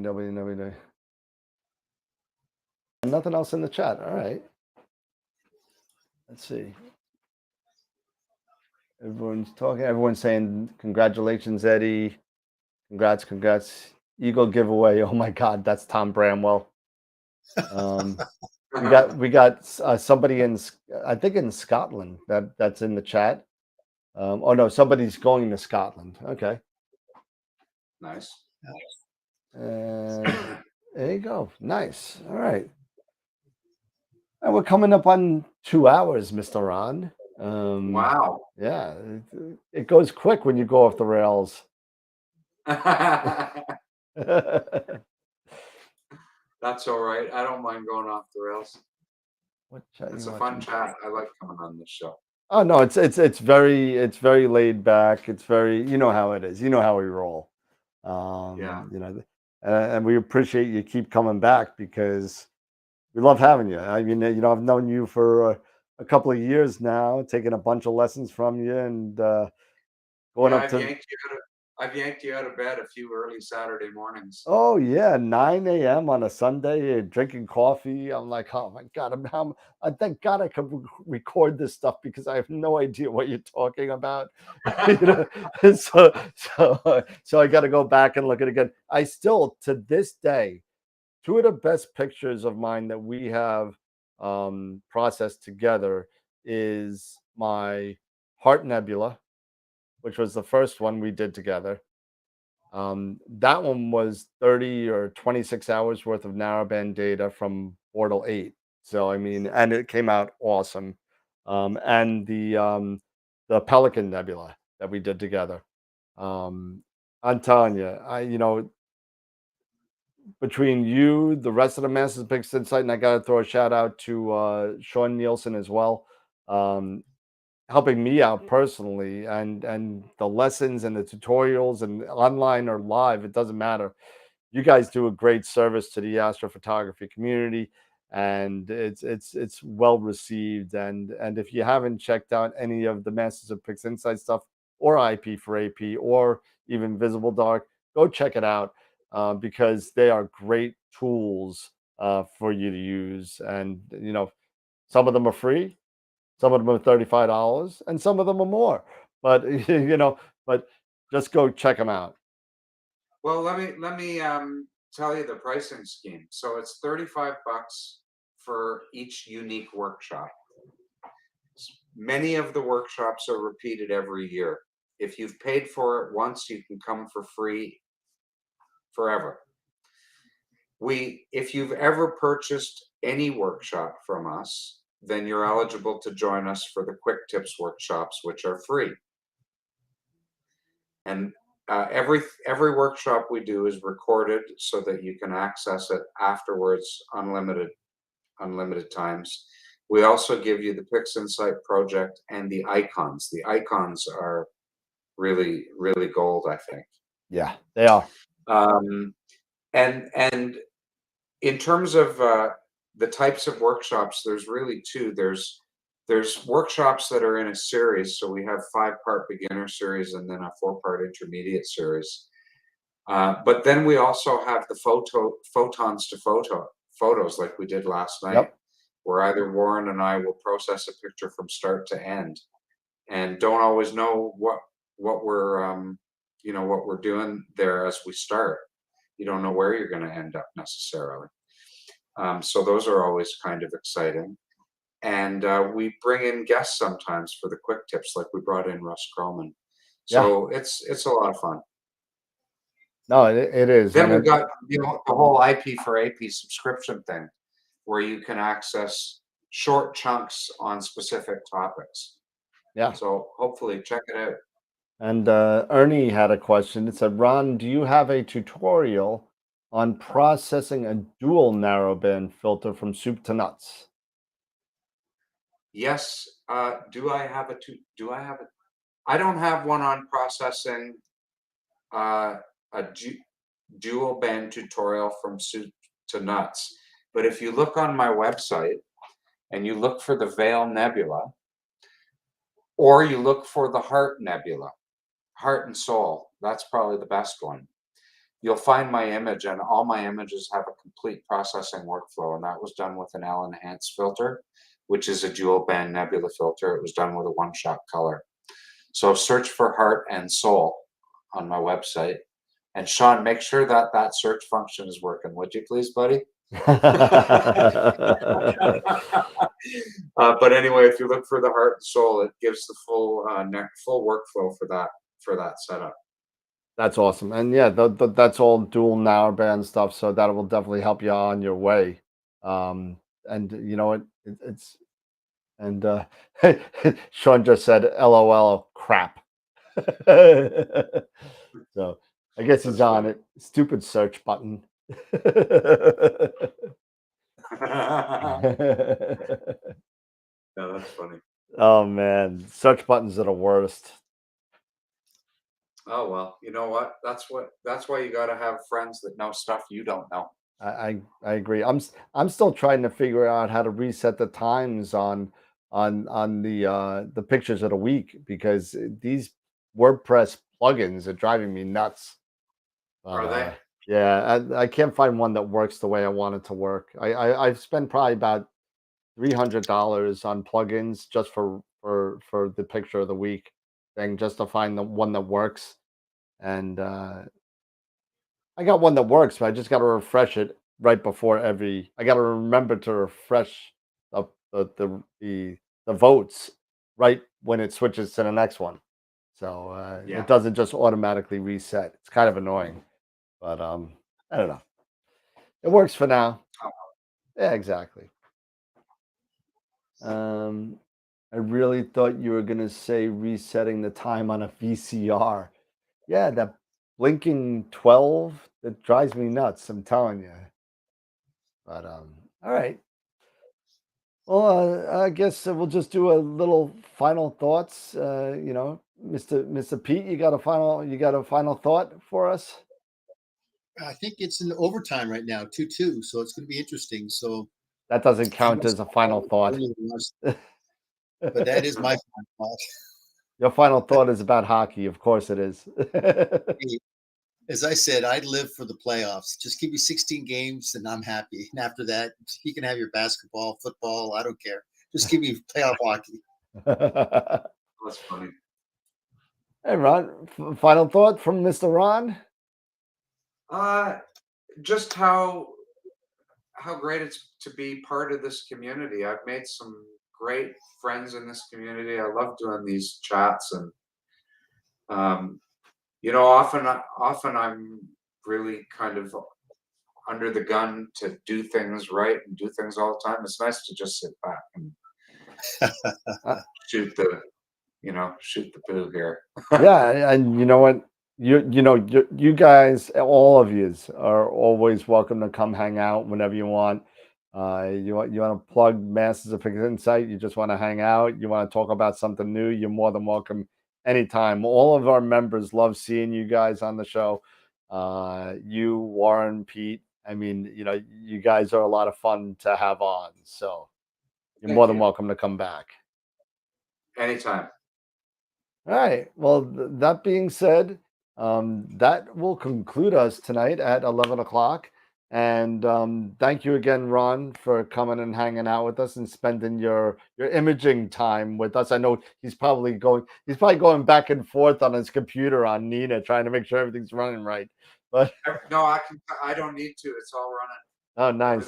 Nothing else in the chat. All right. Let's see. Everyone's talking. Everyone's saying congratulations, Eddie. Congrats. Eagle giveaway. Oh my God, that's Tom Bramwell. We got somebody I think in Scotland that's in the chat. Oh no, somebody's going to Scotland. Okay. Nice. And there you go. Nice. All right. And we're coming up on 2 hours, Mr. Ron. Wow. Yeah, it goes quick when you go off the rails. That's all right. I don't mind going off the rails. What chat It's you a fun watching? chat. I like coming on this show. Oh no, it's very laid back. It's very, you know how it is. You know how we roll. Yeah. You know, and we appreciate you keep coming back because we love having you. I mean, you know, I've known you for a couple of years now, taking a bunch of lessons from you, and going Yeah, up to. I've yanked you out of bed a few early Saturday mornings. Oh yeah, 9 a.m. on a Sunday, drinking coffee. I'm like, oh my God, I thank God I could record this stuff because I have no idea what you're talking about. You know, so I got to go back and look at it again. I still, to this day, two of the best pictures of mine that we have processed together is my Heart Nebula, which was the first one we did together. That one was 30 or 26 hours worth of narrowband data from Portal 8. So I mean, and it came out awesome. And the Pelican Nebula that we did together. I'm telling you, between you, the rest of the Masters of Pixel Insight, and I got to throw a shout out to Sean Nielsen as well. Helping me out personally, and the lessons and the tutorials and online or live, it doesn't matter. You guys do a great service to the astrophotography community, and it's well received. And if you haven't checked out any of the Masters of Pixel Insight stuff, or IP for AP, or even Visible Dark, go check it out because they are great tools for you to use. And you know, some of them are free, some of them are $35, and some of them are more. But but just go check them out. Well, let me tell you the pricing scheme. So it's $35 for each unique workshop. Many of the workshops are repeated every year. If you've paid for it once, you can come for free forever. If you've ever purchased any workshop from us, then you're eligible to join us for the Quick Tips workshops, which are free. And every workshop we do is recorded so that you can access it afterwards, unlimited times. We also give you the PixInsight project and the icons. The icons are really, really gold, I think. Yeah, they are. And in terms of the types of workshops, there's really two. There's workshops that are in a series. So we have 5-part beginner series and then a 4-part intermediate series. But then we also have the photons to photos like we did last night. Yep. Where either Warren and I will process a picture from start to end, and don't always know what we're what we're doing there as we start. you don't know where you're going to end up necessarily. So those are always kind of exciting. And we bring in guests sometimes for the quick tips, like we brought in Russ Croman. So it's a lot of fun. No, it is. Then And we've got, you know, the whole IP for AP subscription thing, where you can access short chunks on specific topics. yeah. So hopefully check it out. And Ernie had a question. It said, Ron, do you have a tutorial on processing a dual narrowband filter from soup to nuts? Yes. Do I have a I don't have one on processing a dual band tutorial from soup to nuts. But if you look on my website and you look for the Veil Nebula, or you look for the Heart Nebula, Heart and Soul, that's probably the best one. You'll find my image, and all my images have a complete processing workflow, and that was done with an L-enhanced filter, which is a dual band nebula filter. It was done with a one-shot color. So search for Heart and Soul on my website. And Sean, make sure that that search function is working, would you please, buddy? But anyway, if you look for the Heart and Soul, it gives the full workflow for that setup. That's awesome. And yeah, that's all dual narrowband stuff. So that will definitely help you on your way. And you know what? It's and Sean just said, LOL, crap. So I guess he's on it. Stupid search button. Yeah, that's funny. Oh man, search buttons are the worst. Oh well, you know what? That's why you got to have friends that know stuff you don't know. I agree. I'm still trying to figure out how to reset the times on the pictures of the week, because these WordPress plugins are driving me nuts. Are they? Yeah, I can't find one that works the way I want it to work. I've spent probably about $300 on plugins just for the picture of the week thing, just to find the one that works. And I got one that works, but I just got to refresh it right before every. I got to remember to refresh the votes right when it switches to the next one, so Yeah. it doesn't just automatically reset. It's kind of annoying, but I don't know. It works for now. Yeah, exactly. I really thought you were gonna say resetting the time on a VCR. Yeah, that blinking 12, that drives me nuts, I'm telling you. But all right. Well, I guess we'll just do a little final thoughts. You know, Mr. Pete, you got a final thought for us? I think it's in overtime right now, 2-2. So it's going to be interesting. So That doesn't count as a final thought. But that is my final thought. Your final thought is about hockey. Of course it is. As I said, I'd live for the playoffs. Just give me 16 games and I'm happy. And after that, you can have your basketball, football. I don't care. Just give me playoff hockey. That's funny. Hey, Ron, final thought from Mr. Ron? Just how great it's to be part of this community. I've made some great friends in this community. I love doing these chats, and you know, often I'm really kind of under the gun to do things right and do things all the time. It's nice to just sit back and shoot the poo here. Yeah, and you know what? You guys, all of yous are always welcome to come hang out whenever you want. You want to plug Masters of Fixed Insight, you just want to hang out, you want to talk about something new, you're more than welcome anytime. All of our members love seeing you guys on the show. You, Warren, Pete, I mean, you know, you guys are a lot of fun to have on. So you're more than welcome to come back. Anytime. All right. Well, that being said, that will conclude us tonight at 11 o'clock. And thank you again, Ron, for coming and hanging out with us and spending your imaging time with us. I know he's probably going back and forth on his computer on Nina, trying to make sure everything's running right. But No, I don't need to. It's all running. oh, nice.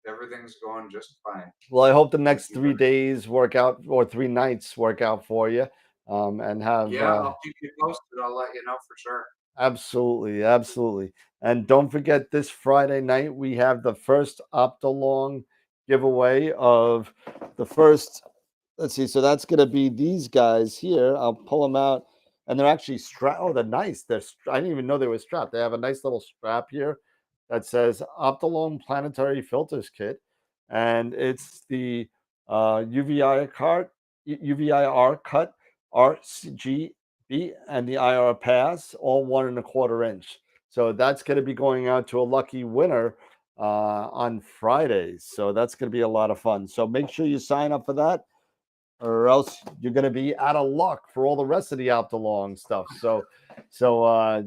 Everything's going just fine. Well, I hope the next you 3 days work out, or 3 nights work out for you, and have Yeah, I'll keep you posted. I'll let you know for sure. absolutely, absolutely. And don't forget, this Friday night we have the first Optalong giveaway of the first. Let's see. So that's going to be these guys here. I'll pull them out, and they're actually strapped. Oh, they're nice. I didn't even know they were strapped. They have a nice little strap here that says Optalong Planetary Filters Kit, and it's the UVIR cut RGB and the IR pass, all 1¼ inch. So that's going to be going out to a lucky winner on Fridays. So that's going to be a lot of fun. So make sure you sign up for that, or else you're going to be out of luck for all the rest of the Optalong stuff. So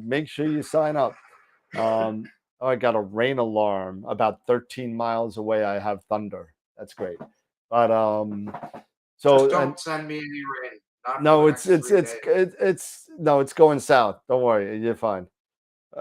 make sure you sign up. Oh, I got a rain alarm about 13 miles away. I have thunder. That's great. But so just don't send me any rain. Not no, for the next 3 days. it's going south. Don't worry, you're fine.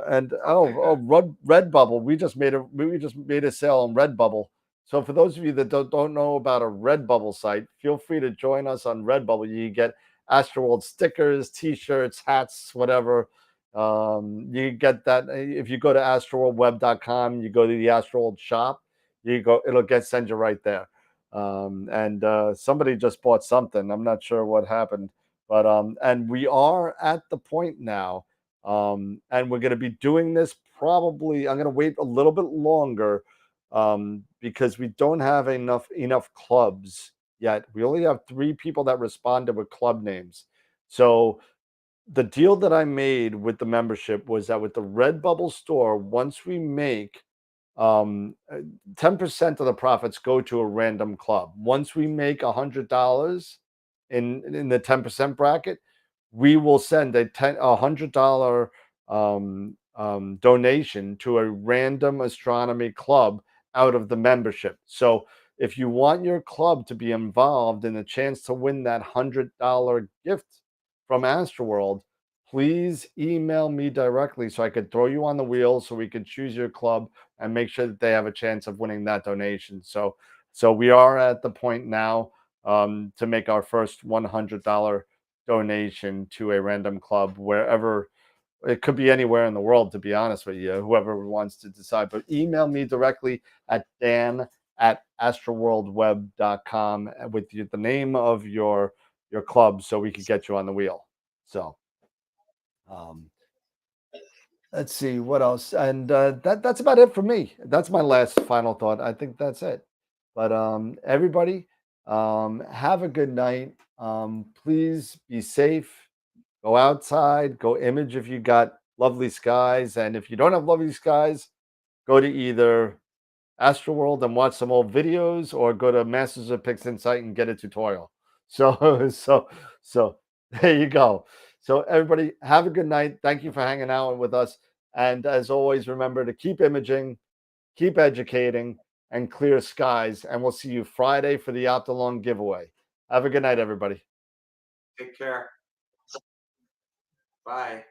And Okay, good. Redbubble. We just made a sale on Redbubble. So for those of you that don't know about a Redbubble site, feel free to join us on Redbubble. You get AstroWorld stickers, T-shirts, hats, whatever. You get that if you go to astroworldweb.com. You go to the AstroWorld shop. It'll send you right there. And somebody just bought something. I'm not sure what happened, but and we are at the point now. And we're going to be doing this probably. I'm going to wait a little bit longer because we don't have enough clubs yet. We only have 3 people that responded with club names. So the deal that I made with the membership was that with the Redbubble store, once we make 10% of the profits go to a random club. Once we make $100 in the 10% bracket, we will send a $100 donation to a random astronomy club out of the membership. So if you want your club to be involved in the chance to win that $100 gift from AstroWorld, please email me directly so I could throw you on the wheel so we could choose your club and make sure that they have a chance of winning that donation. So we are at the point now to make our first $100 donation to a random club, wherever. It could be anywhere in the world, to be honest with you, whoever wants to decide. But email me directly at dan@astroworldweb.com with the name of your club so we could get you on the wheel. So let's see what else. And that's about it for me. That's my last final thought. I think that's it. But everybody, have a good night. Please be safe. Go outside, go image if you got lovely skies. And if you don't have lovely skies, go to either AstroWorld and watch some old videos, or go to Masters of Pix Insight and get a tutorial. So there you go. So everybody, have a good night. Thank you for hanging out with us. And as always, remember to keep imaging, keep educating, and clear skies. And we'll see you Friday for the Optalong giveaway. Have a good night, everybody. Take care. Bye.